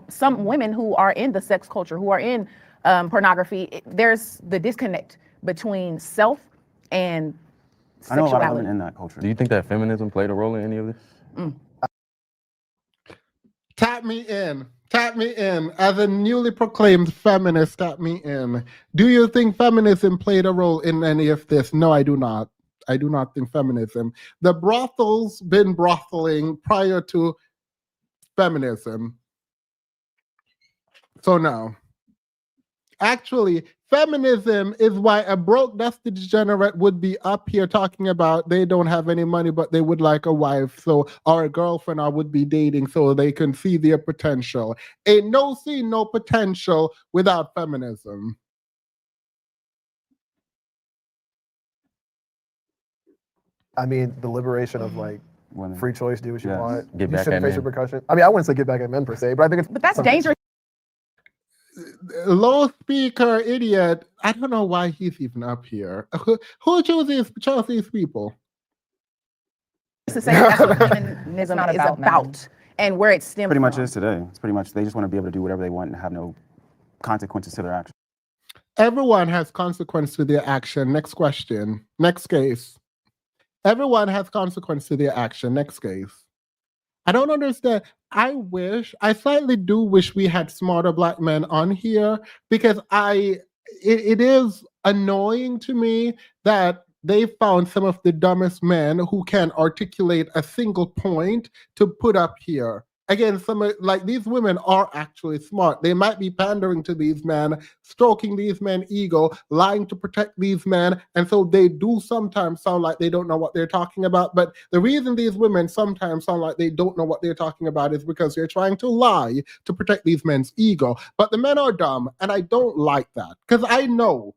H: Some women who are in the sex culture, who are in pornography, there's the disconnect between self and
B: I know a lot of
H: sexuality.
B: women in that culture.
I: Do you think that feminism played a role in any of this?
A: Tap me in. As a newly proclaimed feminist, tap me in. Do you think feminism played a role in any of this? No, I do not. I do not think feminism. The brothels been brotheling prior to feminism. So no. Actually, feminism is why a broke, dusty degenerate would be up here talking about they don't have any money, but they would like a wife, so or a girlfriend, or would be dating, so they can see their potential. Ain't no see no potential without feminism.
F: I mean, the liberation of like
B: Women.
F: free choice, do what you
B: Yes.
F: want.
I: Get
F: You
I: back
F: shouldn't
I: at
F: face
I: men.
F: repercussion. I mean, I wouldn't say get back at men per se, but I think it's
H: But that's dangerous.
A: Low speaker idiot. I don't know why he's even up here. Who chose these people?
H: To say that's what feminism
C: not
H: is
C: about
H: about,
C: men.
H: and where it stems
B: Pretty much
H: from.
B: is today. It's pretty much they just want to be able to do whatever they want and have no consequences to their actions.
A: Everyone has consequence to their action. Next question. Next case. Everyone has consequence to their action. Next case. I don't understand. I slightly do wish we had smarter black men on here because it is annoying to me that they found some of the dumbest men who can articulate a single point to put up here. Again, like these women are actually smart. They might be pandering to these men, stroking these men's ego, lying to protect these men. And so they do sometimes sound like they don't know what they're talking about. But the reason these women sometimes sound like they don't know what they're talking about is because they're trying to lie to protect these men's ego. But the men are dumb, and I don't like that. Because I know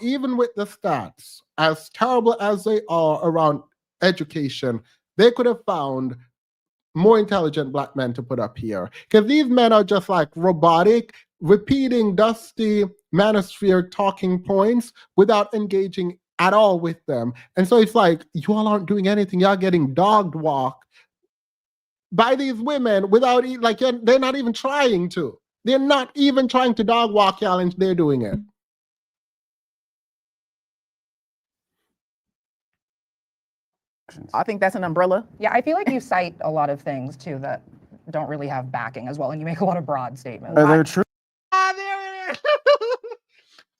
A: even with the stats, as terrible as they are around education, they could have found more intelligent black men to put up here. Because these men are just like robotic, repeating dusty manosphere talking points without engaging at all with them. And so it's like, you all aren't doing anything. Y'all getting dog walked by these women without, they're not even trying to. They're not even trying to dog walk y'all, and they're doing it.
H: I think that's an umbrella.
C: Yeah, I feel like you cite a lot of things too that don't really have backing as well, and you make a lot of broad statements.
B: They're true.
A: There it is.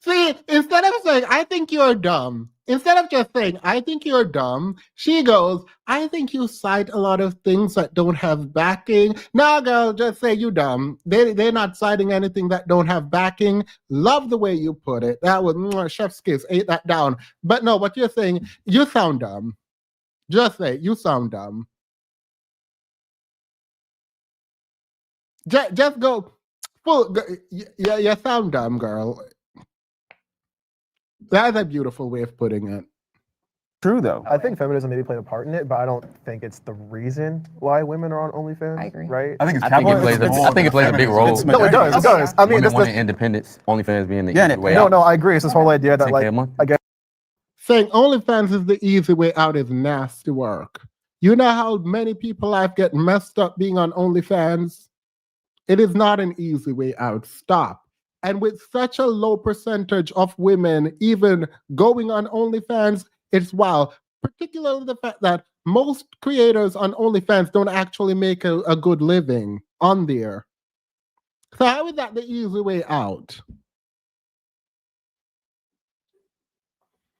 A: See, instead of saying, I think you're dumb, instead of just saying, I think you're dumb, she goes, I think you cite a lot of things that don't have backing. Nah, girl, just say you dumb. They're not citing anything that don't have backing. Love the way you put it. That was chef's kiss, ate that down. But no, what you're saying, you sound dumb. Just say, you sound dumb. Just go, yeah, you sound dumb, girl. That's a beautiful way of putting it.
B: True, though.
F: I think feminism maybe played a part in it, but I don't think it's the reason why women are on OnlyFans.
C: I agree.
F: Right?
G: I think it's
I: I think
G: capitalism.
I: it plays a big role.
B: It's
F: No, it does. It does. I mean,
I: Women
F: it's
I: wanting
F: this,
I: independence, OnlyFans being the
B: Yeah,
I: easy
B: and
I: way
F: no,
I: out.
F: no, I agree. It's this whole idea that
I: 10K
F: like,
I: a month.
F: I guess
A: Saying OnlyFans is the easy way out is nasty work. You know how many people life get messed up being on OnlyFans? It is not an easy way out. Stop. And with such a low percentage of women even going on OnlyFans, it's wild. Particularly the fact that most creators on OnlyFans don't actually make a good living on there. So how is that the easy way out?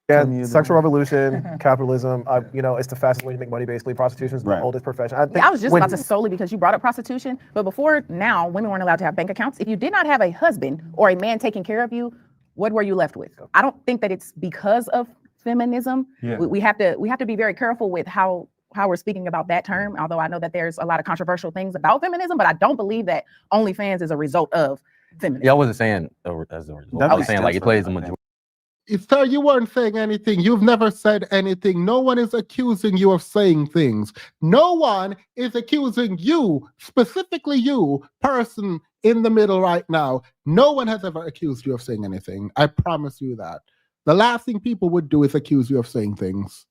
F: yeah,
B: Tell me
F: sexual
B: about
F: revolution, capitalism. It's the fastest way to make money. Basically, prostitution is the
B: Right.
F: oldest profession.
H: I was just about to solely because you brought up prostitution, but before now, women weren't allowed to have bank accounts. If you did not have a husband or a man taking care of you, what were you left with? I don't think that it's because of feminism.
G: Yeah.
H: We have to be very careful with how we're speaking about that term. Although I know that there's a lot of controversial things about feminism, but I don't believe that OnlyFans is a result of feminism.
I: Yeah, I wasn't saying as a result. I was saying like it plays a majority.
A: Sir, you weren't saying anything. You've never said anything. No one is accusing you of saying things. No one is accusing you, specifically you, person in the middle right now. No one has ever accused you of saying anything. I promise you that. The last thing people would do is accuse you of saying things.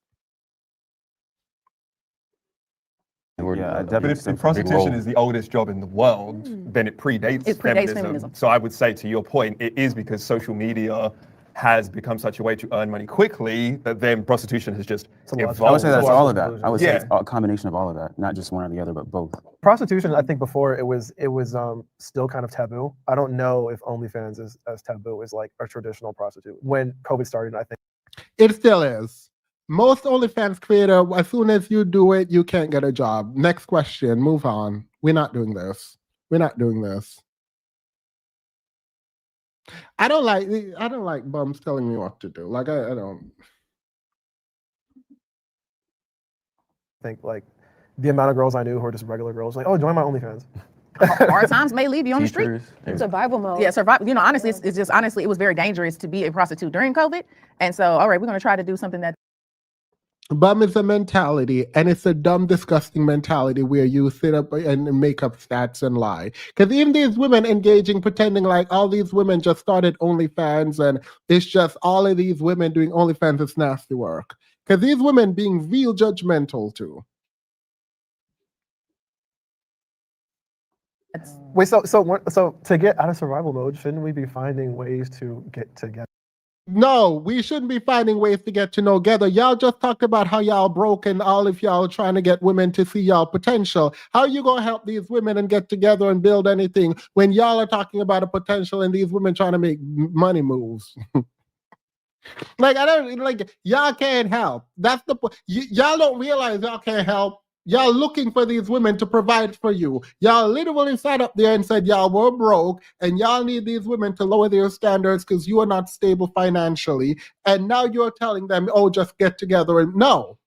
B: Yeah, I
G: But
B: definitely
G: if
B: think
G: prostitution is the oldest job in the world, then it predates, feminism. So I would say, to your point, it is because social media has become such a way to earn money quickly that then prostitution has just evolved.
B: I would say that's
F: Well,
B: all of that. I would say
G: yeah.
B: it's a combination of all of that, not just one or the other, but both.
F: prostitution, I think before it was still kind of taboo. I don't know if OnlyFans is as taboo as like a traditional prostitute. When COVID started, I think
A: It still is. Most OnlyFans creator, as soon as you do it, you can't get a job. Next question, move on. We're not doing this. We're not doing this. I don't like bums telling me what to do. Like I don't.
F: think like the amount of girls I knew who were just regular girls, like, oh, join my OnlyFans.
H: Hard times may leave you on the street.
I: Teachers.
E: Survival mode.
H: Yeah, survive. You know, honestly, it's just honestly, it was very dangerous to be a prostitute during COVID. And so, all right, we're gonna try to do something that
A: Bum is a mentality, and it's a dumb, disgusting mentality where you sit up and make up stats and lie. Because even these women engaging, pretending like all these women just started OnlyFans, and it's just all of these women doing OnlyFans is nasty work. Because these women being real judgmental too.
F: Wait, so to get out of survival mode, shouldn't we be finding ways to get together?
A: No, we shouldn't be finding ways to get to know together. Y'all just talked about how y'all broke and all of y'all trying to get women to see y'all potential. How you gonna help these women and get together and build anything when y'all are talking about a potential and these women trying to make money moves? Like I don't like y'all can't help. That's the y'all don't realize y'all can't help. Y'all looking for these women to provide for you. Y'all literally sat up there and said y'all were broke and y'all need these women to lower their standards because you are not stable financially. And now you're telling them, oh, just get together. And no,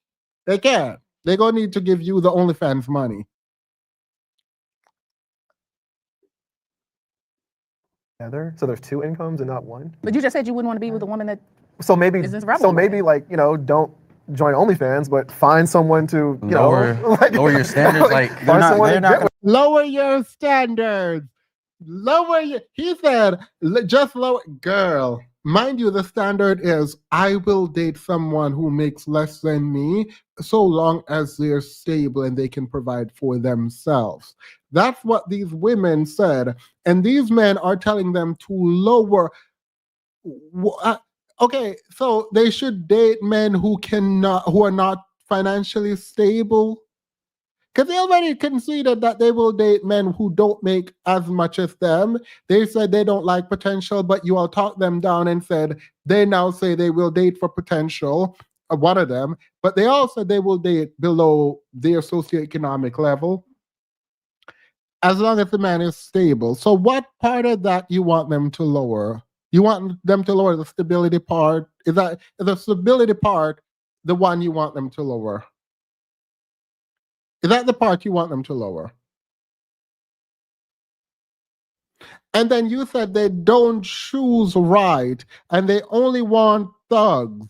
A: they can't. They're going to need to give you the OnlyFans money.
F: So there's two incomes and not one.
H: But you just said you wouldn't want to be with a woman that
F: So maybe,
H: is in survival mode.
F: maybe like, you know, don't join OnlyFans, but find someone to, you
I: Lower,
F: know, like,
I: lower your standards. Like
F: find someone to get with.
A: Lower your standards. Lower your, he said, just lower, girl. Mind you, the standard is I will date someone who makes less than me so long as they're stable and they can provide for themselves. That's what these women said. And these men are telling them to lower. Okay, so they should date men who are not financially stable. Because they already conceded that they will date men who don't make as much as them. They said they don't like potential, but you all talked them down and said they now say they will date for potential, one of them, but they all said they will date below their socioeconomic level as long as the man is stable. So what part of that you want them to lower? You want them to lower the stability part? Is the stability part the one you want them to lower? Is that the part you want them to lower? And then you said they don't choose right and they only want thugs.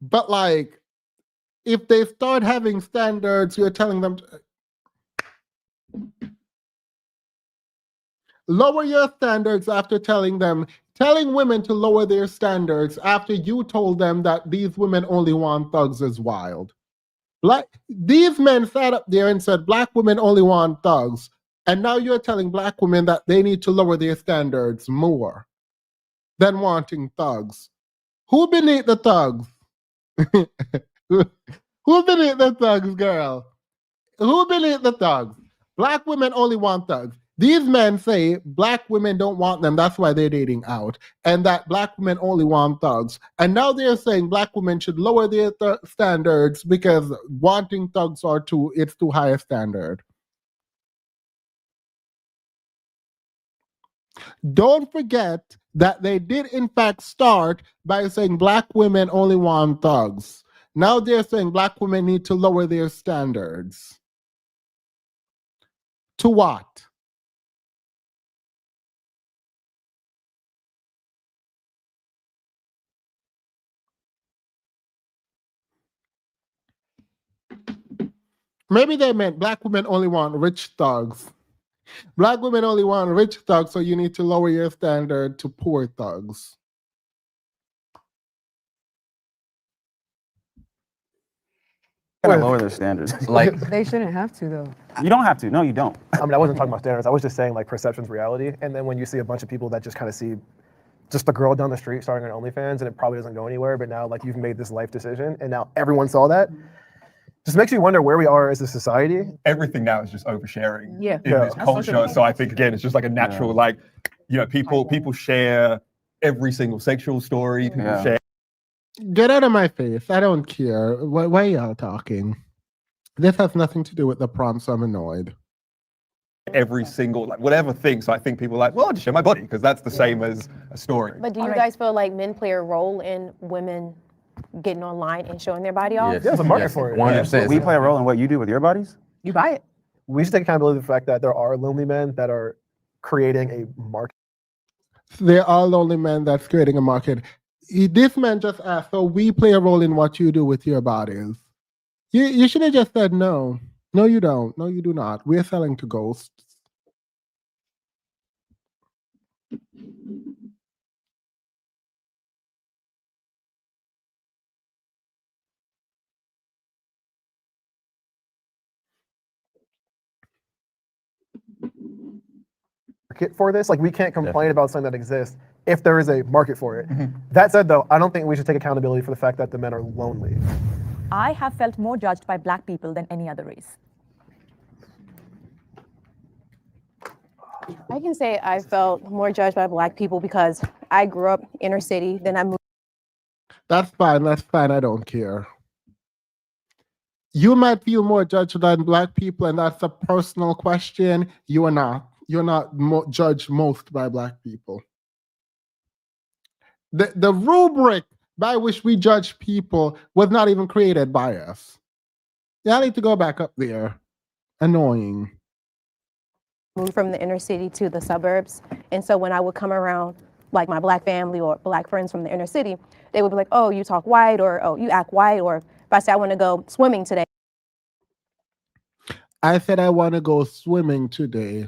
A: But like, if they start having standards, you're telling them lower your standards after telling women to lower their standards after you told them that these women only want thugs is wild. These men sat up there and said black women only want thugs, and now you're telling black women that they need to lower their standards more than wanting thugs. Who beneath the thugs? Who beneath the thugs, girl? Who beneath the thugs? Black women only want thugs. These men say black women don't want them, that's why they're dating out, and that black women only want thugs. And now they're saying black women should lower their standards because wanting thugs it's too high a standard. Don't forget that they did in fact start by saying black women only want thugs. Now they're saying black women need to lower their standards. To what? Maybe they meant black women only want rich thugs. Black women only want rich thugs, so you need to lower your standard to poor thugs.
B: Gotta lower their standards.
I: Like
J: They shouldn't have to though.
B: You don't have to. No, you don't.
F: I mean, I wasn't talking about standards. I was just saying like perception's reality. And then when you see a bunch of people that just kind of see just a girl down the street starting on OnlyFans and it probably doesn't go anywhere, but now like you've made this life decision and now everyone saw that, just makes you wonder where we are as a society.
G: Everything now is just oversharing
H: Yeah.
G: in
F: Yeah.
G: this culture. So I think again, it's just like a natural, like, you know, people share every single sexual story. People
B: Yeah.
G: share.
A: Get out of my face. I don't care. Why are y'all talking? This has nothing to do with the prompt, so I'm annoyed.
G: every single, like whatever thing. So I think people are like, well, I'll just show my body because that's the same as a story.
E: But do you guys feel like men play a role in women getting online and showing their body off?
I: Yes.
F: There's a market
I: Yes.
F: for it.
I: 100%.
B: We play a role in what you do with your bodies?
H: You buy it.
F: We should take accountability for the fact that there are lonely men that are creating a market.
A: They're all lonely men that's creating a market. This man just asked, so we play a role in what you do with your bodies. You should have just said no. No, you don't. No, you do not. We're selling to ghosts.
F: Market for this. Like, we can't complain about something that exists if there is a market for it. That said, though, I don't think we should take accountability for the fact that the men are lonely.
D: I have felt more judged by Black people than any other race.
E: I can say I felt more judged by Black people because I grew up inner city, then I moved.
A: That's fine. That's fine. I don't care. You might feel more judged than Black people, and that's a personal question. You are not. You're not judged most by Black people. The rubric by which we judge people was not even created by us. Yeah, I need to go back up there. Annoying.
E: Moved from the inner city to the suburbs. And so when I would come around like my Black family or Black friends from the inner city, they would be like, oh, you talk white, or oh, you act white, or if I say I want to go swimming today.
A: I said I want to go swimming today.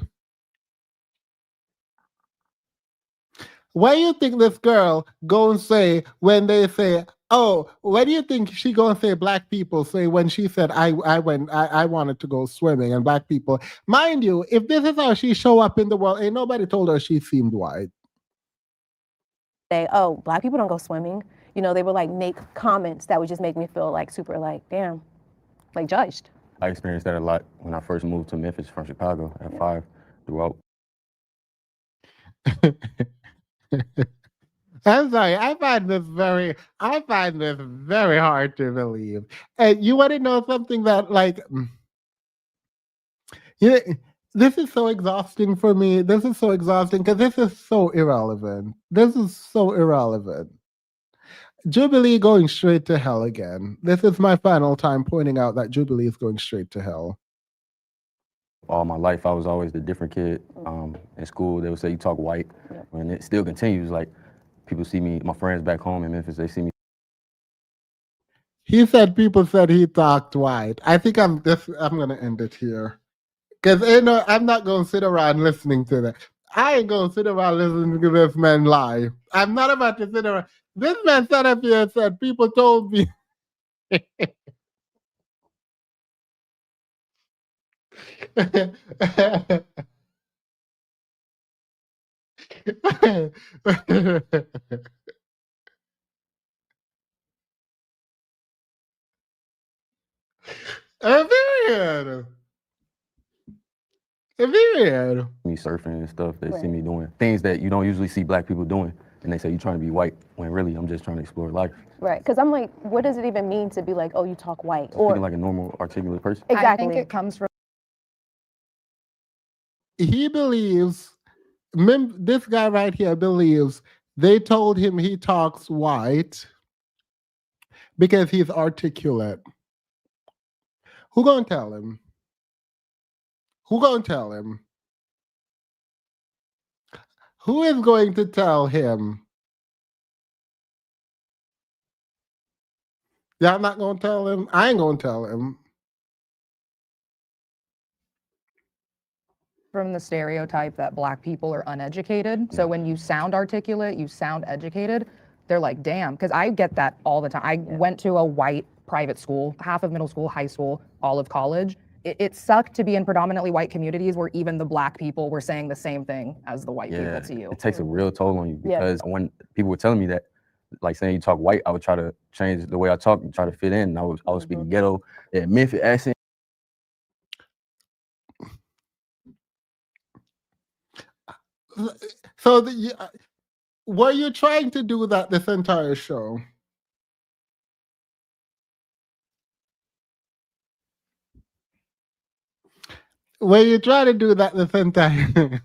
A: What do you think this girl gonna say when they say, oh, what do you think she gonna say Black people say when she said I wanted to go swimming, and Black people, mind you, if this is how she show up in the world, ain't nobody told her she seemed white.
E: Say, oh, Black people don't go swimming. You know, they would like make comments that would just make me feel like super like, damn, like judged.
I: I experienced that a lot when I first moved to Memphis from Chicago at 5 throughout.
A: I'm sorry. I find this very hard to believe. And you want to know something that, like, yeah, this is so exhausting for me. This is so exhausting because this is so irrelevant. This is so irrelevant. Jubilee going straight to hell again. This is my final time pointing out that Jubilee is going straight to hell.
I: All my life, I was always the different kid. In school, they would say you talk white, and it still continues. Like, people see me, my friends back home in Memphis, they see me.
A: He said people said he talked white. I think I'm gonna end it here. Because I'm not gonna sit around listening to that. I ain't gonna sit around listening to this man lie. I'm not about to sit around. This man sat up here and said people told me. Period. Period.
I: Me surfing and stuff, they see me doing things that you don't usually see Black people doing, and they say you're trying to be white, when really I'm just trying to explore life.
E: Right, because I'm like, what does it even mean to be like, oh, you talk white? Or
I: Speaking like a normal, articulate person.
E: exactly.
C: I think it comes from
A: He believes, this guy right here believes they told him he talks white because he's articulate. Who gonna tell him? Who gonna tell him? Who is going to tell him? Y'all not gonna tell him? I ain't gonna tell him.
C: from the stereotype that Black people are uneducated. So when you sound articulate, you sound educated, they're like, damn, because I get that all the time. I went to a white private school, half of middle school, high school, all of college. It sucked to be in predominantly white communities where even the Black people were saying the same thing as the white people to you.
I: It takes a real toll on you because when people were telling me that, like saying you talk white, I would try to change the way I talk and try to fit in. And I was speaking ghetto, Memphis accent.
A: So were you trying to do that this entire show? when you try to do that the same time.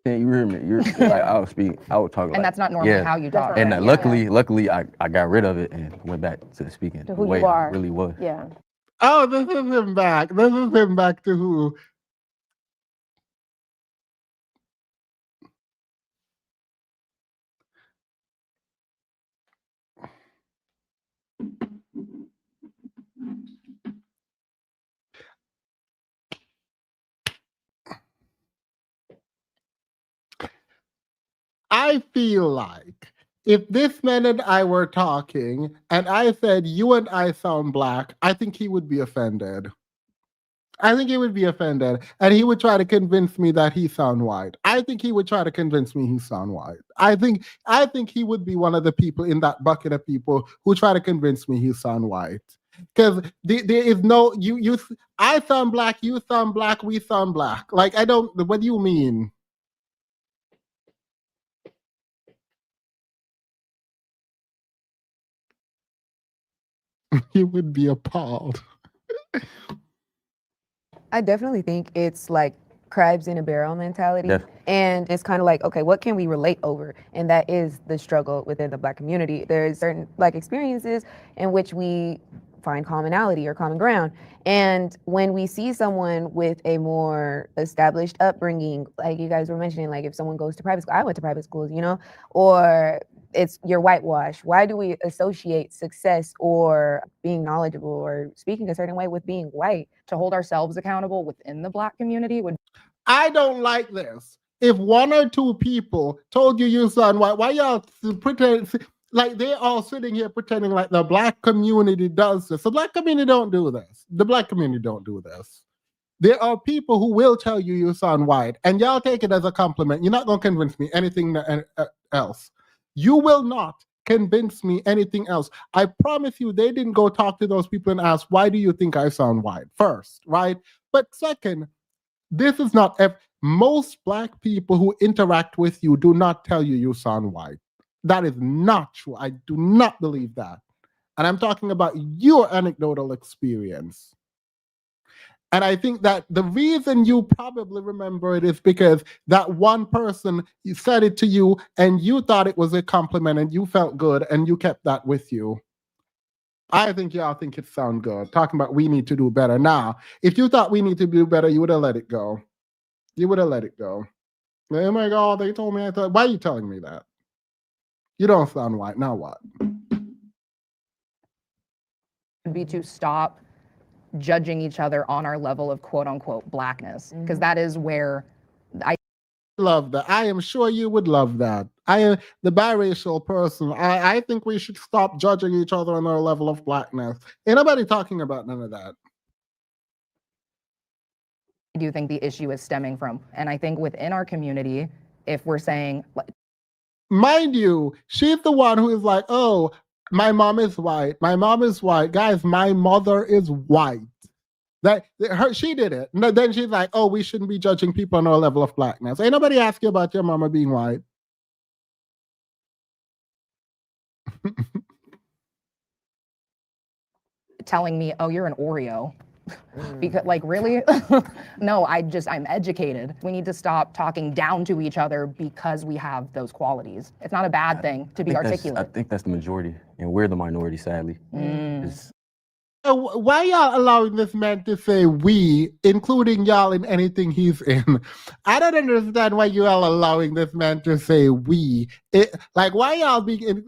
I: Yeah, you hear me? You're like I would talk like,
C: And that's not normally
I: yeah.
C: how you
E: That's
C: talk.
E: not
I: And
E: right. Yeah.
I: luckily, I got rid of it and went back to speaking
E: To
I: the
E: who
I: way
E: you
I: I
E: are.
I: really was.
E: Yeah.
A: Oh, this is him back. This is him back to who? I feel like if this man and I were talking and I said, you and I sound black, I think he would be offended. I think he would be offended. And he would try to convince me that he sound white. I think he would try to convince me he sound white. I think he would be one of the people in that bucket of people who try to convince me he sound white. Because there is no I sound black, you sound black, we sound black. Like I don't what do you mean? He would be appalled.
J: I definitely think it's like crabs in a barrel mentality.
I: Def-
J: And it's kind of like, okay, what can we relate over? And that is the struggle within the Black community. There's certain like experiences in which we find commonality or common ground. And when we see someone with a more established upbringing, like you guys were mentioning, like if someone goes to private school, I went to private schools, you know, or it's your whitewash. Why do we associate success or being knowledgeable or speaking a certain way with being white?
C: To hold ourselves accountable within the Black community would
A: I don't like this. If one or two people told you sound white, why y'all pretend like they're all sitting here pretending like the Black community does this? The Black community don't do this. The Black community don't do this. There are people who will tell you sound white, and y'all take it as a compliment. You're not going to convince me anything else. You will not convince me anything else. I promise you, they didn't go talk to those people and ask, why do you think I sound white? First, right? But second, this is not most Black people who interact with you do not tell you sound white. That is not true. I do not believe that. And I'm talking about your anecdotal experience. And I think that the reason you probably remember it is because that one person said it to you and you thought it was a compliment and you felt good and you kept that with you. I think y'all think it sounds good. Talking about we need to do better. Now, if you thought we need to do better, you would have let it go. You would have let it go. Oh my God, they told me I thought, why are you telling me that? You don't sound white. Now what?
C: be to stop judging each other on our level of quote unquote Blackness, because that is where I
A: Love that. I am sure you would love that. I am the biracial person. I think we should stop judging each other on our level of Blackness. Ain't nobody talking about none of that.
C: do think the issue is stemming from. And I think within our community, if we're saying,
A: Mind you, she's the one who is like, oh, my mom is white. My mom is white. Guys, my mother is white. She did it. And then she's like, oh, we shouldn't be judging people on our level of Blackness. Ain't nobody ask you about your mama being white.
C: telling me, oh, you're an Oreo. Because like really no, I'm educated. We need to stop talking down to each other because we have those qualities. It's not a bad thing to be
I: I
C: articulate.
I: think that's the majority, and we're the minority, sadly. It's-
A: Why y'all allowing this man to say we, including y'all in anything he's in? I don't understand why you all allowing this man to say we. Like why y'all being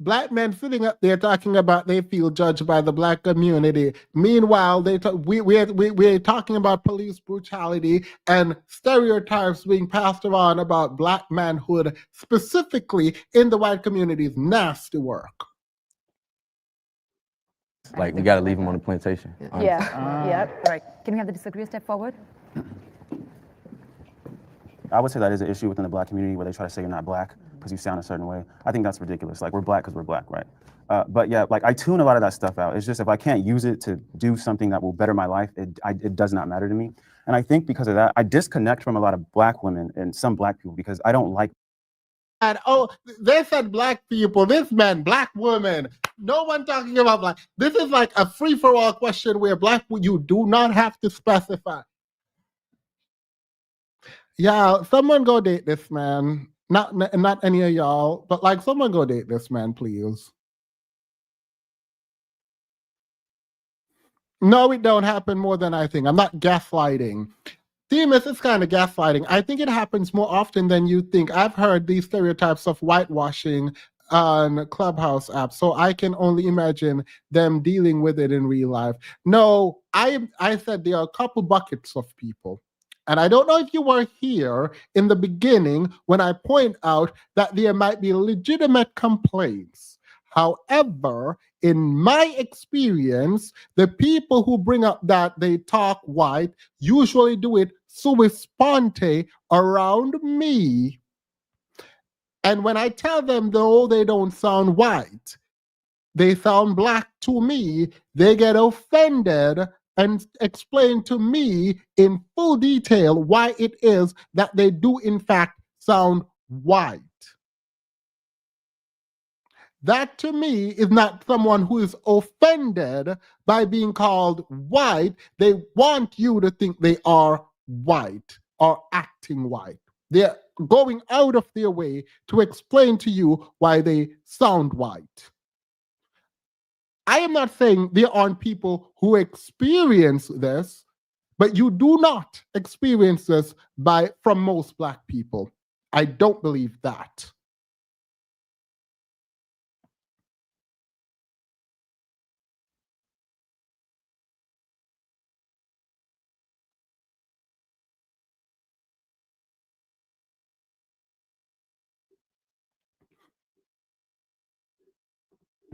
A: Black men sitting up there talking about they feel judged by the black community. Meanwhile, we're talking about police brutality and stereotypes being passed around about black manhood, specifically in the white community's nasty work.
I: Like we gotta leave them on the plantation. honestly.
E: Yeah. Yep.
D: All right. Can we have the disagree step forward?
B: I would say that is an issue within the black community where they try to say you're not black because you sound a certain way. I think that's ridiculous. Like we're black because we're black, right? But yeah, like I tune a lot of that stuff out. It's just if I can't use it to do something that will better my life, it does not matter to me. And I think because of that, I disconnect from a lot of black women and some black people because I don't like.
A: And they said black people, this man, black women. No one talking about black. This is like a free-for-all question where black, you do not have to specify. Yeah, someone go date this man. Not any of y'all, but like someone go date this man, please. No, it don't happen more than I think. I'm not gaslighting. Demas is kind of gaslighting. I think it happens more often than you think. I've heard these stereotypes of whitewashing on Clubhouse apps, so I can only imagine them dealing with it in real life. No, I said there are a couple buckets of people. And I don't know if you were here in the beginning when I point out that there might be legitimate complaints. However, in my experience, the people who bring up that they talk white usually do it sui sponte around me. And when I tell them, though, they don't sound white, they sound black to me, they get offended and explain to me in full detail why it is that they do in fact sound white. That to me is not someone who is offended by being called white. They want you to think they are white or acting white. They're going out of their way to explain to you why they sound white. I am not saying there aren't people who experience this, but you do not experience this from most black people. I don't believe that.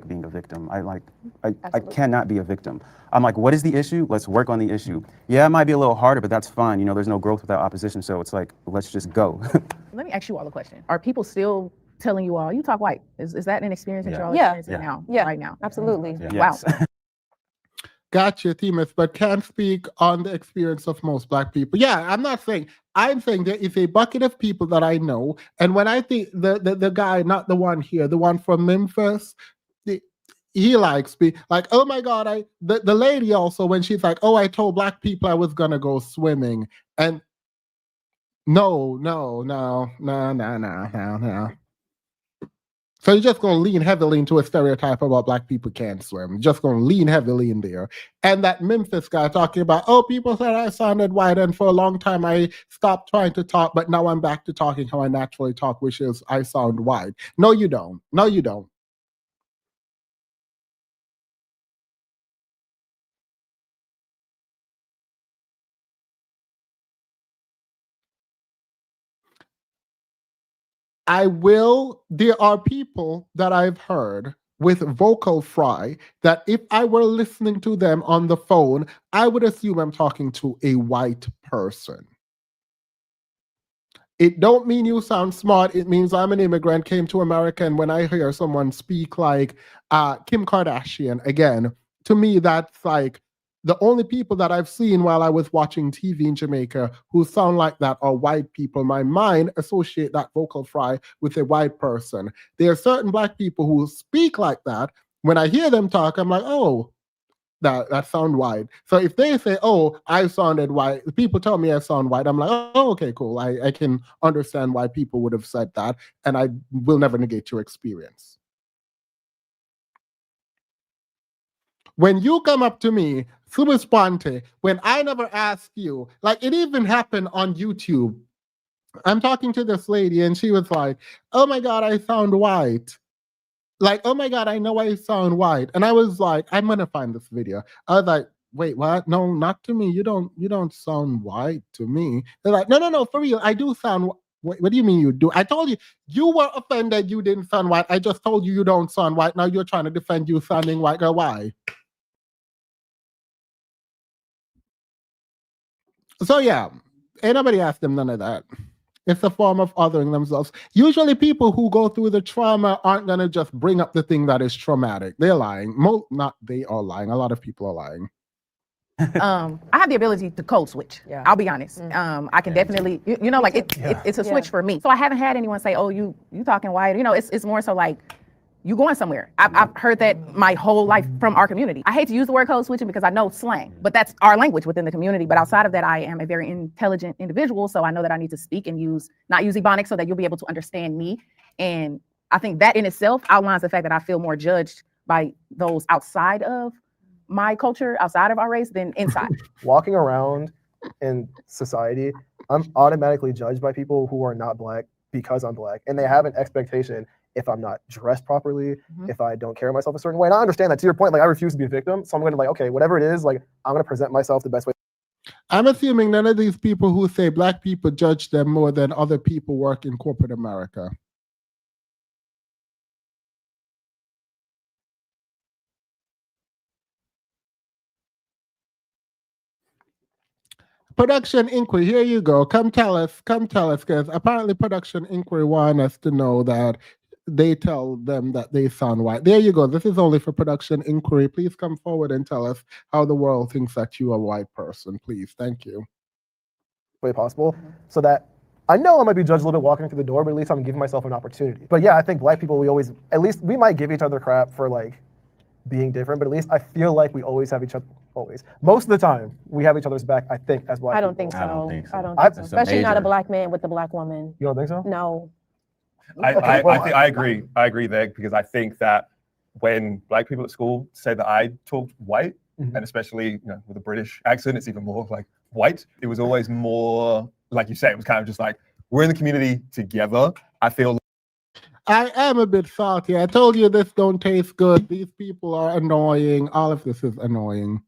B: Being a victim. I cannot be a victim. I'm like, what is the issue? Let's work on the issue. Yeah, it might be a little harder, but that's fine. You know, there's no growth without opposition. So it's like, let's just go.
H: Let me ask you all a question. Are people still telling you all, you talk white? Is that an experience that
B: Yeah.
H: you're all
E: Yeah.
H: experiencing now?
E: Yeah.
H: Right now?
E: Absolutely.
B: Yes.
H: Wow.
A: Gotcha, Themis, but can't speak on the experience of most black people. Yeah, I'm saying there is a bucket of people that I know. And when I think the guy, not the one here, the one from Memphis, he likes me like, oh my God, the lady also, when she's like, oh, I told black people I was gonna go swimming. And no. So you're just gonna lean heavily into a stereotype about black people can't swim. You're just gonna lean heavily in there. And that Memphis guy talking about, oh, people said I sounded white, and for a long time I stopped trying to talk, but now I'm back to talking how I naturally talk, which is I sound white. No, you don't. No, you don't. There are people that I've heard with vocal fry that if I were listening to them on the phone, I would assume I'm talking to a white person. It don't mean you sound smart. It means I'm an immigrant, came to America, and when I hear someone speak like Kim Kardashian, again, to me, that's like the only people that I've seen while I was watching TV in Jamaica who sound like that are white people. My mind associate that vocal fry with a white person. There are certain black people who speak like that. When I hear them talk, I'm like, oh, that sound white. So if they say, oh, I sounded white, people tell me I sound white, I'm like, oh, okay, cool. I can understand why people would have said that, and I will never negate your experience. When you come up to me, sui sponte, when I never asked you, like it even happened on YouTube. I'm talking to this lady and she was like, oh my God, I sound white. Like, oh my God, I know I sound white. And I was like, I'm gonna find this video. I was like, wait, what? No, not to me. You don't sound white to me. They're like, no, for real. I do sound what do you mean you do? I told you you were offended you didn't sound white. I just told you don't sound white. Now you're trying to defend you sounding white. Girl, why? So yeah, ain't nobody asked them none of that. It's a form of othering themselves. Usually people who go through the trauma aren't going to just bring up the thing that is traumatic. They're lying. Not they are lying. A lot of people are lying.
H: I have the ability to code switch.
C: Yeah.
H: I'll be honest. I can definitely, you know, like it's a switch for me. So I haven't had anyone say, "Oh, you talking white." You know, it's more so like you going somewhere. I've heard that my whole life from our community. I hate to use the word code switching because I know slang, but that's our language within the community. But outside of that, I am a very intelligent individual, so I know that I need to speak and not use Ebonics so that you'll be able to understand me. And I think that in itself outlines the fact that I feel more judged by those outside of my culture, outside of our race, than inside.
F: Walking around in society, I'm automatically judged by people who are not Black because I'm Black, and they have an expectation if I'm not dressed properly, if I don't carry myself a certain way. And I understand that, to your point, like I refuse to be a victim, so I'm going to like, okay, whatever it is, like I'm going to present myself the best way.
A: I'm assuming none of these people who say Black people judge them more than other people work in corporate America. Production Inquiry, here you go. Come tell us, because apparently Production Inquiry want us to know that they tell them that they sound white. There you go. This is only for Production Inquiry. Please come forward and tell us how the world thinks that you are a white person. Please. Thank you.
F: Way possible, so that I know I might be judged a little bit walking through the door, but at least I'm giving myself an opportunity. But yeah, I think Black people, we might give each other crap for like being different, but at least I feel like we always have each other. Most of the time, we have each other's back, I think, as Black
E: I
F: people.
E: don't think so.
I: I don't think so.
E: I don't think so.
I: That's
E: Especially not a
I: major.
E: Black man with a Black woman.
F: You don't think so?
E: No.
G: I agree. I agree there because I think that when Black people at school say that I talked white, and especially with a British accent, it's even more like white. It was always more like you say. It was kind of just like we're in the community together. I feel.
A: I am a bit salty. I told you this don't taste good. These people are annoying. All of this is annoying.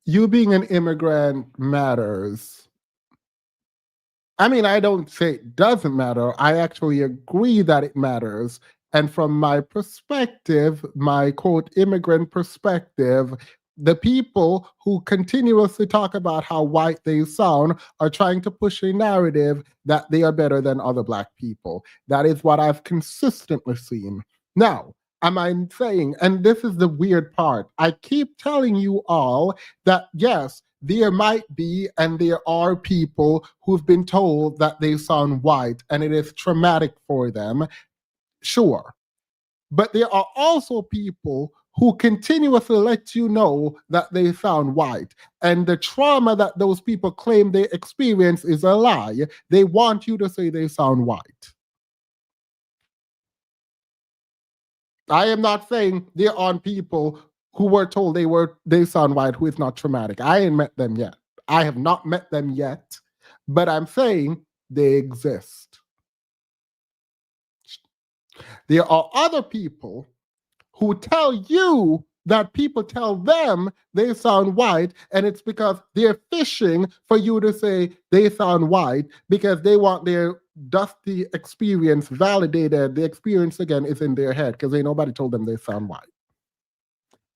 A: You being an immigrant matters. I mean, I don't say it doesn't matter. I actually agree that it matters. And from my perspective, my quote, immigrant perspective, the people who continuously talk about how white they sound are trying to push a narrative that they are better than other Black people. That is what I've consistently seen. Now, am I saying, and this is the weird part, I keep telling you all that yes, there might be and there are people who've been told that they sound white and it is traumatic for them. Sure. But there are also people who continuously let you know that they sound white. And the trauma that those people claim they experience is a lie. They want you to say they sound white. I am not saying there aren't people who were told they sound white who is not traumatic. I ain't met them yet. I have not met them yet. But I'm saying they exist. There are other people who tell you that people tell them they sound white, and it's because they're fishing for you to say they sound white because they want their dusty experience validated. The experience, again, is in their head because ain't nobody told them they sound white.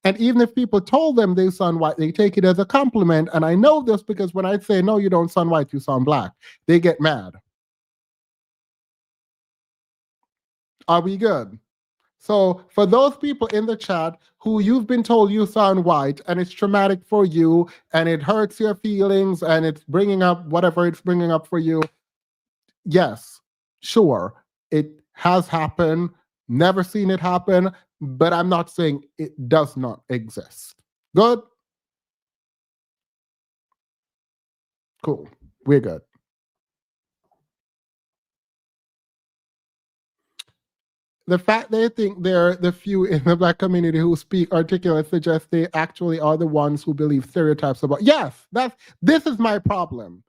A: And even if people told them they sound white, they take it as a compliment. And I know this because when I say, no, you don't sound white, you sound Black, they get mad. Are we good? So for those people in the chat who you've been told you sound white and it's traumatic for you and it hurts your feelings and it's bringing up whatever it's bringing up for you, yes, sure, it has happened. Never seen it happen, but I'm not saying it does not exist. Good? Cool. We're good. The fact they think they're the few in the Black community who speak articulate suggests they actually are the ones who believe stereotypes about. Yes, this is my problem.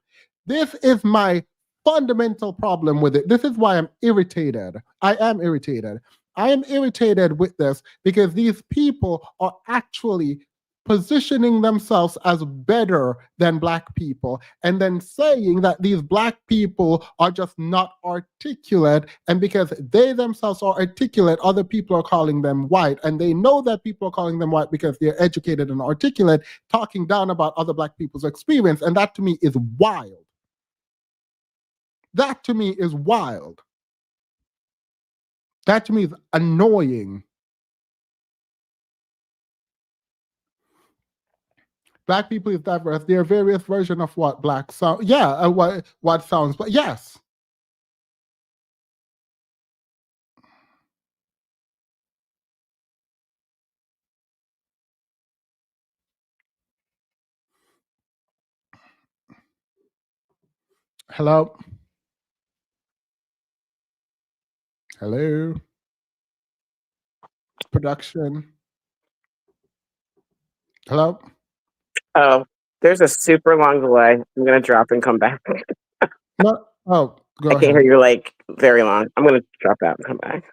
A: This is my fundamental problem with it. This is why I'm irritated. I am irritated. I am irritated with this because these people are actually positioning themselves as better than Black people and then saying that these Black people are just not articulate, and because they themselves are articulate, other people are calling them white, and they know that people are calling them white because they're educated and articulate, talking down about other Black people's experience. And that to me is wild. That to me is wild. That to me is annoying. Black people is diverse. There are various versions of what Black sound. Yeah, what sounds. But yes. Hello. Hello. Production. Hello.
K: Oh, there's a super long delay. I'm gonna drop and come back.
A: No. Oh, go
K: I
A: ahead.
K: can't hear you like very long. I'm gonna drop out and come back.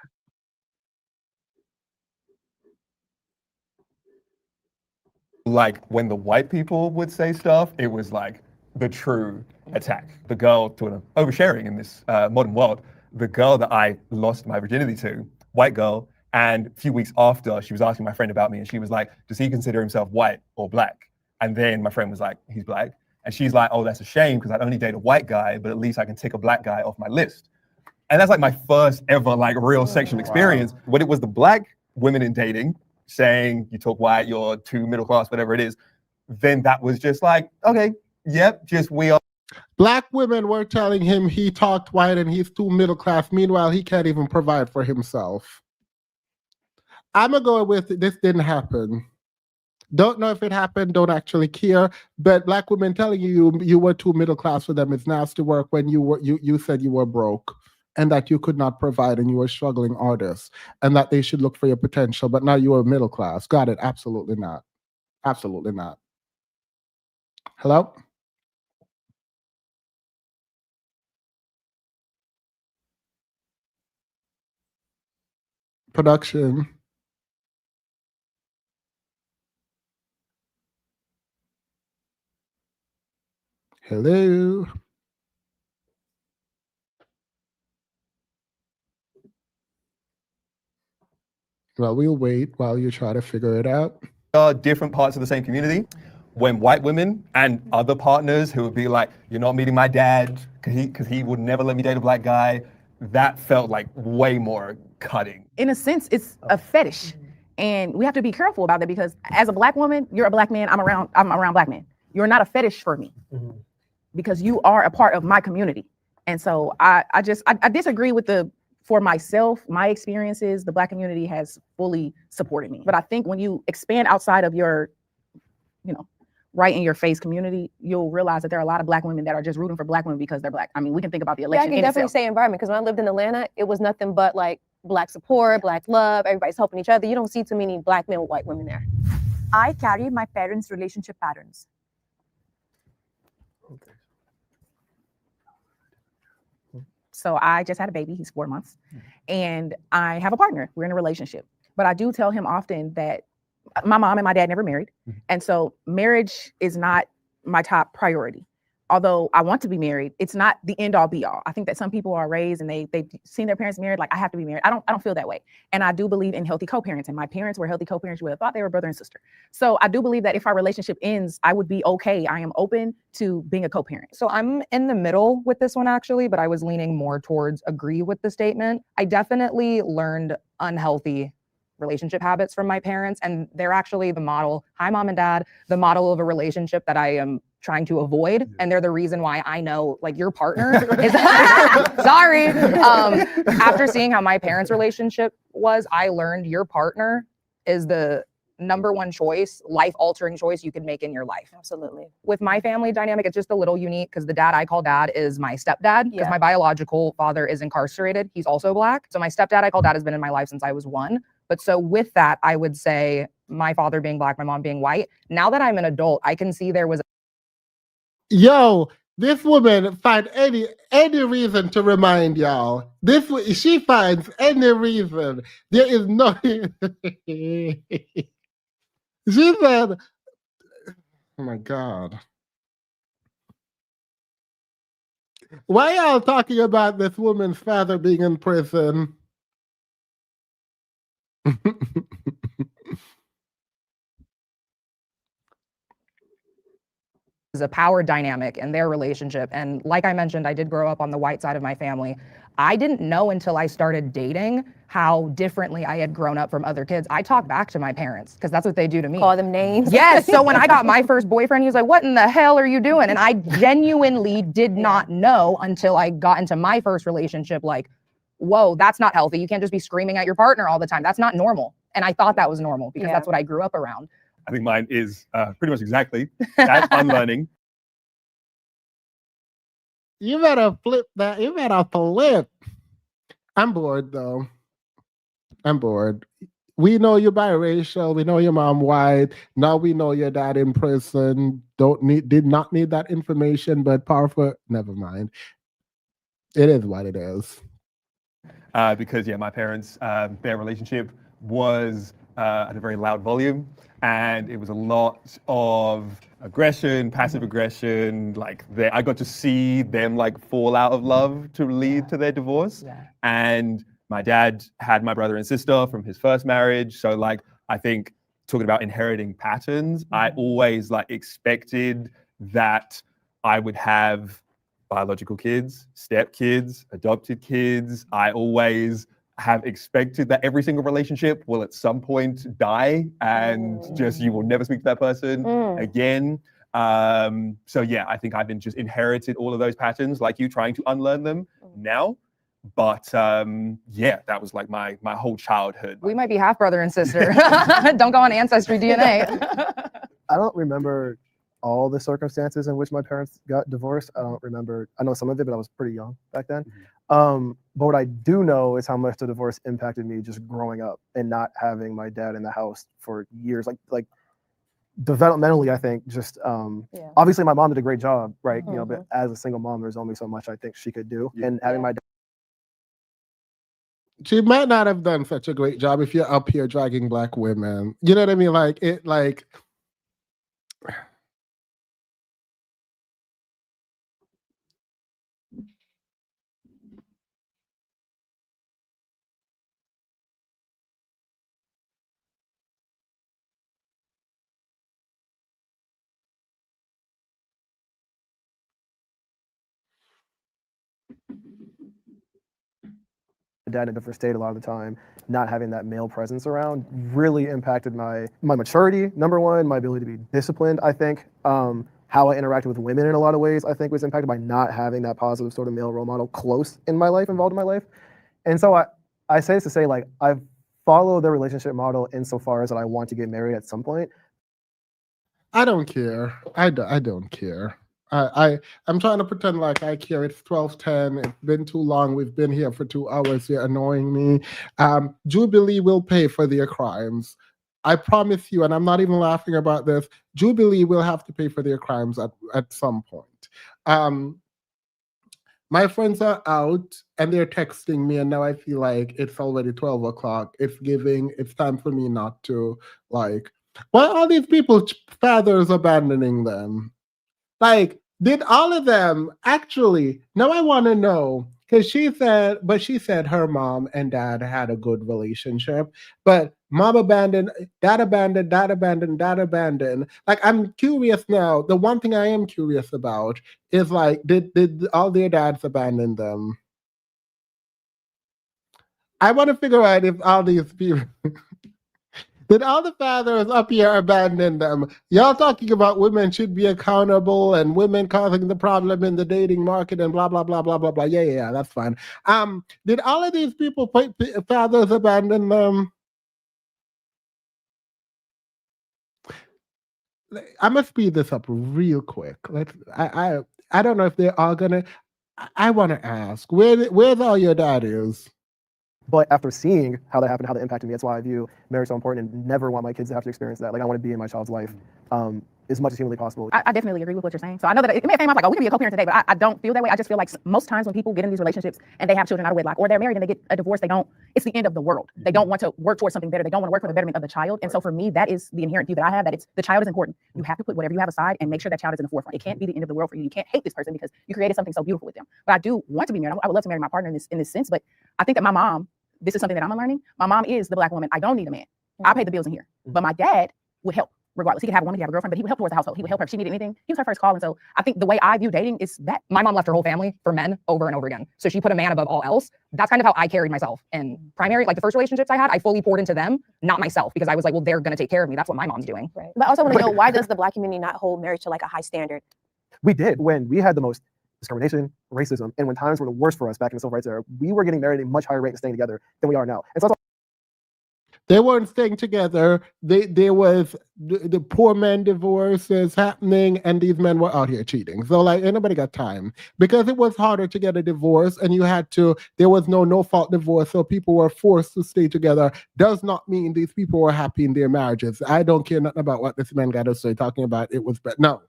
G: Like when the white people would say stuff, it was like the true attack. The girl to an oversharing in this modern world, the girl that I lost my virginity to, white girl, and a few weeks after, she was asking my friend about me, and she was like, does he consider himself white or Black? And then my friend was like, he's Black. And she's like, oh, that's a shame because I'd only date a white guy, but at least I can tick a Black guy off my list. And that's like my first ever like real sexual experience. When it was the Black women in dating saying you talk white, you're too middle class, whatever it is, then that was just like, okay, yep, just we are.
A: Black women were telling him he talked white and he's too middle class. Meanwhile, he can't even provide for himself. I'm going to go with this didn't happen. Don't know if it happened, don't actually care. But Black women telling you were too middle class for them, it's nasty work when you said you were broke and that you could not provide and you were a struggling artist and that they should look for your potential. But now you are middle class. Got it. Absolutely not. Absolutely not. Hello? Production. Hello? Well, we'll wait while you try to figure it out.
G: Different parts of the same community. When white women and other partners who would be like, you're not meeting my dad because he would never let me date a Black guy, that felt like way more cutting.
H: In a sense, it's a fetish. And we have to be careful about that because as a Black woman, you're a Black man, I'm around Black men. You're not a fetish for me because you are a part of my community. And so I disagree with for myself, my experiences, the Black community has fully supported me. But I think when you expand outside of your, right in your face community, you'll realize that there are a lot of Black women that are just rooting for Black women because they're Black. I mean, we can think about the election.
E: Yeah, I can definitely say environment because when I lived in Atlanta, it was nothing but like Black support, Black love, everybody's helping each other. You don't see too many Black men with white women there.
D: I carry my parents' relationship patterns.
H: So I just had a baby, he's 4 months, and I have a partner, we're in a relationship. But I do tell him often that my mom and my dad never married. And so marriage is not my top priority. Although I want to be married, it's not the end all be all. I think that some people are raised and they've seen their parents married, like I have to be married. I don't feel that way. And I do believe in healthy co-parenting. My parents were healthy co-parents. You would have thought they were brother and sister. So I do believe that if our relationship ends, I would be okay. I am open to being a co-parent.
C: So I'm in the middle with this one actually, but I was leaning more towards agree with the statement. I definitely learned unhealthy relationship habits from my parents, and they're actually the model. Hi, mom and dad, the model of a relationship that I am trying to avoid, and they're the reason why I know like your partner is sorry. After seeing how my parents' relationship was, I learned your partner is the number one choice, life-altering choice you can make in your life.
E: Absolutely.
C: With my family dynamic, it's just a little unique because the dad I call dad is my stepdad because my biological father is incarcerated. He's also Black. So my stepdad I call dad has been in my life since I was 1. But so with that, I would say my father being Black, my mom being white. Now that I'm an adult, I can see there was.
A: Yo, This woman find any reason to remind y'all. She finds any reason. There is no. She said, "Oh my God, why y'all talking about this woman's father being in prison?"
C: Is a power dynamic in their relationship. And like I mentioned, I did grow up on the white side of my family. I didn't know until I started dating how differently I had grown up from other kids. I talk back to my parents because that's what they do to me.
E: Call them names.
C: Yes. So when I got my first boyfriend, he was like, "What in the hell are you doing?" And I genuinely did not know until I got into my first relationship, like, whoa, that's not healthy. You can't just be screaming at your partner all the time. That's not normal. And I thought that was normal because that's what I grew up around.
G: I think mine is pretty much exactly that unlearning.
A: You better flip that. You better flip. I'm bored though. I'm bored. We know you're biracial. We know your mom white. Now we know your dad in prison. Did not need that information, but powerful. Never mind. It is what it is.
G: Because my parents, their relationship was at a very loud volume, and it was a lot of aggression, passive aggression. Like I got to see them like fall out of love to lead to their divorce. And my dad had my brother and sister from his first marriage. So like, I think talking about inheriting patterns, I always like expected that I would have biological kids, step kids, adopted kids. I always have expected that every single relationship will at some point die and just you will never speak to that person again. So yeah, I think I've been just inherited all of those patterns, like you, trying to unlearn them now. But yeah, that was like my whole childhood.
C: We might be half brother and sister. Don't go on Ancestry DNA.
F: I don't remember all the circumstances in which my parents got divorced. I don't remember. I know some of it, but I was pretty young back then. But what I do know is how much the divorce impacted me just growing up and not having my dad in the house for years. Like developmentally, I think just obviously my mom did a great job, right? You know, but as a single mom, there's only so much I think she could do. And having my dad.
A: She might not have done such a great job if you're up here dragging Black women. You know what I mean? Like it, like.
F: Dad in a different state a lot of the time, not having that male presence around really impacted my maturity, number one, my ability to be disciplined, I think. How I interacted with women in a lot of ways, I think, was impacted by not having that positive sort of male role model close in my life, involved in my life. And so I say this to say, like, I've followed the relationship model insofar as that I want to get married at some point.
A: I don't care. I don't care. I'm trying to pretend like I care. It's 12:10. It's been too long. We've been here for 2 hours. You're annoying me. Jubilee will pay for their crimes. I promise you, and I'm not even laughing about this, Jubilee will have to pay for their crimes at some point. My friends are out and they're texting me, and now I feel like it's already 12 o'clock. It's time for me not to, like, why are these people's fathers abandoning them? Like, did all of them actually? Now I want to know, because she said her mom and dad had a good relationship, but mom abandoned, dad abandoned, dad abandoned, dad abandoned. Like, I'm curious now. The one thing I am curious about is, like, did all their dads abandon them? I want to figure out if all these people. Did all the fathers up here abandon them? Y'all talking about women should be accountable and women causing the problem in the dating market and blah, blah, blah, blah, blah, blah. Yeah, that's fine. Did all of these people, fathers abandon them? I'm gonna speed this up real quick. I don't know if they're all gonna. I want to ask, where's all your daddies?
F: But after seeing how that happened, how that impacted me, that's why I view marriage so important and never want my kids to have to experience that. Like, I want to be in my child's life as much as humanly possible.
H: I definitely agree with what you're saying. So I know that it may seem like, oh, we can be a co-parent today, but I don't feel that way. I just feel like most times when people get in these relationships and they have children out of wedlock, or they're married and they get a divorce, it's the end of the world. They don't want to work towards something better. They don't want to work for the betterment of the child. And so for me, that is the inherent view that I have, that the child is important. You have to put whatever you have aside and make sure that child is in the forefront. It can't be the end of the world for you. You can't hate this person because you created something so beautiful with them. But I do want to be married. I would love to marry my partner in this sense. But I think that my mom, this is something that I'm learning. My mom is the Black woman. I don't need a man. I pay the bills in here. But my dad would help. Regardless, he could have a woman, he could have a girlfriend, but he would help towards the household. He would help her if she needed anything. He was her first call. And so I think the way I view dating is that
C: My mom left her whole family for men over and over again. So she put a man above all else. That's kind of how I carried myself. And primary, like the first relationships I had, I fully poured into them, not myself, because I was like, well, they're going to take care of me. That's what my mom's doing.
E: Right. But I also want to know, why does the Black community not hold marriage to like a high standard?
F: We did when we had the most discrimination, racism, and when times were the worst for us back in the civil rights era. We were getting married at a much higher rate and staying together than we are now. And so
A: They weren't staying together. There was the poor man divorces happening, and these men were out here cheating. So like, ain't nobody got time, because it was harder to get a divorce, and there was no fault divorce, so people were forced to stay together. Does not mean these people were happy in their marriages. I don't care nothing about what this man got to say talking about it was bad. No.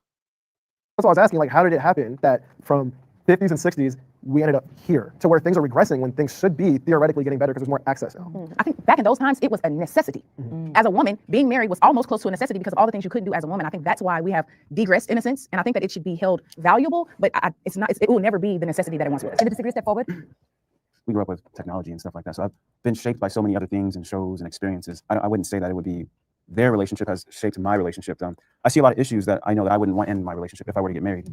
F: that's why I was asking, like, how did it happen that from 50s and 60s, we ended up here to where things are regressing when things should be theoretically getting better because there's more access now?
H: I think back in those times, it was a necessity. As a woman, being married was almost close to a necessity because of all the things you couldn't do as a woman. I think that's why we have degressed in a sense, and I think that it should be held valuable, but it will never be the necessity that it once was.
D: Can you disagree, step forward?
B: We grew up with technology and stuff like that, so I've been shaped by so many other things and shows and experiences. I wouldn't say that it would be their relationship has shaped my relationship. I see a lot of issues that I know that I wouldn't want in my relationship if I were to get married.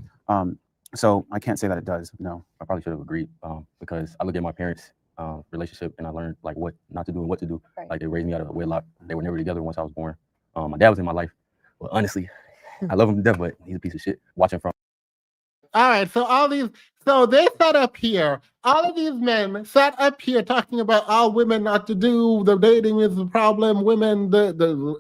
B: So I can't say that it does. No.
I: I probably should have agreed because I look at my parents' relationship and I learned like what not to do and what to do.
E: Right.
I: Like they raised me out of wedlock. They were never together once I was born. My dad was in my life. Well, honestly, I love him to death, but he's a piece of shit. Watching from.
A: All right, so they sat up here. All of these men sat up here talking about all women not to do, the dating is the problem, women, the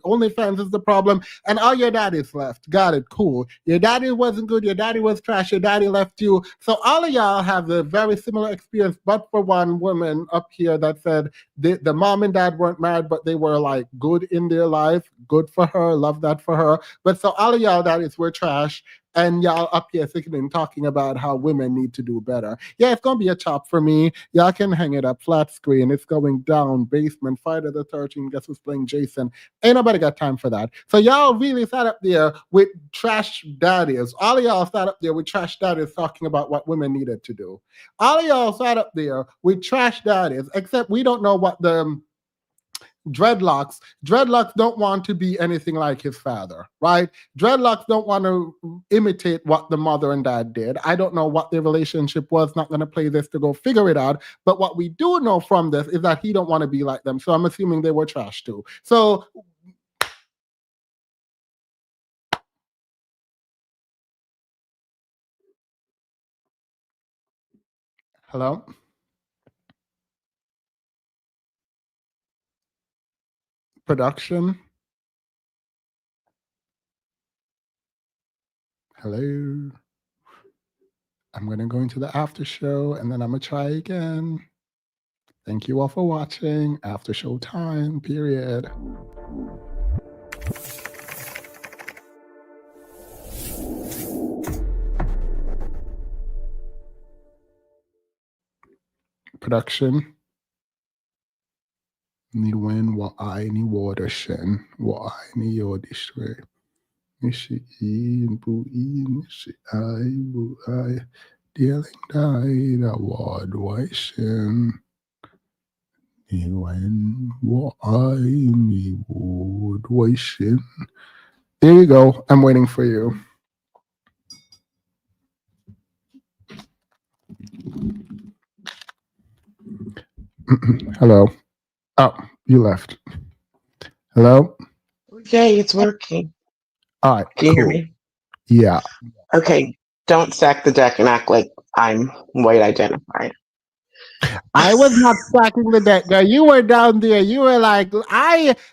A: OnlyFans is the problem, and all your daddies left. Got it, cool. Your daddy wasn't good, your daddy was trash, your daddy left you. So all of y'all have a very similar experience, but for one woman up here that said the mom and dad weren't married, but they were like good in their life. Good for her, love that for her. But so all of y'all daddies were trash. And y'all up here thinking and talking about how women need to do better. Yeah, it's going to be a chop for me. Y'all can hang it up, flat screen. It's going down, basement, Friday the 13th. Guess who's playing Jason? Ain't nobody got time for that. So y'all really sat up there with trash daddies. All of y'all sat up there with trash daddies talking about what women needed to do. All of y'all sat up there with trash daddies, except we don't know what the dreadlocks don't want to be anything like his father, right? Dreadlocks don't want to imitate what the mother and dad did. I don't know what their relationship was, not going to play this to go figure it out, but what we do know from this is that he don't want to be like them, so I'm assuming they were trash too. So hello? Production? Hello? I'm going to go into the after show and then I'm going to try again. Thank you all for watching. After show time, period. Production. Ni wen wa I ni watershen wa I ni yodishwe. Nishi I bu I nishi I bu I dealing died a wad waishin. Ni wen wa I ni wood waishin. There you go. I'm waiting for you. Hello. Oh, you left. Hello?
K: Okay, it's working.
A: All right.
K: Can you hear
A: cool.
K: me?
A: Yeah.
K: Okay, don't stack the deck and act like I'm white identified.
A: I was not stacking the deck, girl. You were down there. You were like,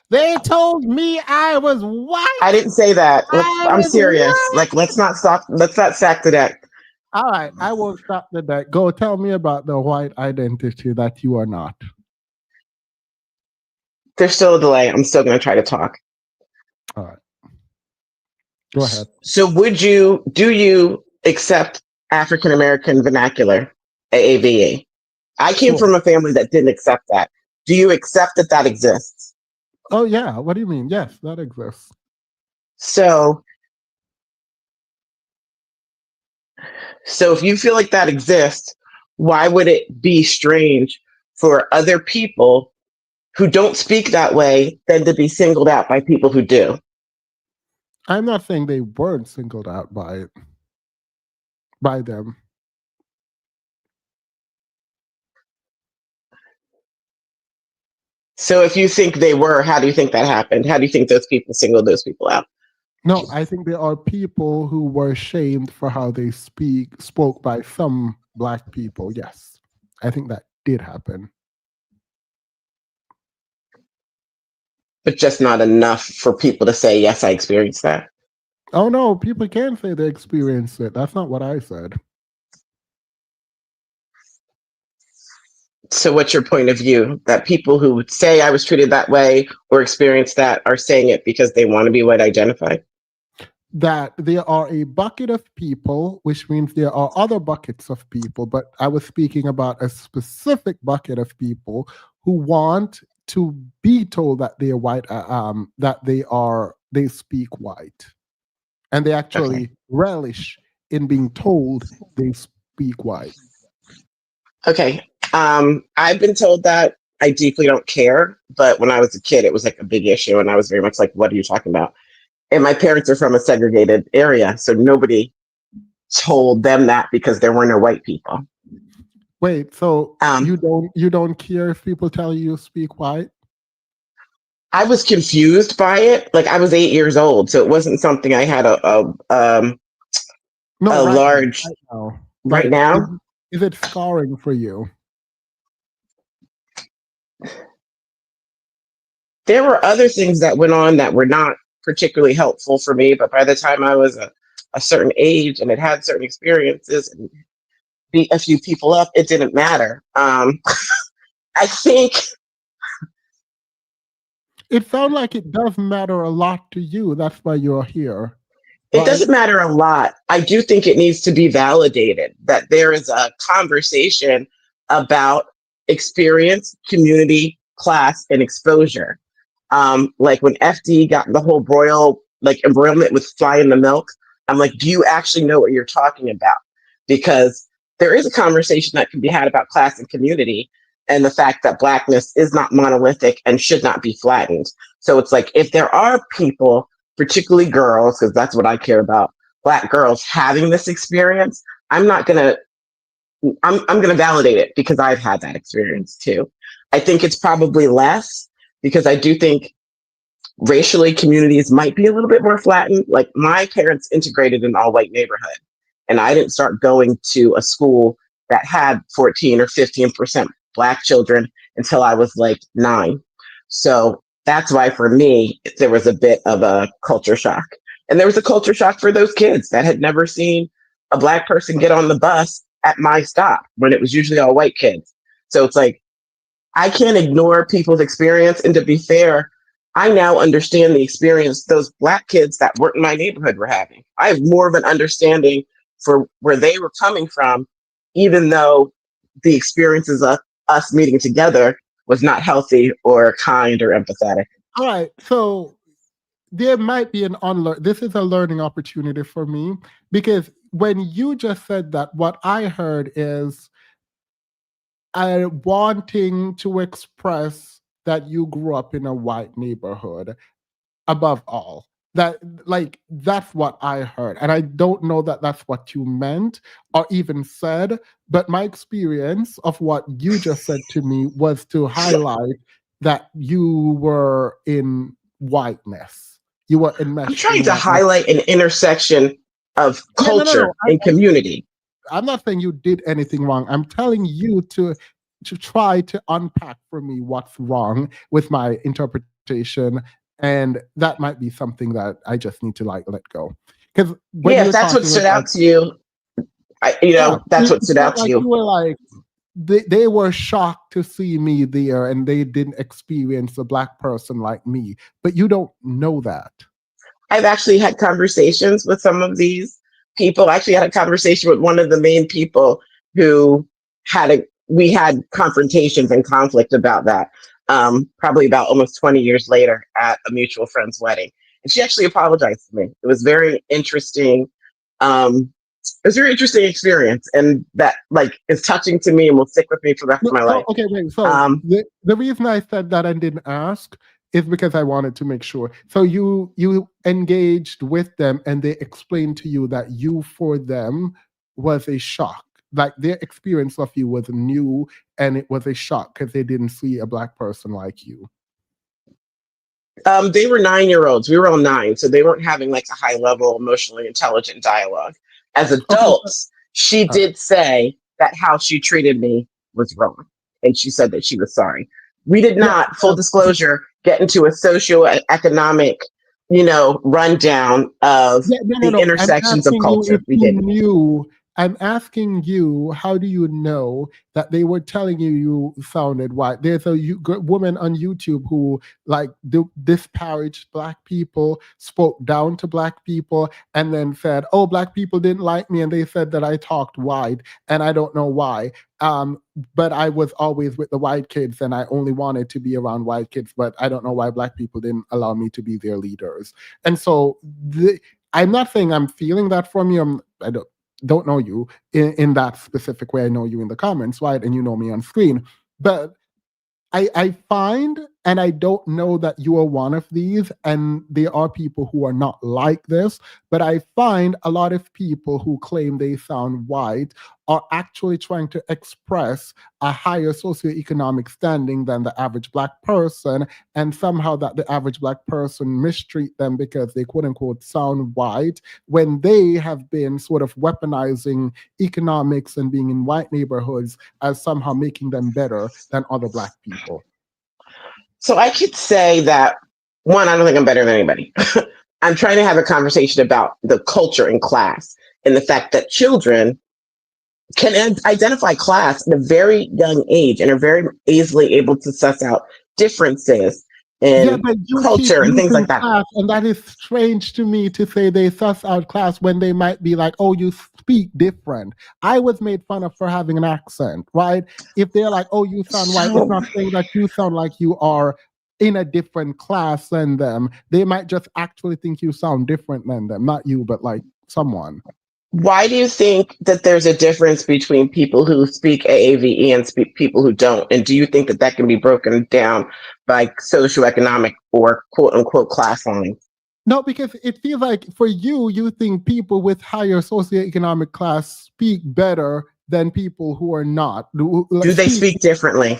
A: they told me I was white.
K: I didn't say that. I'm serious. Like, let's not stack the deck.
A: All right, I won't stack the deck. Go tell me about the white identity that you are not.
K: There's still a delay. I'm still going to try to talk.
A: All right. Go ahead.
K: So do you accept African American vernacular, AAVE? I came
A: Sure.
K: from a family that didn't accept that. Do you accept that that exists?
A: Oh yeah. What do you mean? Yes, that exists.
K: So if you feel like that exists, why would it be strange for other people who don't speak that way then to be singled out by people who do?
A: I'm not saying they weren't singled out by them.
K: So if you think they were, how do you think that happened? How do you think those people singled those people out?
A: No, I think there are people who were shamed for how they spoke by some Black people. Yes, I think that did happen.
K: But just not enough for people to say, yes, I experienced that.
A: Oh no, people can say they experienced it. That's not what I said.
K: So what's your point of view? That people who say I was treated that way or experienced that are saying it because they want to be white identified?
A: That there are a bucket of people, which means there are other buckets of people, but I was speaking about a specific bucket of people who want to be told that they're white, that they speak white, and they actually relish in being told they speak white.
K: Okay. I've been told that. I deeply don't care, but when I was a kid, it was like a big issue, and I was very much like, what are you talking about? And my parents are from a segregated area, so nobody told them that because there were no white people.
A: Wait, so you don't care if people tell you speak white?
K: I was confused by it. Like I was 8 years old, so it wasn't something I had
A: right
K: large
A: now.
K: right now.
A: Is it scarring for you?
K: There were other things that went on that were not particularly helpful for me, but by the time I was a certain age and had had certain experiences and beat a few people up, it didn't matter. I think
A: it sounds like it does matter a lot to you. That's why you're here.
K: It doesn't matter a lot. I do think it needs to be validated that there is a conversation about experience, community, class, and exposure. Like when FD got the whole embroilment with Fly in the Milk, I'm like, do you actually know what you're talking about? Because there is a conversation that can be had about class and community and the fact that Blackness is not monolithic and should not be flattened. So it's like, if there are people, particularly girls, because that's what I care about, Black girls having this experience, I'm gonna validate it because I've had that experience too. I think it's probably less because I do think racially communities might be a little bit more flattened. Like my parents integrated in an all white neighborhood, and I didn't start going to a school that had 14 or 15% Black children until I was like 9. So that's why for me, there was a bit of a culture shock. And there was a culture shock for those kids that had never seen a Black person get on the bus at my stop when it was usually all white kids. So it's like, I can't ignore people's experience. And to be fair, I now understand the experience those Black kids that weren't in my neighborhood were having. I have more of an understanding for where they were coming from, even though the experiences of us meeting together was not healthy or kind or empathetic.
A: All right. So there might be this is a learning opportunity for me, because when you just said that, what I heard is wanting to express that you grew up in a white neighborhood above all. That's what I heard. And I don't know that that's what you meant or even said, but my experience of what you just said to me was to highlight that you were in whiteness. You were enmeshed.
K: I'm trying to highlight an intersection of culture and community.
A: I'm not saying you did anything wrong. I'm telling you to try to unpack for me what's wrong with my interpretation. And that might be something that I just need to let go. Because
K: if that's what stood out to you, that's what stood out to you.
A: You were like, they were shocked to see me there, and they didn't experience a Black person like me. But you don't know that.
K: I've actually had conversations with some of these people. I actually had a conversation with one of the main people who we had confrontations and conflict about that. Probably about almost 20 years later at a mutual friend's wedding. And she actually apologized to me. It was very interesting. It was a very interesting experience, and that like is touching to me and will stick with me for the rest of my life.
A: Okay, wait. So the reason I said that and didn't ask is because I wanted to make sure. So you engaged with them and they explained to you that you for them was a shock. Like their experience of you was new and it was a shock because they didn't see a Black person like you.
K: They were 9-year-olds. We were all 9, so they weren't having like a high level, emotionally intelligent dialogue. As adults, she did say that how she treated me was wrong, and she said that she was sorry. We did not, full disclosure, get into a socioeconomic, rundown of the intersections of culture. We didn't.
A: I'm asking you, how do you know that they were telling you sounded white? There's a woman on YouTube who disparaged Black people, spoke down to Black people, and then said, oh, Black people didn't like me, and they said that I talked white, and I don't know why. But I was always with the white kids, and I only wanted to be around white kids, but I don't know why Black people didn't allow me to be their leaders. And so I'm not saying I'm feeling that from you. I don't know you in that specific way. I know you in the comments, right? And you know me on screen. But I find, and I don't know that you are one of these, and there are people who are not like this, but I find a lot of people who claim they sound white are actually trying to express a higher socioeconomic standing than the average Black person, and somehow that the average Black person mistreat them because they quote unquote sound white, when they have been sort of weaponizing economics and being in white neighborhoods as somehow making them better than other Black people.
K: So I could say that, one, I don't think I'm better than anybody. I'm trying to have a conversation about the culture in class and the fact that children can identify class at a very young age and are very easily able to suss out differences in culture and things like that.
A: Class, and that is strange to me to say they suss out class when they might be like, oh, you speak different. I was made fun of for having an accent, right? If they're like, oh, you sound white, it's not saying that you sound like you are in a different class than them. They might just actually think you sound different than them. Not you, but like someone.
K: Why do you think that there's a difference between people who speak AAVE and people who don't? And do you think that that can be broken down by socioeconomic or quote unquote class lines?
A: No, because it feels like for you think people with higher socioeconomic class speak better than people who are not.
K: Do they speak differently?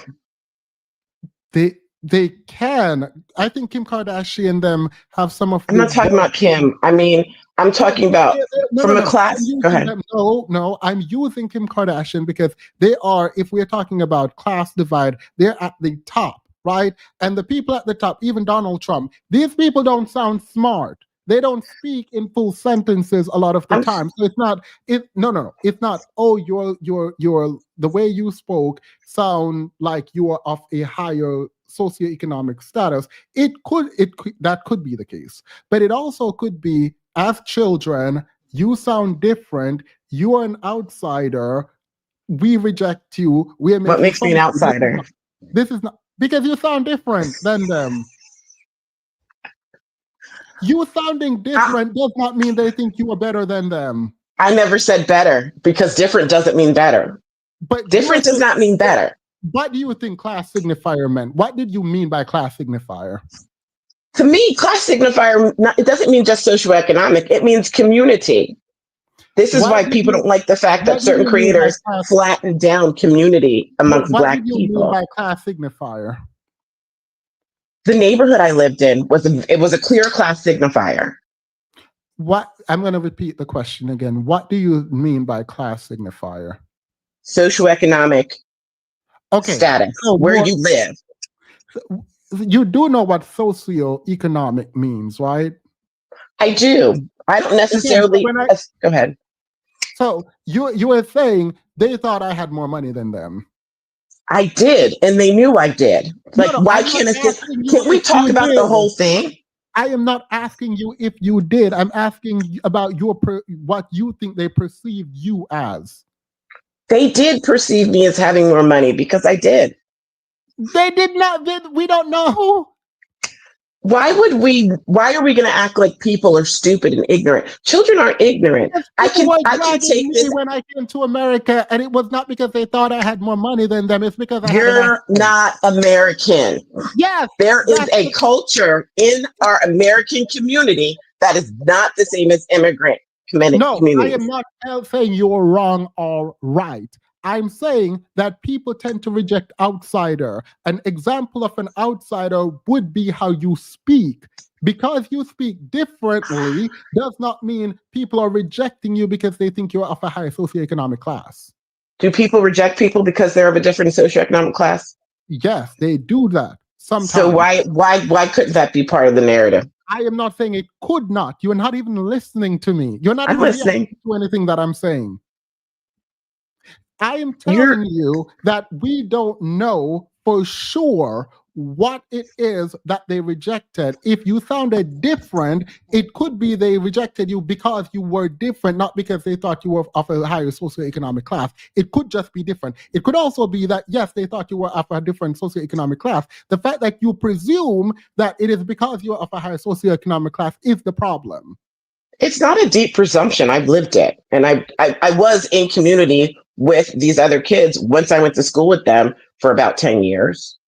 A: They can. I think Kim Kardashian and them have some of.
K: I'm not talking about Kim. I mean, I'm talking about from a class. Go ahead.
A: No, I'm using Kim Kardashian because they are, if we're talking about class divide, they're at the top, right? And the people at the top, even Donald Trump, these people don't sound smart. They don't speak in full sentences a lot of the time. So it's not. It's not. Oh, you're the way you spoke sound like you are of a higher socioeconomic status. That could be the case, but it also could be, as children, you sound different. You are an outsider. We reject you.
K: What makes me an outsider?
A: This is not because you sound different than them. You sounding different does not mean they think you are better than them.
K: I never said better, because different doesn't mean better. But different does not mean better.
A: What do you think class signifier meant? What did you mean by class signifier?
K: To me, class signifier, it doesn't mean just socioeconomic. It means community. This is why people don't like the fact that certain creators flatten down community amongst Black people. What do you mean
A: by class signifier?
K: The neighborhood I lived in was a clear class signifier.
A: What? I'm going to repeat the question again. What do you mean by class signifier?
K: Socioeconomic status, where you live.
A: You do know what socioeconomic means, right?
K: I do. I don't necessarily. Go ahead.
A: So you were saying they thought I had more money than them.
K: I did, and they knew I did. Like, why can't we talk about the whole thing?
A: I am not asking you if you did. I'm asking about what you think they perceived you as.
K: They did perceive me as having more money because I did.
A: They did not. We don't know.
K: Why are we going to act like people are stupid and ignorant? Children aren't ignorant.
A: People were
K: I can
A: dragging
K: take
A: me
K: this.
A: when I came to America, and it was not because they thought I had more money than them. It's because I had an
K: You're
A: accent.
K: not American.
A: Yes.
K: There is a culture in our American community that is not the same as immigrant
A: No,
K: communities.
A: I am not saying you're wrong or right. I'm saying that people tend to reject outsider. An example of an outsider would be how you speak. Because you speak differently does not mean people are rejecting you because they think you're of a higher socioeconomic class.
K: Do people reject people because they're of a different socioeconomic class?
A: Yes, they do that sometimes.
K: So why couldn't that be part of the narrative?
A: I am not saying it could not. You're not even listening to me. You're not even listening to anything that I'm saying. I am telling you that we don't know for sure what it is that they rejected. If you sounded different, it could be they rejected you because you were different, not because they thought you were of a higher socioeconomic class. It could just be different. It could also be that, yes, they thought you were of a different socioeconomic class. The fact that you presume that it is because you're of a higher socioeconomic class is the problem.
K: It's not a deep presumption. I've lived it. And I was in community with these other kids once I went to school with them for about 10 years.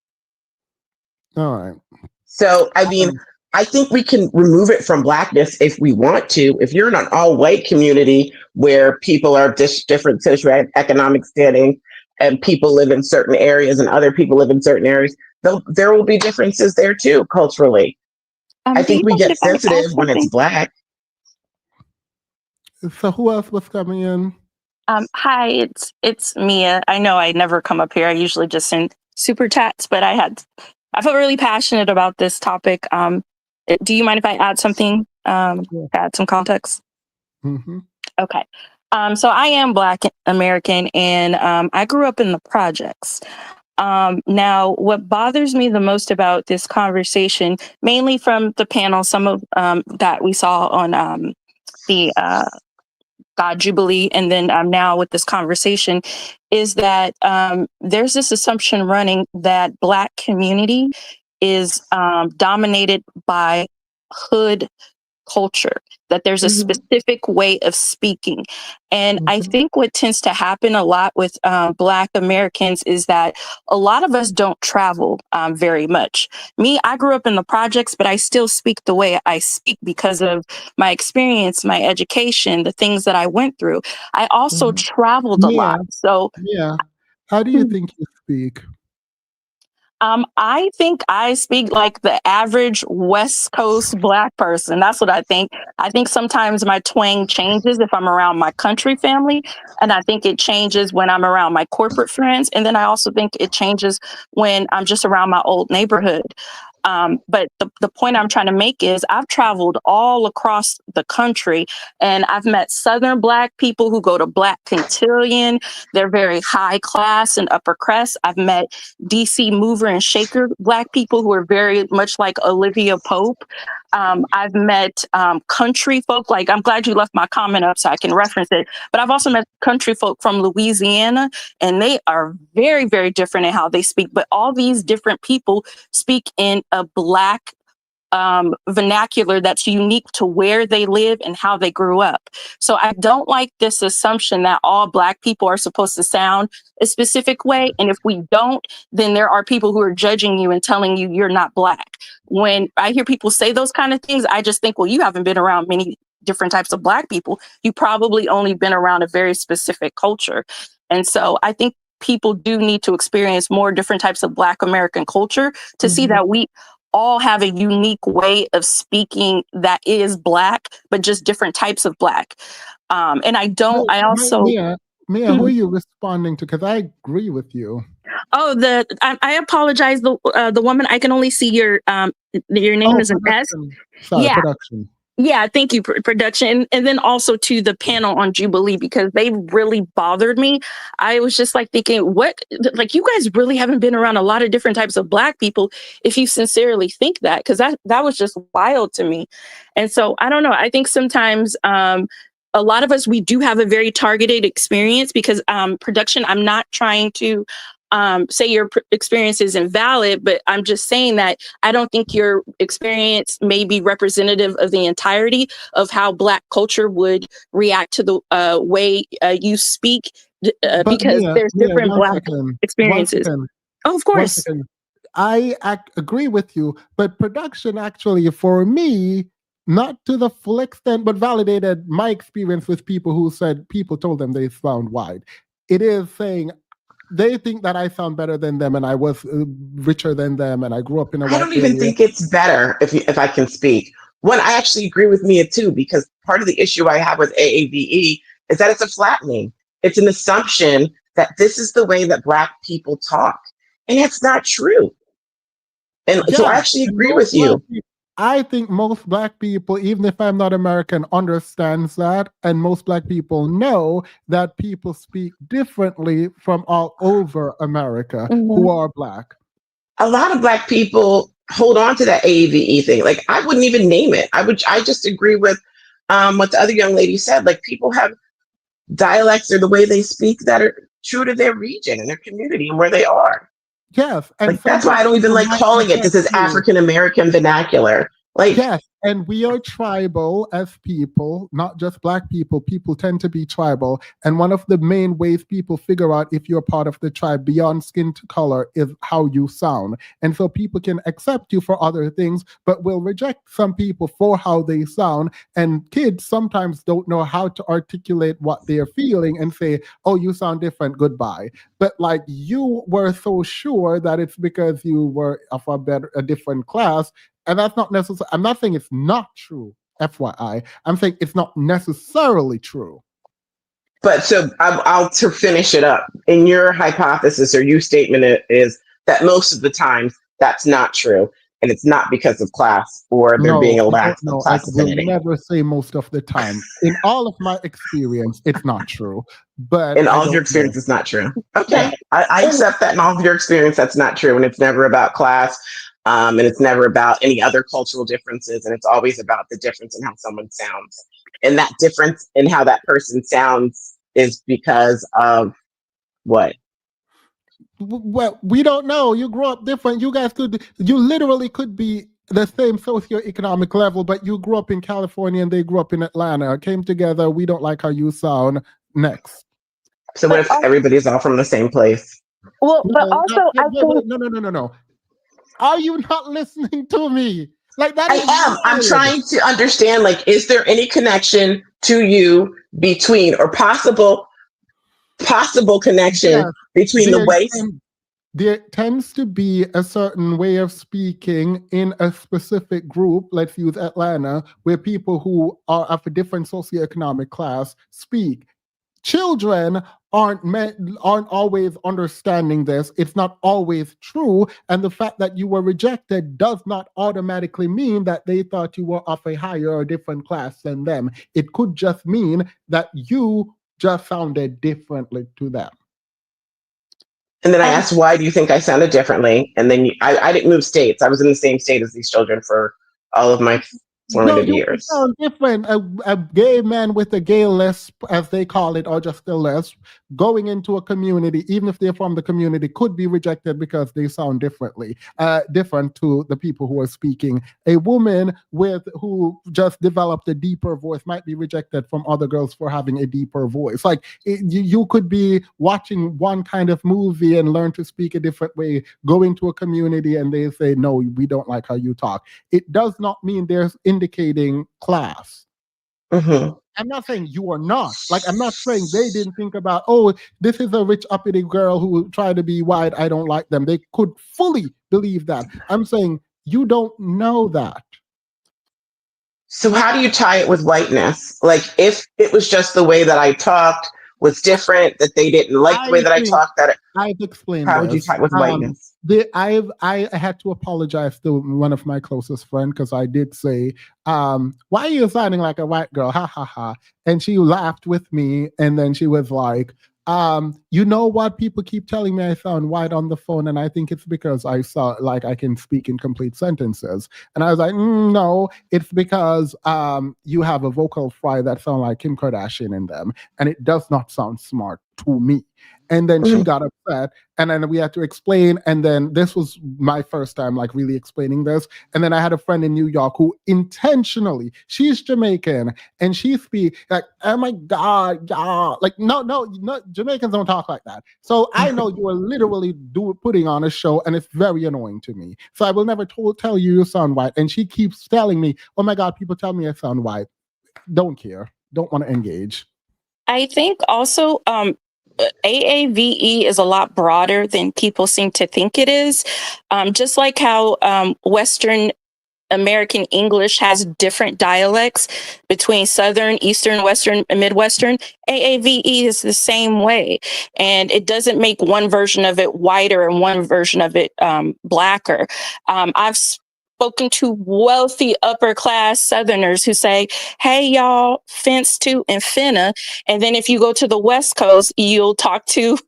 A: All right.
K: So, I mean, I think we can remove it from Blackness if we want to. If you're in an all-white community where people are different socioeconomic standing and people live in certain areas and other people live in certain areas, there will be differences there too, culturally. I think we get sensitive when it's Black.
A: So who else was coming in?
L: Hi, it's Mia. I know I never come up here. I usually just send super chats, but I felt really passionate about this topic. Do you mind if I add something? Add some context?
A: Mm-hmm.
L: Okay. So I am Black American, and I grew up in the projects. Now, what bothers me the most about this conversation, mainly from the panel, some of that we saw on the Jubilee, and then now with this conversation, is that there's this assumption running that Black community is dominated by hood culture, that there's a specific way of speaking. And I think what tends to happen a lot with Black Americans is that a lot of us don't travel very much. Me, I grew up in the projects, but I still speak the way I speak because of my experience, my education, the things that I went through. I also traveled a lot. So
A: yeah, how do you think you speak?
L: I think I speak like the average West Coast Black person. That's what I think. I think sometimes my twang changes if I'm around my country family. And I think it changes when I'm around my corporate friends. And then I also think it changes when I'm just around my old neighborhood. But the point I'm trying to make is I've traveled all across the country, and I've met Southern Black people who go to Black Quintillion. They're very high class and upper crest. I've met DC mover and shaker Black people who are very much like Olivia Pope. I've met country folk. Like, I'm glad you left my comment up so I can reference it. But I've also met country folk from Louisiana, and they are very, very different in how they speak. But all these different people speak in a Black vernacular that's unique to where they live and how they grew up. So I don't like this assumption that all Black people are supposed to sound a specific way. And if we don't, then there are people who are judging you and telling you you're not Black. When I hear people say those kind of things, I just think, well, you haven't been around many different types of Black people. You probably only been around a very specific culture. And so I think people do need to experience more different types of Black American culture to see that we all have a unique way of speaking that is Black, but just different types of Black. And I also...
A: Mia, who are you responding to? Because I agree with you.
L: Oh, I apologize. The woman, I can only see your name is an S.
A: Sorry,
L: Yeah.
A: production.
L: Yeah, thank you, production. And then also to the panel on Jubilee, because they really bothered me. I was just like thinking, like you guys really haven't been around a lot of different types of Black people if you sincerely think that, because that was just wild to me. And so I don't know. I think sometimes a lot of us, we do have a very targeted experience because production, I'm not trying to say your experience is invalid, but I'm just saying that I don't think your experience may be representative of the entirety of how Black culture would react to the way you speak,
A: But
L: because there's different Black experiences. Oh, of
A: One
L: course.
A: second. I agree with you, but production actually, for me, not to the full extent, but validated my experience with people who said people told them they sound white. It is saying they think that I sound better than them and I was richer than them and I grew up in a
K: I
A: white
K: don't even
A: area.
K: think it's better if I can speak. One, I actually agree with Mia too, because part of the issue I have with AAVE is that it's a flattening. It's an assumption that this is the way that Black people talk, and it's not true. And so I
A: Yeah,
K: actually
A: and
K: agree with you.
A: I think most Black people, even if I'm not American, understands that, and most Black people know that people speak differently from all over America who are Black.
K: A lot of Black people hold on to that AAVE thing. Like, I wouldn't even name it. I just agree with what the other young lady said. Like, people have dialects or the way they speak that are true to their region and their community and where they are.
A: Yes, and
K: Like, that's why I don't even like calling it this is African American vernacular. Like,
A: yes, and we are tribal as people, not just Black people. People tend to be tribal. And one of the main ways people figure out if you're part of the tribe beyond skin to color is how you sound. And so people can accept you for other things, but will reject some people for how they sound. And kids sometimes don't know how to articulate what they're feeling and say, oh, you sound different, goodbye. But like you were so sure that it's because you were of a different class. And that's not necessarily, I'm not saying it's not true, FYI. I'm saying it's not necessarily true.
K: but so I'll to finish it up. In your hypothesis or your statement is that most of the time that's not true. And it's not because of class or there being a lack of class affinity.
A: I will never say most of the time. In all of my experience, it's not true. But
K: in all of your experience, it's not true. Okay. I accept that in all of your experience, that's not true. And it's never about class. And it's never about any other cultural differences. And it's always about the difference in how someone sounds. And that difference in how that person sounds is because of what?
A: Well, we don't know. You grew up different. You literally could be the same socioeconomic level, but you grew up in California and they grew up in Atlanta. Came together. We don't like how you sound. Next.
K: So what if everybody's all from the same place?
L: Well, but also, I think
A: no. Are you not listening to me? Like that?
K: I am. I'm trying to understand. Like, is there any connection to you between or possible connection between the ways?
A: There tends to be a certain way of speaking in a specific group. Let's use Atlanta, where people who are of a different socioeconomic class speak. Children aren't always understanding this. It's not always true. And the fact that you were rejected does not automatically mean that they thought you were of a higher or different class than them. It could just mean that you just sounded differently to them.
K: And then I asked, why do you think I sounded differently? And then I didn't move states. I was in the same state as these children for all of my formative years.
A: You sound different. A gay man with a gay lisp, as they call it, or just a lisp, going into a community, even if they're from the community, could be rejected because they sound different to the people who are speaking. A woman who just developed a deeper voice might be rejected from other girls for having a deeper voice. Like you could be watching one kind of movie and learn to speak a different way, go into a community and they say, no, we don't like how you talk. It does not mean there's indicating class.
K: Mm-hmm.
A: I'm not saying you are not. Like, I'm not saying they didn't think about, oh, this is a rich uppity girl who tried to be white. I don't like them. They could fully believe that. I'm saying you don't know that.
K: So how do you tie it with whiteness? Like, if it was just the way that I talked was different, that they didn't like the way
A: I
K: that I
A: think
K: talked? That
A: I've explained
K: how would you
A: this.
K: talk with whiteness?
A: I had to apologize to one of my closest friends because I did say, why are you sounding like a white girl? Ha ha ha. And she laughed with me, and then she was like, you know what? People keep telling me I sound white on the phone, and I think it's because I saw like I can speak in complete sentences. And I was like, no, it's because you have a vocal fry that sound like Kim Kardashian in them, and it does not sound smart to me. And then she got upset, and then we had to explain. And then this was my first time like really explaining this. And then I had a friend in New York who intentionally, she's Jamaican, and she speak like, oh my God, yeah. Like, no, Jamaicans don't talk like that. So I know you are literally putting on a show, and it's very annoying to me. So I will never tell you sound white. And she keeps telling me, oh my God, people tell me I sound white. Don't care. Don't want to engage.
L: I think also AAVE is a lot broader than people seem to think it is. Just like how Western American English has different dialects between Southern, Eastern, Western, and Midwestern. AAVE is the same way. And it doesn't make one version of it whiter and one version of it blacker. I've spoken to wealthy upper class Southerners who say, hey, y'all, fence to and finna. And then if you go to the West Coast, you'll talk to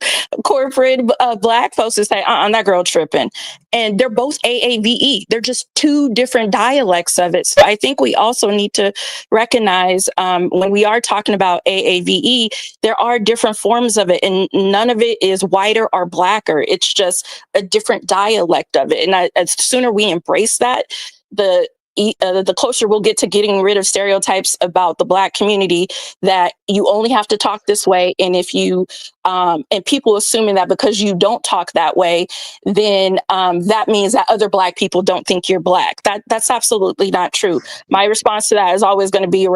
L: corporate Black folks who say, that girl tripping. And they're both AAVE. They're just two different dialects of it. So I think we also need to recognize when we are talking about AAVE, there are different forms of it, and none of it is whiter or blacker. It's just a different dialect of it. And as sooner we embrace that, the closer we'll get to getting rid of stereotypes about the Black community, that you only have to talk this way. And if you, and people assuming that because you don't talk that way, then that means that other Black people don't think you're Black. That's absolutely not true. My response to that is always going to be,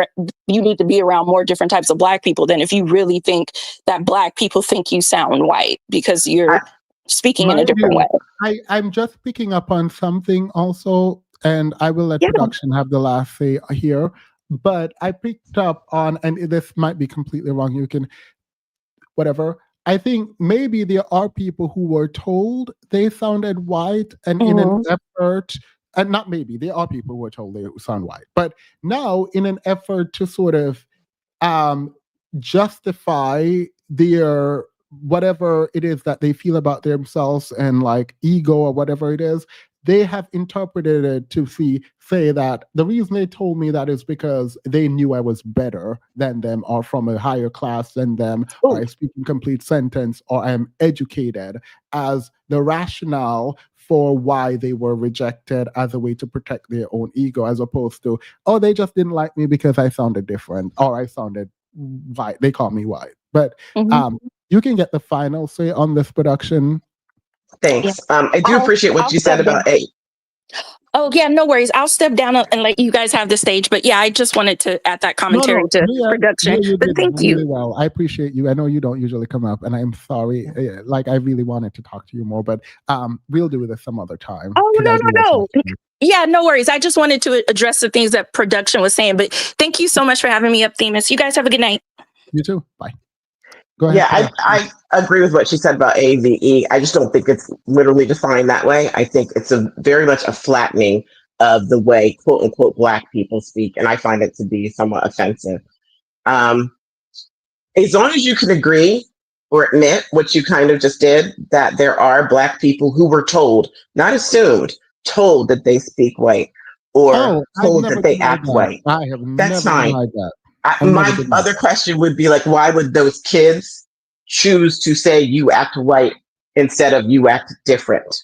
L: you need to be around more different types of Black people than if you really think that Black people think you sound white because you're speaking in a different way.
A: I'm just picking up on something also, and I will let production have the last say here. But I picked up on, and this might be completely wrong, you can, whatever. I think maybe there are people who were told they sounded white, and in an effort, and not maybe, there are people who were told they sound white. But now, in an effort to sort of justify their whatever it is that they feel about themselves and like ego or whatever it is, they have interpreted it to say that the reason they told me that is because they knew I was better than them or from a higher class than them, or I speak in complete sentence, or I am educated, as the rationale for why they were rejected as a way to protect their own ego, as opposed to, oh, they just didn't like me because I sounded different or I sounded white. They call me white. But you can get the final say on this production.
K: Thanks. I do appreciate what you said about A.
L: Oh, yeah, no worries. I'll step down and let you guys have the stage. But yeah, I just wanted to add that commentary to production.
A: You
L: but
A: did
L: thank
A: really
L: you.
A: well. I appreciate you. I know you don't usually come up, and I'm sorry. Like, I really wanted to talk to you more, but we'll do this some other time.
L: Oh, no. Yeah, no worries. I just wanted to address the things that production was saying. But thank you so much for having me up, Themis. You guys have a good night.
A: You too. Bye. Go ahead.
K: Yeah, I agree with what she said about AVE. I just don't think it's literally defined that way. I think it's very much a flattening of the way quote unquote Black people speak, and I find it to be somewhat offensive. As long as you can agree or admit what you kind of just did, that there are Black people who were told, not assumed, told that they speak white or told that they act white.
A: I have
K: That's
A: never
K: fine.
A: denied that.
K: My other question would be like, why would those kids choose to say you act white instead of you act different?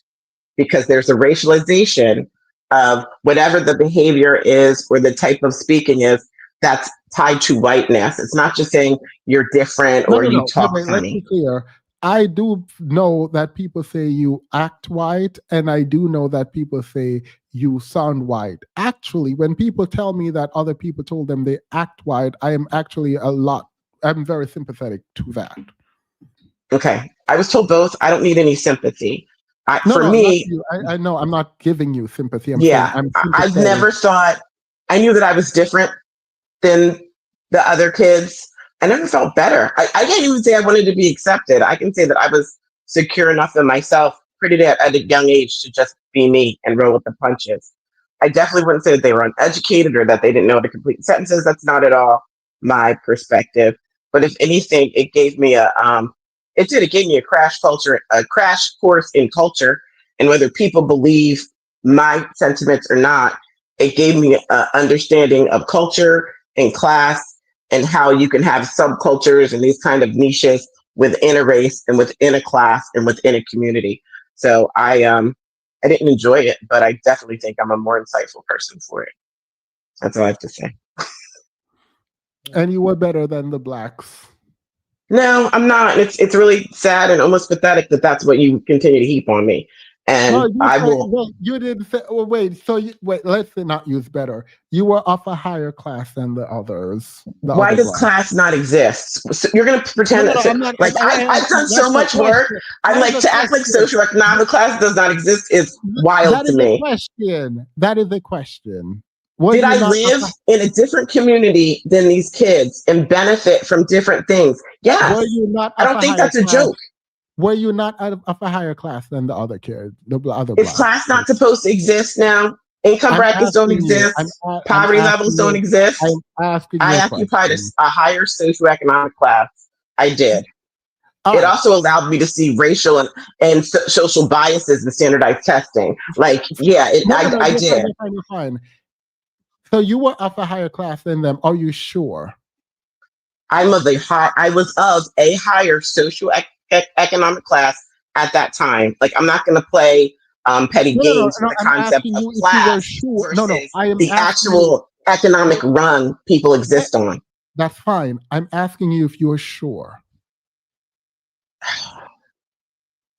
K: Because there's a racialization of whatever the behavior is or the type of speaking is that's tied to whiteness. It's not just saying you're different or you talk funny.
A: Let's be clear. I do know that people say you act white, and I do know that people say you sound white. Actually, when people tell me that other people told them they act white, I am actually I'm very sympathetic to that.
K: Okay. I was told both. I don't need any sympathy.
A: I know I'm not giving you sympathy.
K: I've never thought, I knew that I was different than the other kids. I never felt better. I can't even say I wanted to be accepted. I can say that I was secure enough in myself at a young age to just be me and roll with the punches. I definitely wouldn't say that they were uneducated or that they didn't know how to complete sentences. That's not at all my perspective. But if anything, it gave me it gave me a crash course in culture, and whether people believe my sentiments or not, it gave me an understanding of culture and class and how you can have subcultures and these kind of niches within a race and within a class and within a community. So I didn't enjoy it, but I definitely think I'm a more insightful person for it. That's all I have to say.
A: And you were better than the blacks.
K: No, I'm not. It's really sad and almost pathetic that that's what you continue to heap on me. And
A: No,
K: I will.
A: wait, you didn't say. Well, wait. So let's not use better. You were of a higher class than the others.
K: Why does class not exist? So you're going to pretend that I've done so much work. I'm like, to act like socioeconomic class does not exist is wild to me.
A: That is a question.
K: Did I live in a different community than these kids and benefit from different things? Yes.
A: Were you not?
K: I don't think that's a joke.
A: Were you not of a higher class than the other kids?
K: Is class not supposed to exist now? Income brackets don't exist. Poverty levels don't exist. I occupied a higher socioeconomic class. I did. It also allowed me to see racial and social biases in standardized testing. Like, yeah, I did.
A: Fine. So you were of a higher class than them. Are you sure?
K: I was of a higher socioeconomic class at that time. Like, I'm not going to play petty games with the concept of class versus the actual economic run people exist on.
A: That's fine. I'm asking you if you're sure.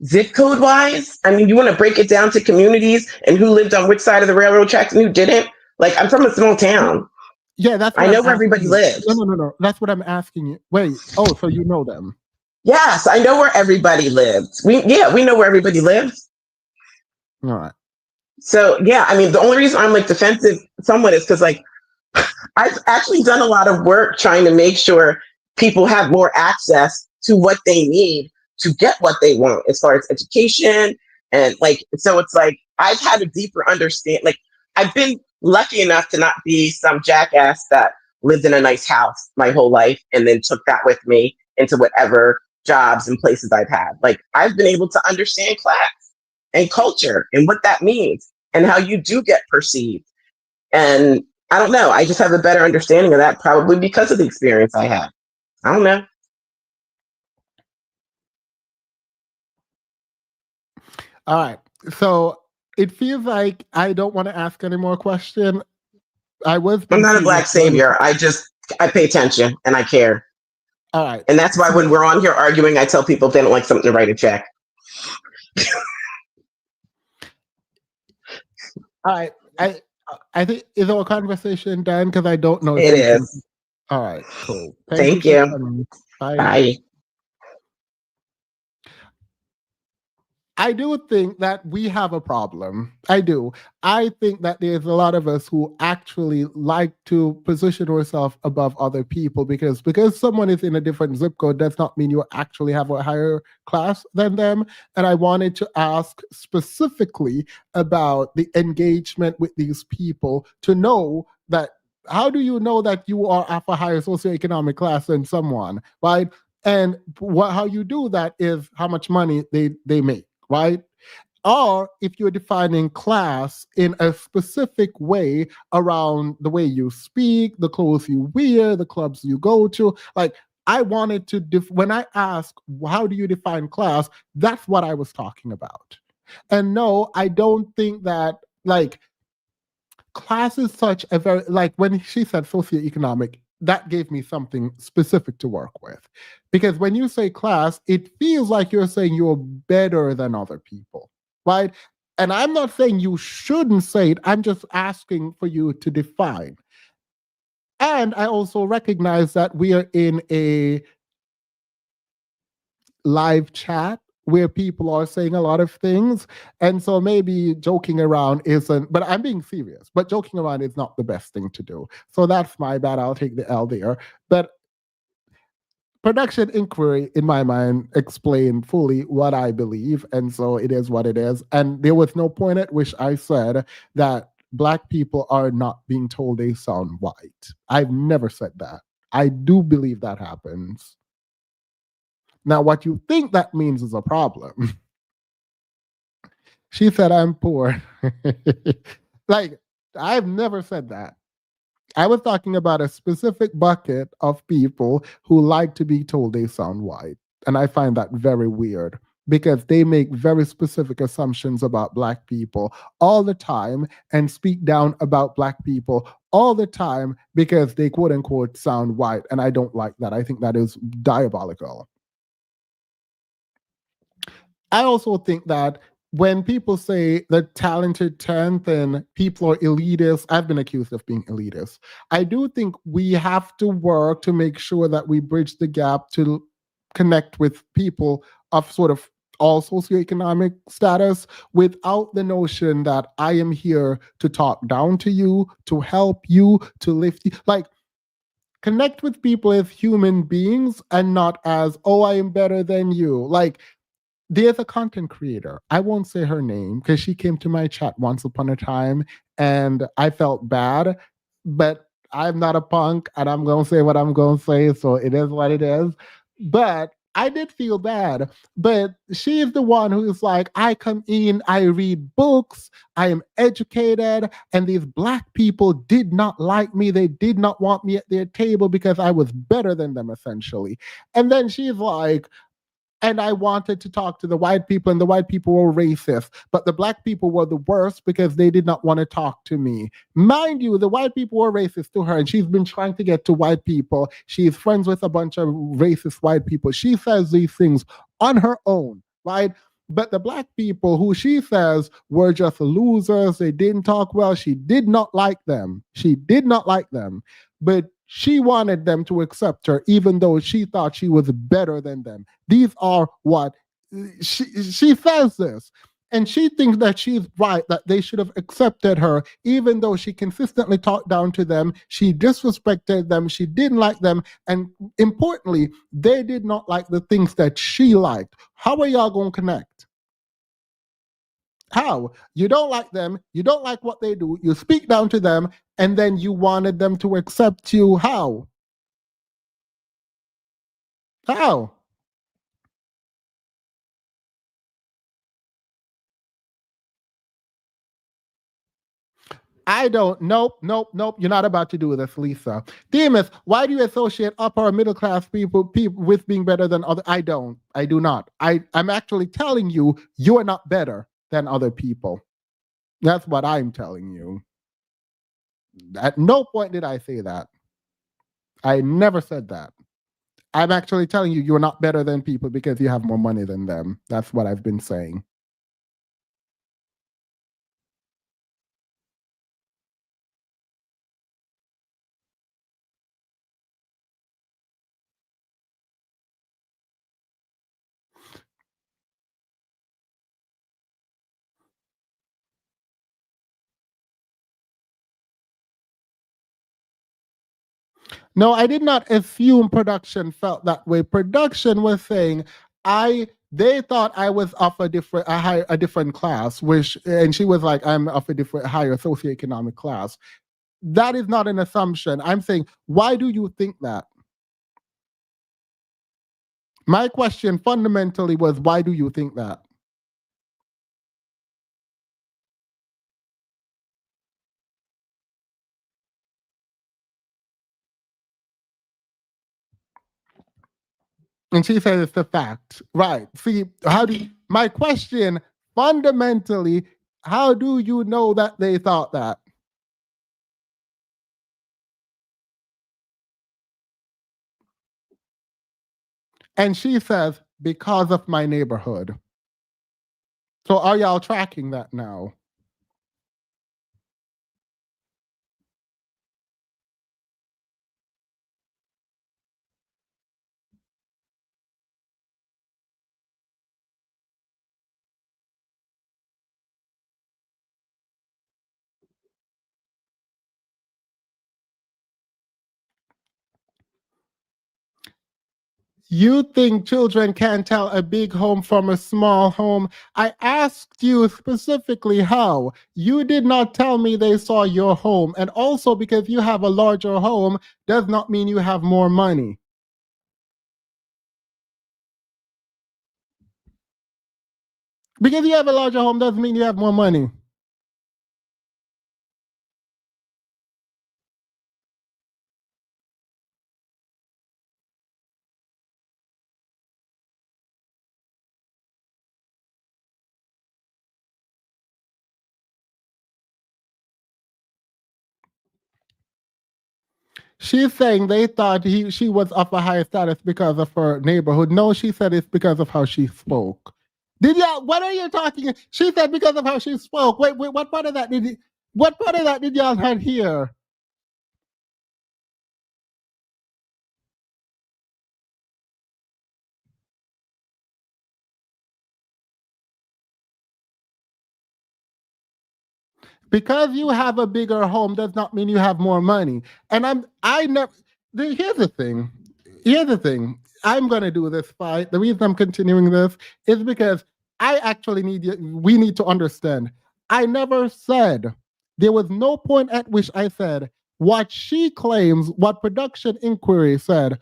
K: Zip code wise, I mean, you want to break it down to communities and who lived on which side of the railroad tracks and who didn't? Like, I'm from a small town.
A: Yeah, that's.
K: I know where everybody lives.
A: No. That's what I'm asking you. Wait. Oh, so you know them?
K: Yes, I know where everybody lives. We know where everybody lives.
A: All right.
K: So yeah, I mean, the only reason I'm like defensive somewhat is because like I've actually done a lot of work trying to make sure people have more access to what they need to get what they want as far as education and like. So it's like I've had a deeper understanding. Like I've been lucky enough to not be some jackass that lived in a nice house my whole life and then took that with me into whatever jobs and places I've had. Like I've been able to understand class and culture and what that means and how you do get perceived. And I don't know, I just have a better understanding of that probably because of the experience I had. I don't know.
A: All right. So it feels like I don't want to ask any more questions. I'm
K: not a black savior. I pay attention and I care.
A: All right.
K: And that's why when we're on here arguing, I tell people if they don't like something to write a check.
A: All right. I think, is our conversation done? Because I don't know.
K: It is.
A: All right. Cool.
K: Thank you. Bye.
A: I do think that we have a problem. I do. I think that there's a lot of us who actually like to position ourselves above other people because someone is in a different zip code does not mean you actually have a higher class than them. And I wanted to ask specifically about the engagement with these people to know that how do you know that you are of a higher socioeconomic class than someone, right? And how you do that is how much money they make. Right? Or if you're defining class in a specific way around the way you speak, the clothes you wear, the clubs you go to. Like, I wanted to, when I ask, how do you define class? That's what I was talking about. And no, I don't think that, like, class is such a very, like, when she said socioeconomic, that gave me something specific to work with. Because when you say class, it feels like you're saying you're better than other people, right? And I'm not saying you shouldn't say it. I'm just asking for you to define. And I also recognize that we are in a live chat where people are saying a lot of things. And so maybe joking around isn't, but I'm being serious, but joking around is not the best thing to do. So that's my bad. I'll take the L there. But production inquiry, in my mind, explained fully what I believe. And so it is what it is. And there was no point at which I said that Black people are not being told they sound white. I've never said that. I do believe that happens. Now, what you think that means is a problem. She said, I'm poor. Like, I've never said that. I was talking about a specific bucket of people who like to be told they sound white. And I find that very weird because they make very specific assumptions about Black people all the time and speak down about Black people all the time because they quote unquote sound white. And I don't like that. I think that is diabolical. I also think that when people say the talented 10th and people are elitist, I've been accused of being elitist. I do think we have to work to make sure that we bridge the gap to connect with people of sort of all socioeconomic status without the notion that I am here to talk down to you, to help you, to lift you. Like, connect with people as human beings and not as, oh, I am better than you. Like, there's a content creator. I won't say her name because she came to my chat once upon a time and I felt bad, but I'm not a punk and I'm going to say what I'm going to say. So it is what it is. But I did feel bad. But she is the one who is like, I come in, I read books, I am educated, and these Black people did not like me. They did not want me at their table because I was better than them, essentially. And then she's like, and I wanted to talk to the white people, and the white people were racist, but the Black people were the worst because they did not want to talk to me. Mind you, the white people were racist to her, and she's been trying to get to white people. She's friends with a bunch of racist white people. She says these things on her own, right? But the Black people who she says were just losers, they didn't talk well, she did not like them. She did not like them. But she wanted them to accept her, even though she thought she was better than them. These are what she says this. And she thinks that she's right, that they should have accepted her, even though she consistently talked down to them. She disrespected them. She didn't like them. And importantly, they did not like the things that she liked. How are y'all going to connect? How? You don't like them, you don't like what they do, you speak down to them, and then you wanted them to accept you. How? How? I don't. Nope, nope, nope. You're not about to do this, Lisa. Demas, why do you associate upper or middle class people with being better than other? I don't. I do not. I'm actually telling you, you are not better than other people. That's what I'm telling you. At no point did I say that. I never said that. I'm actually telling you, you're not better than people because you have more money than them. That's what I've been saying. No, I did not assume production felt that way. Production was saying they thought I was of a different class, and she was like, I'm of a different higher socioeconomic class. That is not an assumption. I'm saying, why do you think that? My question fundamentally was, why do you think that? And she said it's the fact. Right. See, my question fundamentally, how do you know that they thought that? And she says, because of my neighborhood. So are y'all tracking that now? You think children can't tell a big home from a small home? I asked you specifically how. You did not tell me they saw your home. And also, because you have a larger home does not mean you have more money. Because you have a larger home doesn't mean you have more money. She's saying they thought she was of a higher status because of her neighborhood. No, she said it's because of how she spoke. Did y'all? What are you talking? She said because of how she spoke. Wait, what part of that did you? What part of that did y'all not hear? Because you have a bigger home does not mean you have more money. And I never. Here's the thing. Here's the thing. I'm gonna do this fight. The reason I'm continuing this is because I actually we need to understand. I never said, there was no point at which I said what she claims, what production inquiry said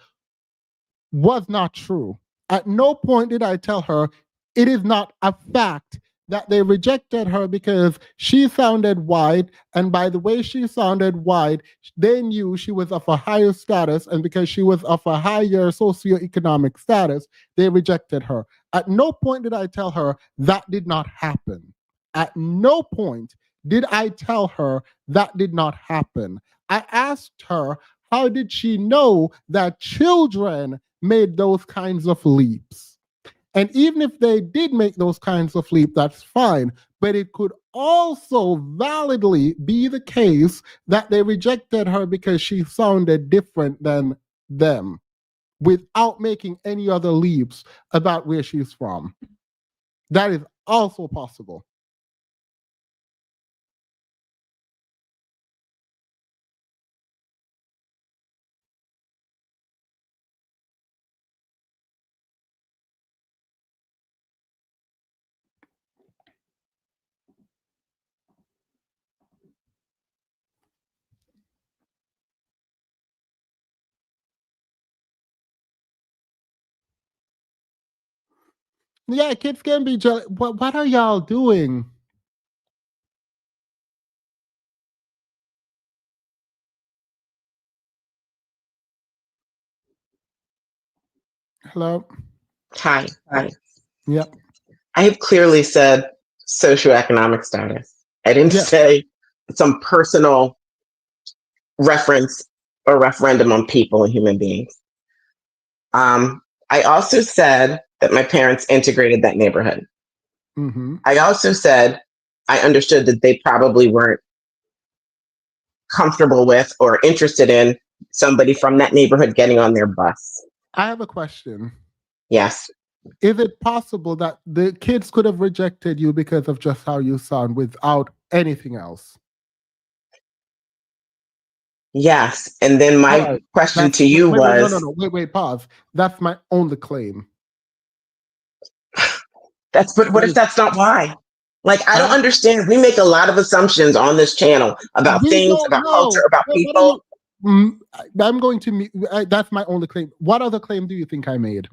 A: was not true. At no point did I tell her it is not a fact that they rejected her because she sounded white, and by the way she sounded white, they knew she was of a higher status, and because she was of a higher socioeconomic status, they rejected her. At no point did I tell her that did not happen. At no point did I tell her that did not happen. I asked her, how did she know that children made those kinds of leaps? And even if they did make those kinds of leaps, that's fine. But it could also validly be the case that they rejected her because she sounded different than them without making any other leaps about where she's from. That is also possible. Yeah, kids can be jealous. What are y'all doing? Hello?
K: Hi.
A: Yep.
K: I have clearly said socioeconomic status. I didn't
A: Yeah.
K: say some personal reference or referendum on people and human beings. I also said that my parents integrated that neighborhood.
A: Mm-hmm.
K: I also said I understood that they probably weren't comfortable with or interested in somebody from that neighborhood getting on their bus.
A: I have a question.
K: Yes.
A: Is it possible that the kids could have rejected you because of just how you sound without anything else?
K: Yes. And then my
A: Right.
K: question to you was...
A: No. Wait, pause. That's my only claim.
K: But what if that's not why? Like, I don't understand. We make a lot of assumptions on this channel about things, about culture, about people.
A: I'm going to, that's my only claim. What other claim do you think I made?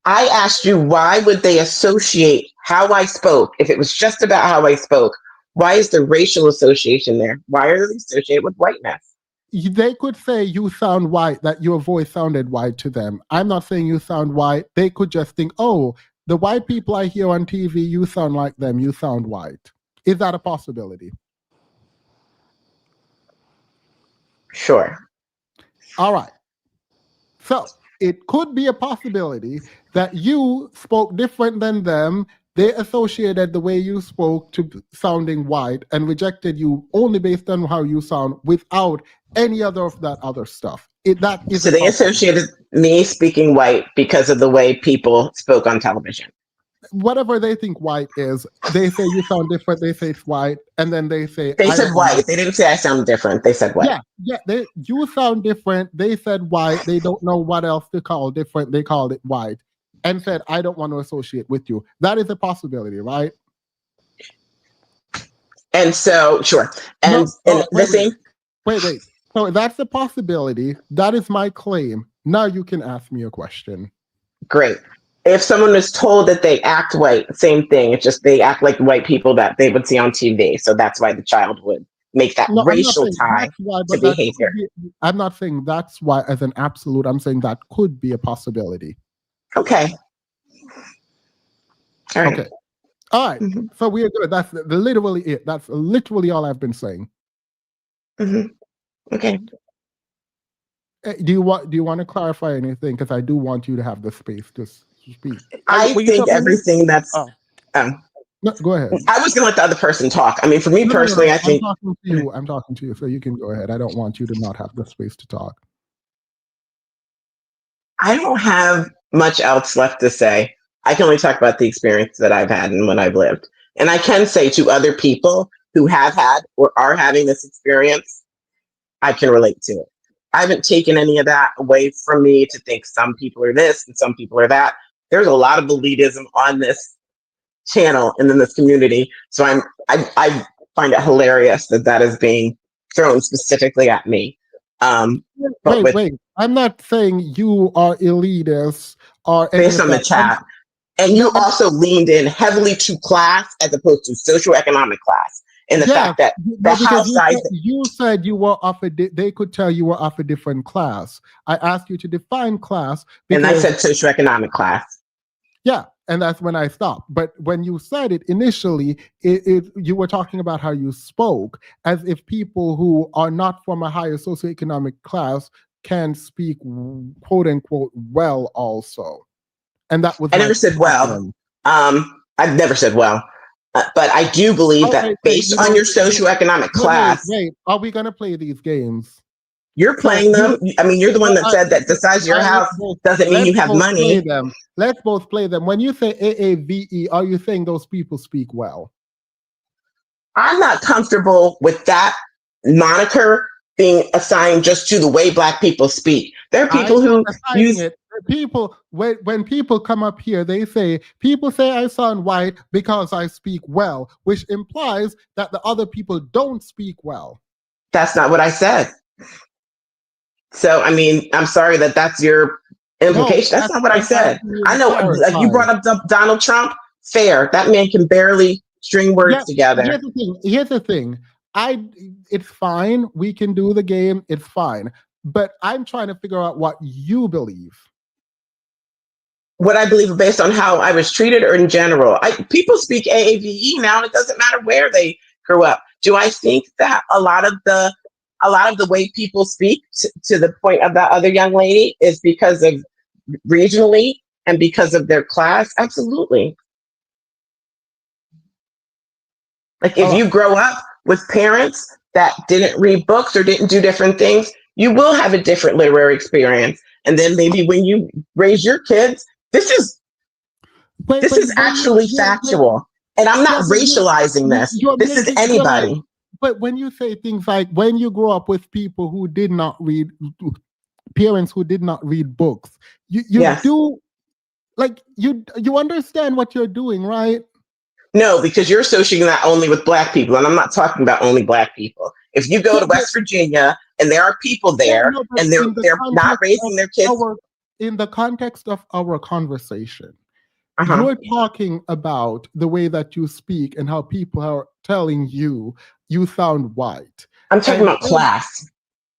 K: I asked you, why would they associate how I spoke? If it was just about how I spoke, why is the racial association there? Why are they associated with whiteness?
A: They could say you sound white, that your voice sounded white to them. I'm not saying you sound white. They could just think, oh, the white people I hear on TV, you sound like them, you sound white. Is that a possibility?
K: Sure.
A: All right. So it could be a possibility that you spoke different than them. They associated the way you spoke to sounding white and rejected you only based on how you sound without any other of that other stuff.
K: So they associated me speaking white because of the way people spoke on television.
A: whatever they think white is, they say you sound different, they say it's white, and then they say
K: They
A: I
K: said
A: don't
K: white.
A: know.
K: They didn't say I sound different. They said white.
A: You sound different, they said white, they don't know what else to call different, they called it white, and said I don't want to associate with you. That is a possibility, right?
K: And so, sure. And
A: Wait. So that's a possibility. That is my claim. Now you can ask me a question.
K: Great. If someone is told that they act white, same thing. It's just they act like white people that they would see on TV. So that's why the child would make that
A: No, I'm not
K: racial
A: saying
K: tie
A: that's why,
K: to
A: but that
K: behavior.
A: I'm not saying that's why as an absolute. I'm saying that could be a possibility.
K: Okay. All right.
A: Okay. All right.
K: Mm-hmm.
A: So we are good. That's literally it. That's literally all I've been saying.
K: Mm-hmm. Okay.
A: Do you want to clarify anything? Because I do want you to have the space to speak.
K: I think everything that's.
A: No, go ahead.
K: I was going to let the other person talk. I mean, for me personally, I think.
A: I'm talking to you. I'm talking to you, so you can go ahead. I don't want you to not have the space to talk.
K: I don't have much else left to say. I can only talk about the experience that I've had and when I've lived. And I can say to other people who have had or are having this experience, I can relate to it. I haven't taken any of that away from me to think some people are this and some people are that. There's a lot of elitism on this channel and in this community. So I find it hilarious that is being thrown specifically at me.
A: Wait. I'm not saying you are elitist or
K: based on the chat. And you also leaned in heavily to class as opposed to socioeconomic class. And the fact that the house size.
A: You said you were off they could tell you were off a different class. I asked you to define class.
K: And I said socioeconomic class.
A: Yeah. And that's when I stopped. But when you said it initially, you were talking about how you spoke as if people who are not from a higher socioeconomic class can speak, quote unquote, well also. And that was
K: I never said well. I've never said well. But I do believe that based on your socioeconomic class.
A: Wait, are we going to play these games?
K: You're playing them. I mean, you're the one that said that the size of your house doesn't mean you have money.
A: Let's both play them. When you say AAVE, are you saying those people speak well?
K: I'm not comfortable with that moniker being assigned just to the way Black people speak. There are people who use
A: it. People, when people come up here, people say I sound white because I speak well, which implies that the other people don't speak well.
K: That's not what I said. So, I mean, I'm sorry that's your implication. That's not what I said. I know, like you brought up Donald Trump. Fair. That man can barely string words together.
A: Here's the thing. It's fine. We can do the game. It's fine. But I'm trying to figure out what you believe.
K: What I believe based on how I was treated or in general. People speak AAVE now, and it doesn't matter where they grew up. Do I think that a lot of the way people speak to the point of that other young lady is because of regionally and because of their class? Absolutely. Like if you grow up with parents that didn't read books or didn't do different things, you will have a different literary experience. And then maybe when you raise your kids, this is actually factual. And I'm not racializing this. This is anybody.
A: But when you say things like when you grow up with people who did not read, parents who did not read books, you do, like you understand what you're doing, right?
K: No, because you're associating that only with Black people, and I'm not talking about only Black people. If you go to West Virginia and there are people there and they're not raising their kids.
A: In the context of our conversation, you're talking about the way that you speak and how people are telling you sound white.
K: I'm talking about class,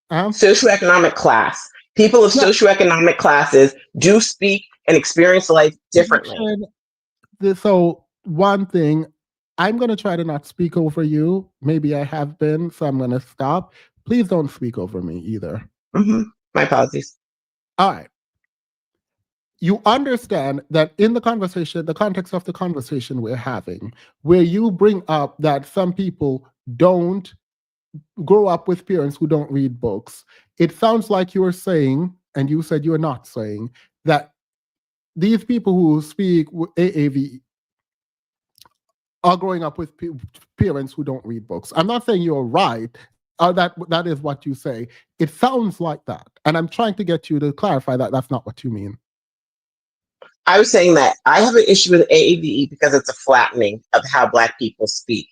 K: socioeconomic class. People of socioeconomic classes do speak and experience life differently.
A: So one thing, I'm going to try to not speak over you. Maybe I have been, so I'm going to stop. Please don't speak over me either.
K: My apologies.
A: All right. You understand that in the conversation, the context of the conversation we're having, where you bring up that some people don't grow up with parents who don't read books, it sounds like you're saying, and you said you're not saying, that these people who speak AAVE or growing up with parents who don't read books. I'm not saying you're right. That is what you say. It sounds like that, and I'm trying to get you to clarify that that's not what you mean.
K: I was saying that I have an issue with AAVE because it's a flattening of how Black people speak.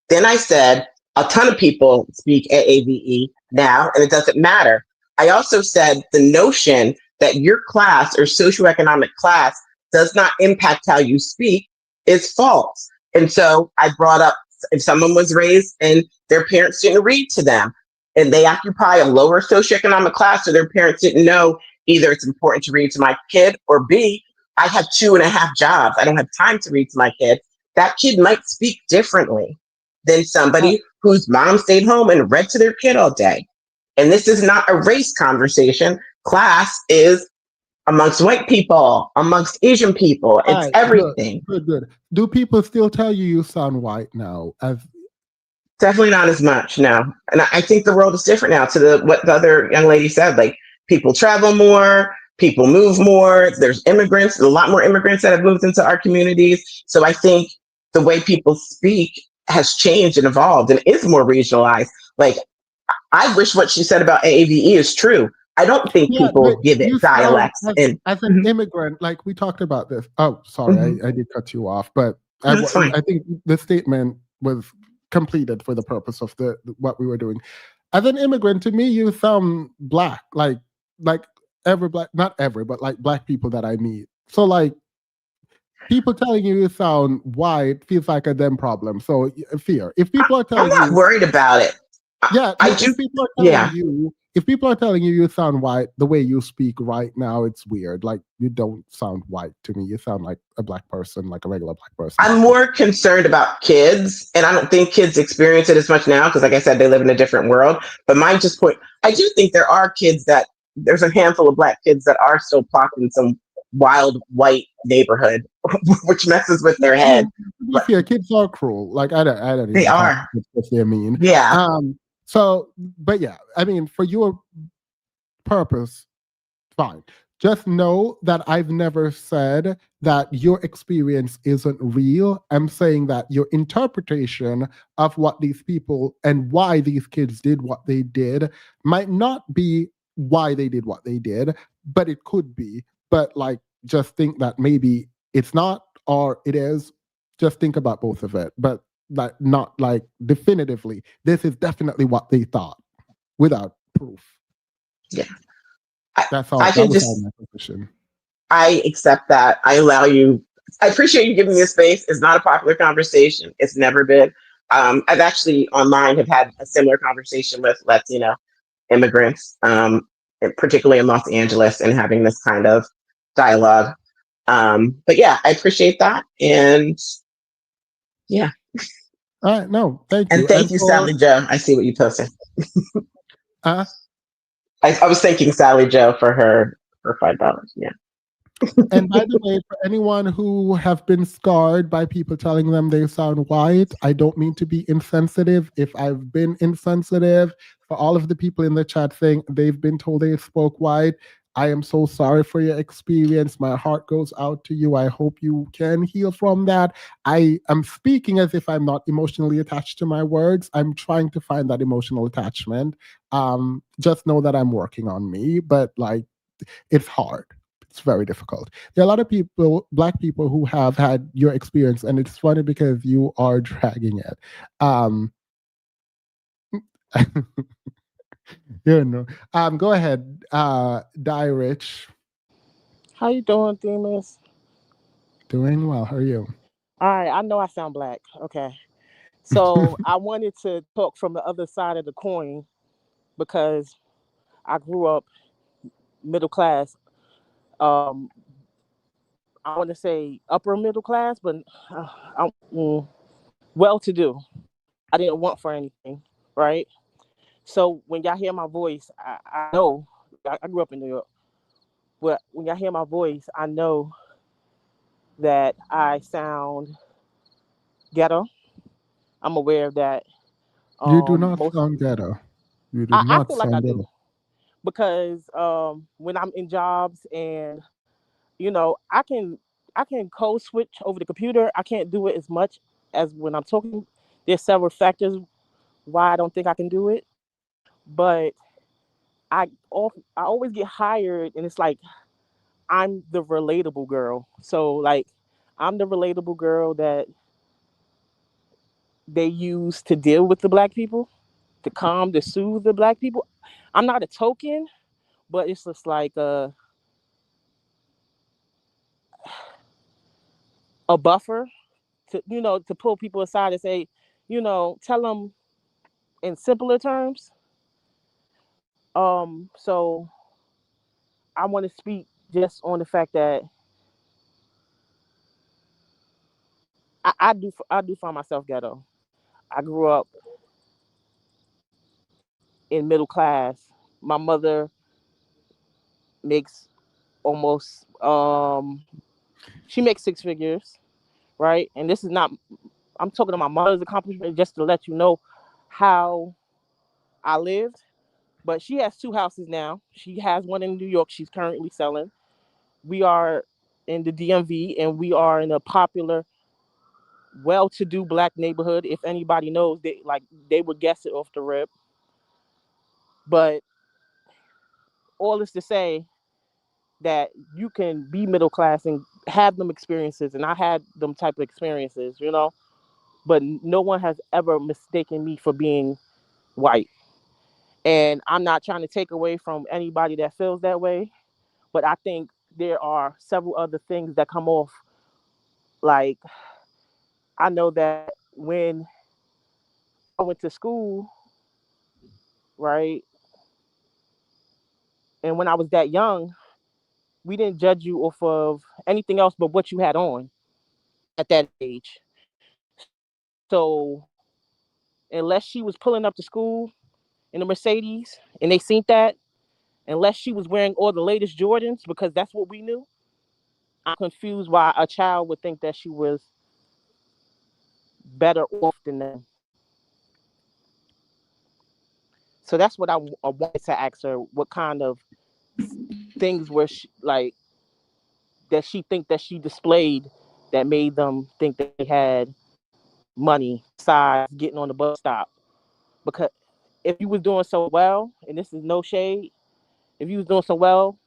K: Then I said a ton of people speak AAVE now, and it doesn't matter. I also said the notion that your class or socioeconomic class does not impact how you speak is false. And so I brought up if someone was raised and their parents didn't read to them, and they occupy a lower socioeconomic class, so their parents didn't know either it's important to read to my kid, or B, I have 2.5 jobs. I don't have time to read to my kid. That kid might speak differently than somebody whose mom stayed home and read to their kid all day. And this is not a race conversation. Class is amongst white people, amongst Asian people. It's
A: Right,
K: everything.
A: Good. Do people still tell you sound white now?
K: Definitely not as much, no. And I think the world is different now to what the other young lady said. Like, people travel more, people move more. There's immigrants, a lot more immigrants that have moved into our communities. So I think the way people speak has changed and evolved and is more regionalized. Like, I wish what she said about AAVE is true. I don't think people give it dialects.
A: As an immigrant, like we talked about this. Oh, sorry, I did cut you off, but I think the statement was completed for the purpose of what we were doing. As an immigrant, to me, you sound Black, like every Black, not every, but like Black people that I meet. So like, people telling you sound white feels like a them problem. So fear. If people are telling
K: I'm not worried about it.
A: Yeah, if people are telling you sound white, the way you speak right now, it's weird. Like, you don't sound white to me. You sound like a Black person, like a regular Black person.
K: I'm more concerned about kids, and I don't think kids experience it as much now because, like I said, they live in a different world. But mine just point, I do think there are kids there's a handful of Black kids that are still popping in some wild white neighborhood, which messes with their head.
A: Yeah, kids are cruel. Like, I don't.
K: They are.
A: What they mean.
K: Yeah.
A: So, but yeah, I mean, for your purpose, fine. Just know that I've never said that your experience isn't real. I'm saying that your interpretation of what these people and why these kids did what they did might not be why they did what they did, but it could be. But like, just think that maybe it's not or it is. Just think about both of it. But like, not like definitively, this is definitely what they thought without proof.
K: Yeah.
A: That's all. That was all my position.
K: I accept that. I allow you. I appreciate you giving me a space. It's not a popular conversation. It's never been. I've actually online have had a similar conversation with Latino immigrants, particularly in Los Angeles, and having this kind of dialogue. But yeah, I appreciate that. And yeah.
A: All right. No, thank you.
K: And thank you, Sally Joe. I see what you posted. I was thanking Sally Joe for her $5. Yeah.
A: And by the way, for anyone who have been scarred by people telling them they sound white, I don't mean to be insensitive. If I've been insensitive, for all of the people in the chat saying they've been told they spoke white, I am so sorry for your experience. My heart goes out to you. I hope you can heal from that. I am speaking as if I'm not emotionally attached to my words. I'm trying to find that emotional attachment. Just know that I'm working on me, but like, it's hard. It's very difficult. There are a lot of people, Black people, who have had your experience, and it's funny because you are dragging it. You know. Go ahead, Die Rich.
M: How you doing, Demas?
A: Doing well. How are you?
M: All right, I know I sound Black. Okay. So I wanted to talk from the other side of the coin because I grew up middle class. I want to say upper middle class, but well-to-do. I didn't want for anything, right? So when y'all hear my voice, I know I grew up in New York, but when y'all hear my voice, I know that I sound ghetto. I'm aware of that.
A: You do not sound ghetto. You do
M: I
A: not
M: feel
A: sound
M: like I
A: ghetto.
M: do because when I'm in jobs and I can code switch over the computer. I can't do it as much as when I'm talking, there's several factors why I don't think I can do it. But I always get hired, and it's like I'm the relatable girl. So like I'm the relatable girl that they use to deal with the black people, to soothe the black people. I'm not a token, but it's just like a buffer to to pull people aside and say, tell them in simpler terms. So I want to speak just on the fact that I do find myself ghetto. I grew up in middle class. My mother makes almost she makes six figures, right? And this is not I'm talking to my mother's accomplishment just to let you know how I lived. But she has two houses now. She has one in New York she's currently selling. We are in the DMV, and we are in a popular, well-to-do black neighborhood. If anybody knows, they would guess it off the rip. But all is to say that you can be middle class and have them experiences, and I had them type of experiences, but no one has ever mistaken me for being white. And I'm not trying to take away from anybody that feels that way, but I think there are several other things that come off. Like, I know that when I went to school, right, and when I was that young, we didn't judge you off of anything else but what you had on at that age. So unless she was pulling up to school in a Mercedes and they seen that, unless she was wearing all the latest Jordans, because that's what we knew, I'm confused why a child would think that she was better off than them. So that's what I wanted to ask her. What kind of things were she, like, that she think that she displayed that made them think that they had money besides getting on the bus stop? Because if you was doing so well, and this is no shade, if you was doing so well,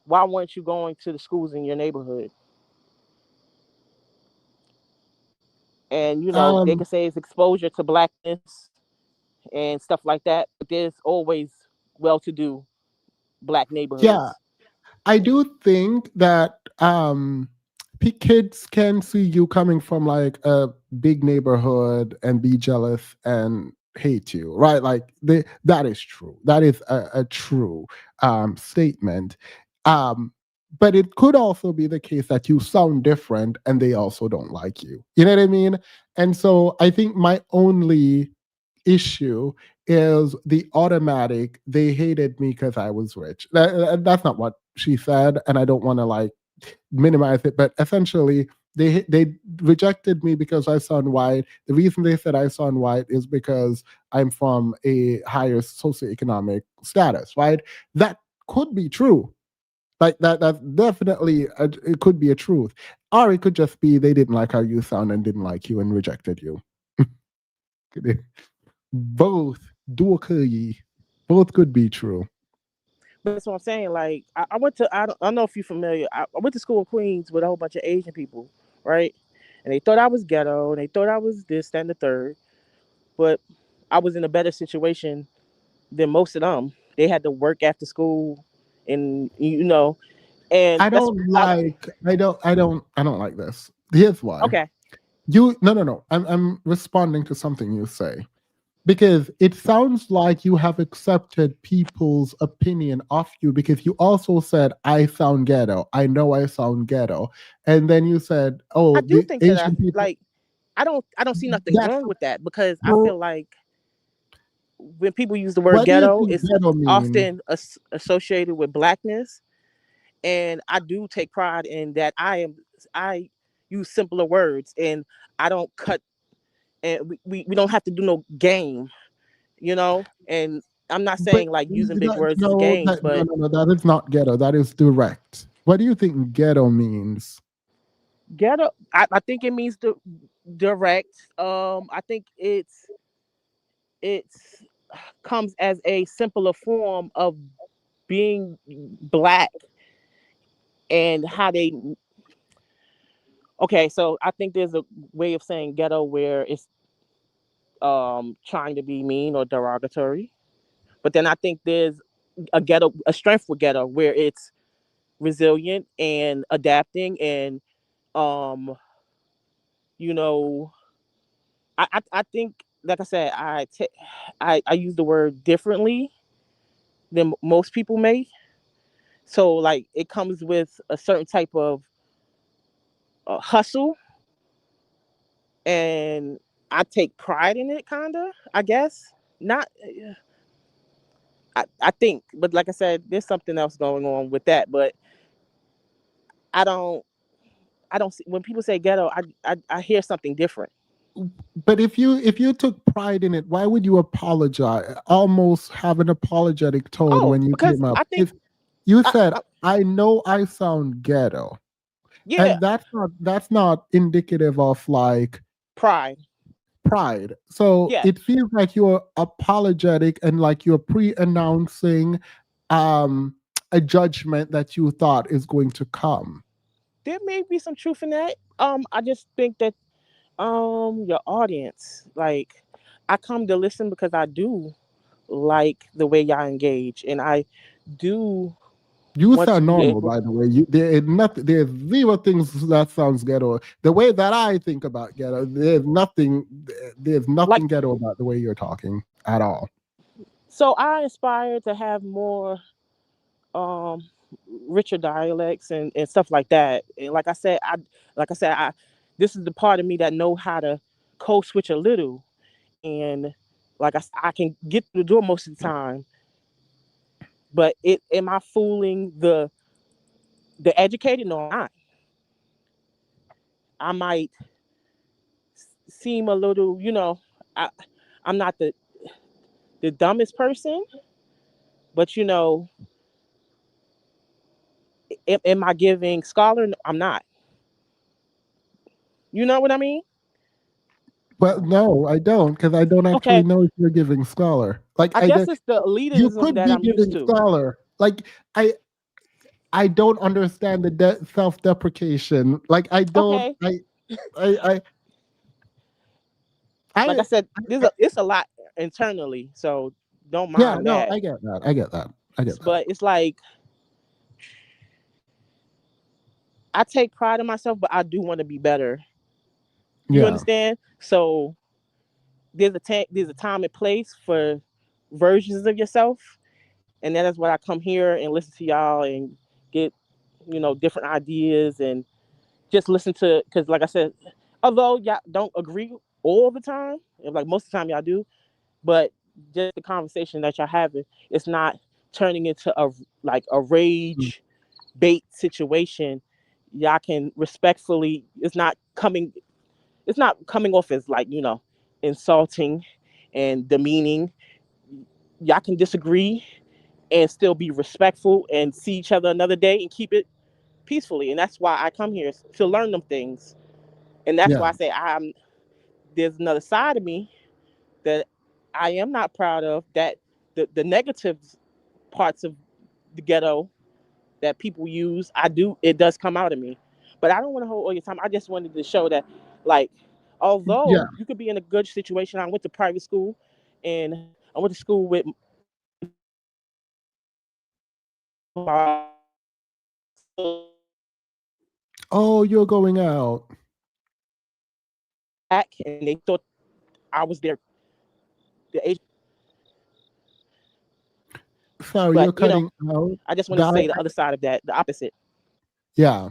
M: why weren't you going to the schools in your neighborhood? And they can say it's exposure to blackness and stuff like that, but there's always well-to-do black
A: Yeah,
M: neighborhoods.
A: I do think that kids can see you coming from like a big neighborhood and be jealous and hate you, right? Like that is true. That is a true statement. Um, but it could also be the case that you sound different and they also don't like you. You know what I mean? And so I think my only issue is the automatic they hated me because I was rich. That's not what she said, and I don't want to like minimize it, but essentially they rejected me because I sound white. The reason they said I sound white is because I'm from a higher socioeconomic status, right? That could be true. Like that's definitely it could be a truth, or it could just be they didn't like how you sound and didn't like you and rejected you. Both do occur. Both could be true.
M: But that's what I'm saying. Like, I went to, I don't know if you're familiar. I went to school in Queens with a whole bunch of Asian people, right? And they thought I was ghetto, and they thought I was this, that, and the third. But I was in a better situation than most of them. They had to work after school, and and
A: I don't like. I don't like this. Here's why.
M: Okay.
A: No. I'm responding to something you say. Because it sounds like you have accepted people's opinion of you because you also said, I sound ghetto. I know I sound ghetto. And then you said, oh,
M: I do
A: the
M: think
A: Asian
M: that
A: people.
M: like I don't see nothing wrong with that, because I feel like when people use the word
A: What do you
M: ghetto,
A: think
M: it's
A: ghetto mean?
M: often associated with blackness. And I do take pride in that I use simpler words, and I don't cut, and we don't have to do no game, and I'm not
A: But
M: saying like using big words is
A: no,
M: games, but
A: no, that is not ghetto. That is direct. What do you think ghetto means?
M: Ghetto. I think it means direct. I think it's comes as a simpler form of being black and how they. Okay, so I think there's a way of saying ghetto where it's trying to be mean or derogatory, but then I think there's a strength for ghetto where it's resilient and adapting and um you know I think, like I said, I use the word differently than most people may. So like it comes with a certain type of hustle, and I take pride in it, kinda. I guess not. I think, but like I said, there's something else going on with that. But I don't I don't see when people say ghetto, I hear something different.
A: But if you took pride in it, why would you apologize? Almost have an apologetic tone
M: Oh,
A: when you
M: because
A: came up.
M: I think
A: If you
M: I,
A: said,
M: I,
A: "I know I sound ghetto,"
M: yeah,
A: and that's not indicative of like
M: pride.
A: pride. So
M: Yeah,
A: it feels like you're apologetic and like you're pre-announcing um a judgment that you thought is going to come.
M: there may be some truth in that. I just think that your audience, like, I come to listen because I do like the way y'all engage, and I do
A: You
M: want to
A: sound
M: be
A: normal,
M: able.
A: by the way. There is nothing. There's zero things that sounds ghetto. The way that I think about ghetto, there's nothing. There's
M: Like,
A: nothing ghetto about the way you're talking at all.
M: so I aspire to have more um richer dialects and stuff like that. And like I said, I this is the part of me that know how to code switch a little, and I can get through the door most of the time. But it am I fooling the educated? No, I'm not. I might seem a little, I I'm not the dumbest person, but am I giving scholar? No, I'm not. You know what I mean?
A: But no, I don't, because I don't actually
M: Okay.
A: know if you're giving scholar. Like
M: I
A: I,
M: guess it's the
A: you
M: elitism
A: could
M: that
A: be
M: I'm used
A: giving
M: to.
A: scholar. Like I don't understand the self-deprecation. Like I don't.
M: Okay.
A: I,
M: Like
A: I,
M: I said, it's a lot internally, so don't
A: yeah,
M: mind
A: no,
M: that.
A: I get that. I get that. I get that.
M: But it's like I take pride in myself, but I do want to be better. You
A: Yeah.
M: understand? So there's a time and place for versions of yourself, and that is what I come here and listen to y'all and get different ideas and just listen to, because like I said, although y'all don't agree all the time, and like most of the time y'all do, but just the conversation that y'all having, it's not turning into a
A: Mm.
M: rage bait situation. Y'all can respectfully, it's not coming off as like insulting and demeaning. Y'all can disagree and still be respectful and see each other another day and keep it peacefully. And that's why I come here, to learn them things. And that's
A: Yeah.
M: why I say there's another side of me that I am not proud of, that the negative parts of the ghetto that people use, it does come out of me. But I don't want to hold all your time. I just wanted to show that, like,
A: Yeah.
M: although you could be in a good situation. I went to private school, and I went to school with
A: Oh, you're going out.
M: back, and they thought I was the age.
A: Sorry,
M: But
A: you're cutting out.
M: I just wanted to
A: Guy,
M: say the other side of that, the opposite.
A: yeah.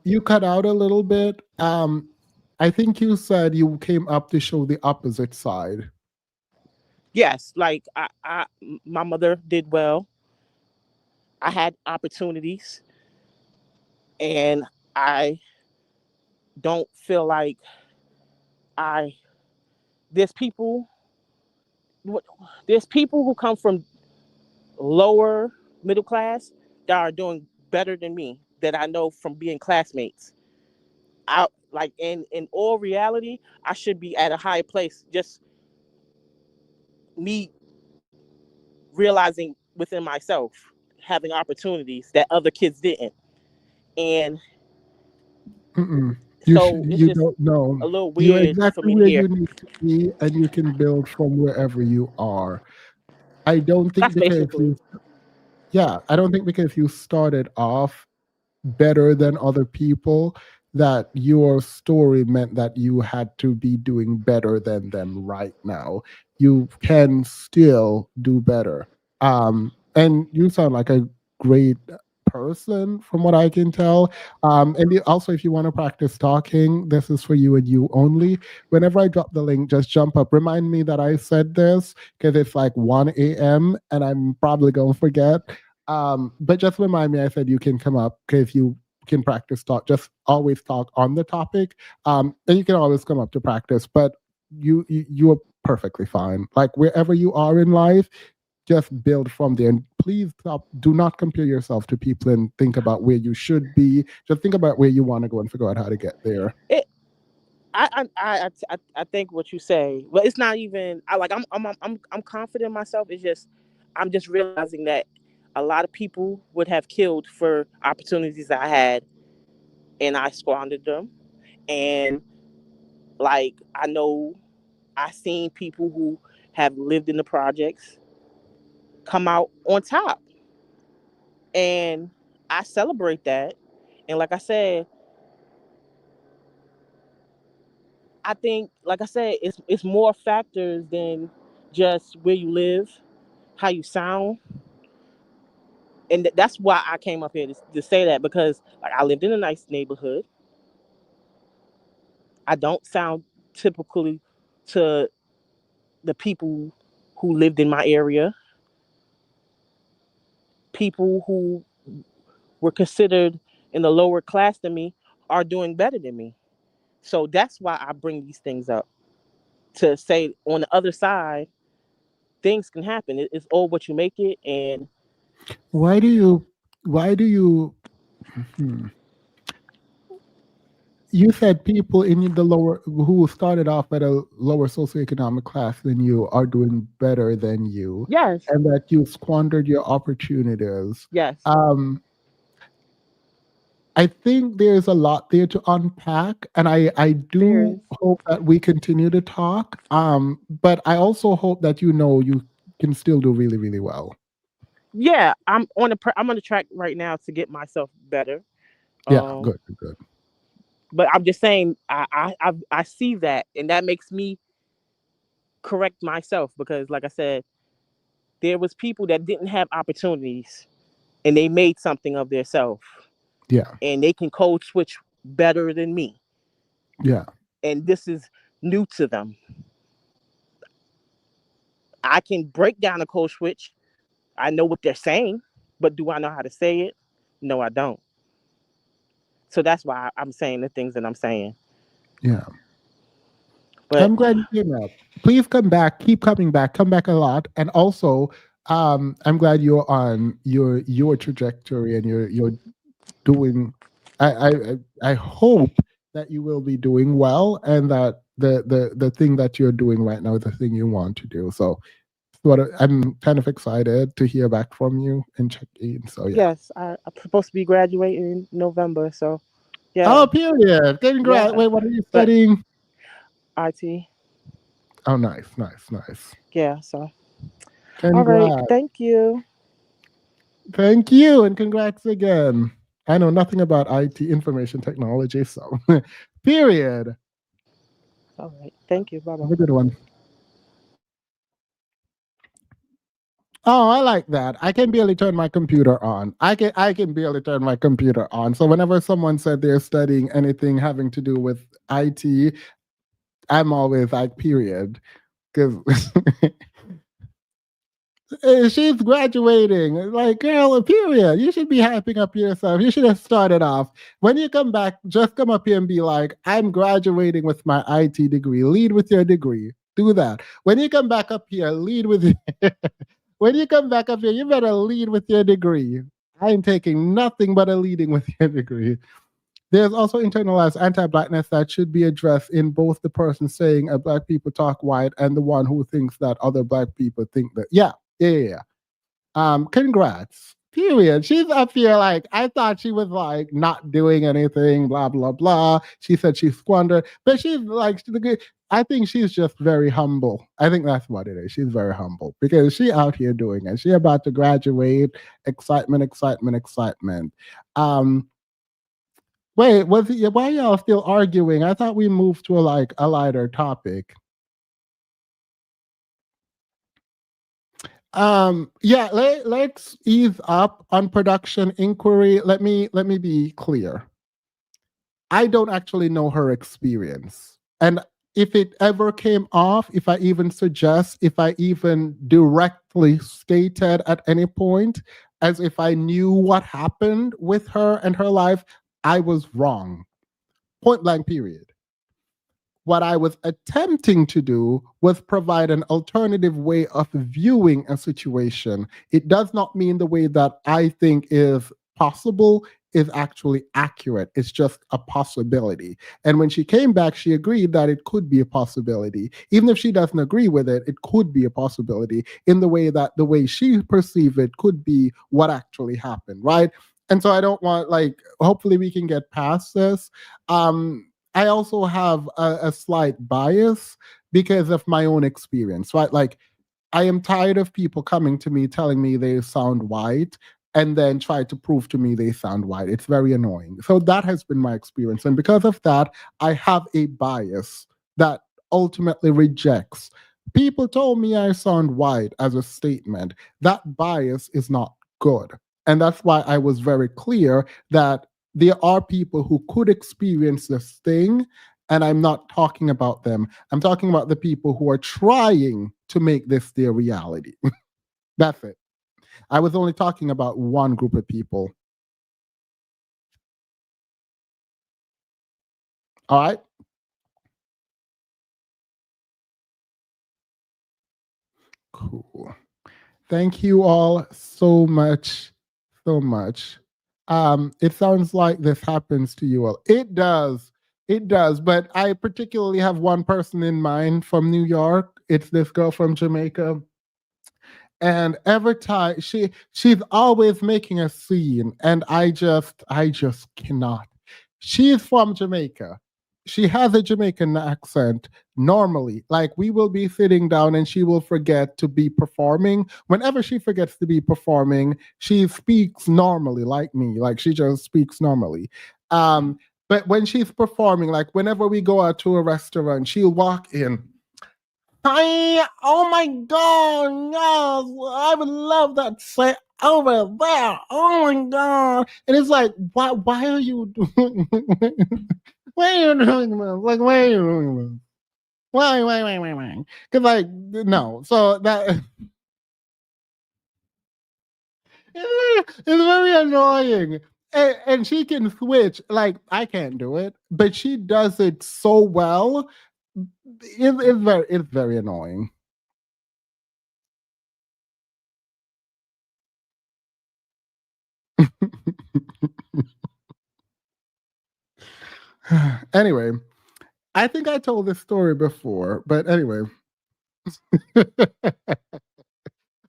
A: You cut out a little bit. I think you said you came up to show the opposite side.
M: Yes, like my mother did well. I had opportunities, and I don't feel like I there's people there's people who come from lower middle class that are doing better than me, that I know from being classmates. I like in all reality, I should be at a higher place. Just me realizing within myself, having opportunities that other kids didn't. And
A: Mm-mm.
M: so it's
A: You
M: just
A: don't know.
M: a little
A: You're
M: weird for
A: exactly
M: me to
A: where
M: hear.
A: you need to be, and you can build from wherever you are. I don't think
M: That's
A: because
M: basically.
A: I don't think because you started off better than other people that your story meant that you had to be doing better than them right now. You can still do better. And you sound like a great person from what I can tell. Also, if you want to practice talking, this is for you and you only. Whenever I drop the link, just jump up. Remind me that I said this because it's like 1 a.m. and I'm probably going to forget. But just remind me, I said you can come up because you can practice talk. Just always talk on the topic. And you can always come up to practice, but you're perfectly fine. Like wherever you are in life, just build from there. And please do not compare yourself to people and think about where you should be. Just think about where you want to go and figure out how to get there.
M: I think what you say, but it's not even. I'm confident in myself. It's just I'm just realizing that a lot of people would have killed for opportunities I had, and I squandered them. And like I know, I seen people who have lived in the projects come out on top, and I celebrate that. And like I said, I think, like I said, it's more factors than just where you live, how you sound, and that's why I came up here to say that, because like I lived in a nice neighborhood. I don't sound typically to the people who lived in my area. People who were considered in the lower class than me are doing better than me. So that's why I bring these things up, to say on the other side, things can happen. It's all what you make it. And
A: Why do you hmm. You said people in the lower who started off at a lower socioeconomic class than you are doing better than you,
M: yes,
A: and that you squandered your opportunities.
M: yes,
A: I think there's a lot there to unpack, and I
M: there is.
A: do hope that we continue to talk. But I also hope that you can still do really, really well.
M: Yeah, I'm on the track right now to get myself better.
A: Yeah,
M: Um,
A: good, good.
M: but I'm just saying, I see that, and that makes me correct myself, because, like I said, there was people that didn't have opportunities, and they made something of themselves,
A: Yeah,
M: and they can code switch better than me,
A: yeah,
M: and this is new to them. I can break down a code switch. I know what they're saying, but do I know how to say it? No, I don't. So that's why I'm saying the things that I'm saying.
A: yeah.
M: But
A: I'm glad you came up. Please come back. Keep coming back. Come back a lot. And also, I'm glad you're on your trajectory and you're doing. I hope that you will be doing well, and that the thing that you're doing right now is the thing you want to do. So, I'm kind of excited to hear back from you and check in. So yeah.
M: yes, I'm supposed to be graduating in November. So yeah,
A: Oh, period. Congrats.
M: yeah.
A: Wait, what are you
M: But
A: studying?
M: IT,
A: Oh, nice, nice, nice.
M: yeah. So all right,
A: Congrats.
M: thank you.
A: Thank you, and congrats again. I know nothing about IT, information technology, so period.
M: All right, thank you. Bye bye.
A: Have a good one. Oh, I like that. I can barely turn my computer on. I can barely turn my computer on. So whenever someone said they're studying anything having to do with IT, I'm always like, period. Because she's graduating. Like, girl, period. You should be hyping up yourself. You should have started off. When you come back, just come up here and be like, I'm graduating with my IT degree. Lead with your degree. Do that. When you come back up here, lead with when you come back up here, you better lead with your degree. I'm taking nothing but a leading with your degree. There's also internalized anti-blackness that should be addressed in both the person saying black people talk white and the one who thinks that other black people think that. Yeah. Congrats. Period. She's up here like, I thought she was like not doing anything, blah, blah, blah. She said she squandered, but she's like, I think she's just very humble. I think that's what it is. She's very humble because she out here doing it. She about to graduate. Excitement, excitement, excitement. Wait, why y'all still arguing? I thought we moved to a lighter topic. Yeah, let's ease up on production inquiry. Let me be clear. I don't actually know her experience. And if it ever came off, if I even suggest, if I even directly stated at any point as if I knew what happened with her and her life, I was wrong. Point blank, period. What I was attempting to do was provide an alternative way of viewing a situation. It does not mean the way that I think is possible is actually accurate. It's just a possibility. And when she came back, she agreed that it could be a possibility. Even if she doesn't agree with it, it could be a possibility in the way that the way she perceived it could be what actually happened, right? And so I don't want, hopefully we can get past this. I also have a slight bias because of my own experience, right? Like, I am tired of people coming to me telling me they sound white and then try to prove to me they sound white. It's very annoying. So that has been my experience. And because of that, I have a bias that ultimately rejects. People told me I sound white as a statement. That bias is not good. And that's why I was very clear that there are people who could experience this thing, and I'm not talking about them. I'm talking about the people who are trying to make this their reality. That's it. I was only talking about one group of people. All right. Cool. Thank you all so much. So much. It sounds like this happens to you all. It does. It does. But I particularly have one person in mind from New York. It's this girl from Jamaica. And every time she's always making a scene, and I just cannot. She is from Jamaica. She has a Jamaican accent normally. Like, we will be sitting down and she will forget to be performing. Whenever she forgets to be performing, she speaks normally, like me. Like, she just speaks normally. But when she's performing, like whenever we go out to a restaurant, she'll walk in. Hi, oh my God, yes, I would love that set over there. Oh my God. And it's like, why are you doing why are you doing this? Like, why are you doing this? Why? Because, like, no. So that it's very annoying. And she can switch. Like, I can't do it, but she does it so well. It's very annoying. Anyway, I think I told this story before, but anyway.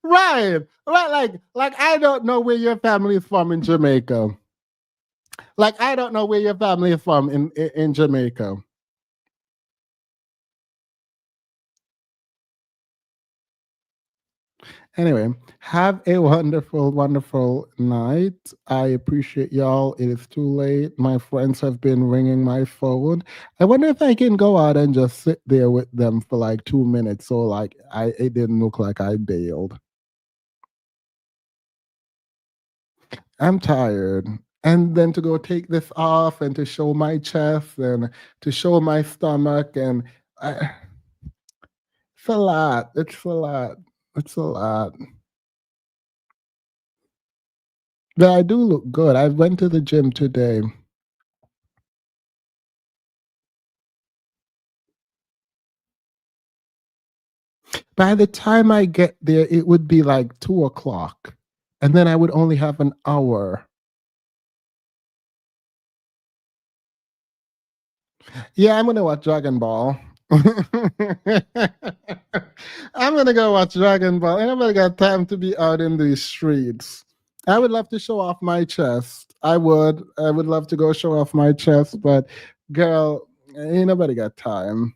A: Right. Like I don't know where your family is from in Jamaica. Like, I don't know where your family is from in Jamaica. Anyway, have a wonderful, wonderful night. I appreciate y'all. It is too late. My friends have been ringing my phone. I wonder if I can go out and just sit there with them for like 2 minutes. So like it didn't look like I bailed. I'm tired. And then to go take this off and to show my chest and to show my stomach it's a lot. It's a lot. It's a lot. But I do look good. I went to the gym today. By the time I get there, it would be like 2 o'clock. And then I would only have an hour. Yeah, I'm gonna watch Dragon Ball. I'm gonna go watch Dragon Ball. Ain't nobody got time to be out in these streets. I would love to show off my chest. I would. I would love to go show off my chest, but girl, ain't nobody got time.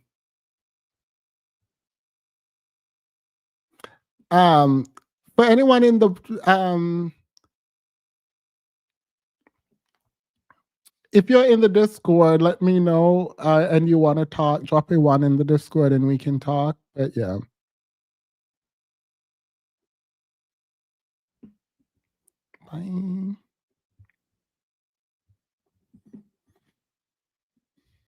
A: Um, for anyone in the if you're in the Discord, let me know. And you want to talk, drop a one in the Discord, and we can talk. But yeah. Bye.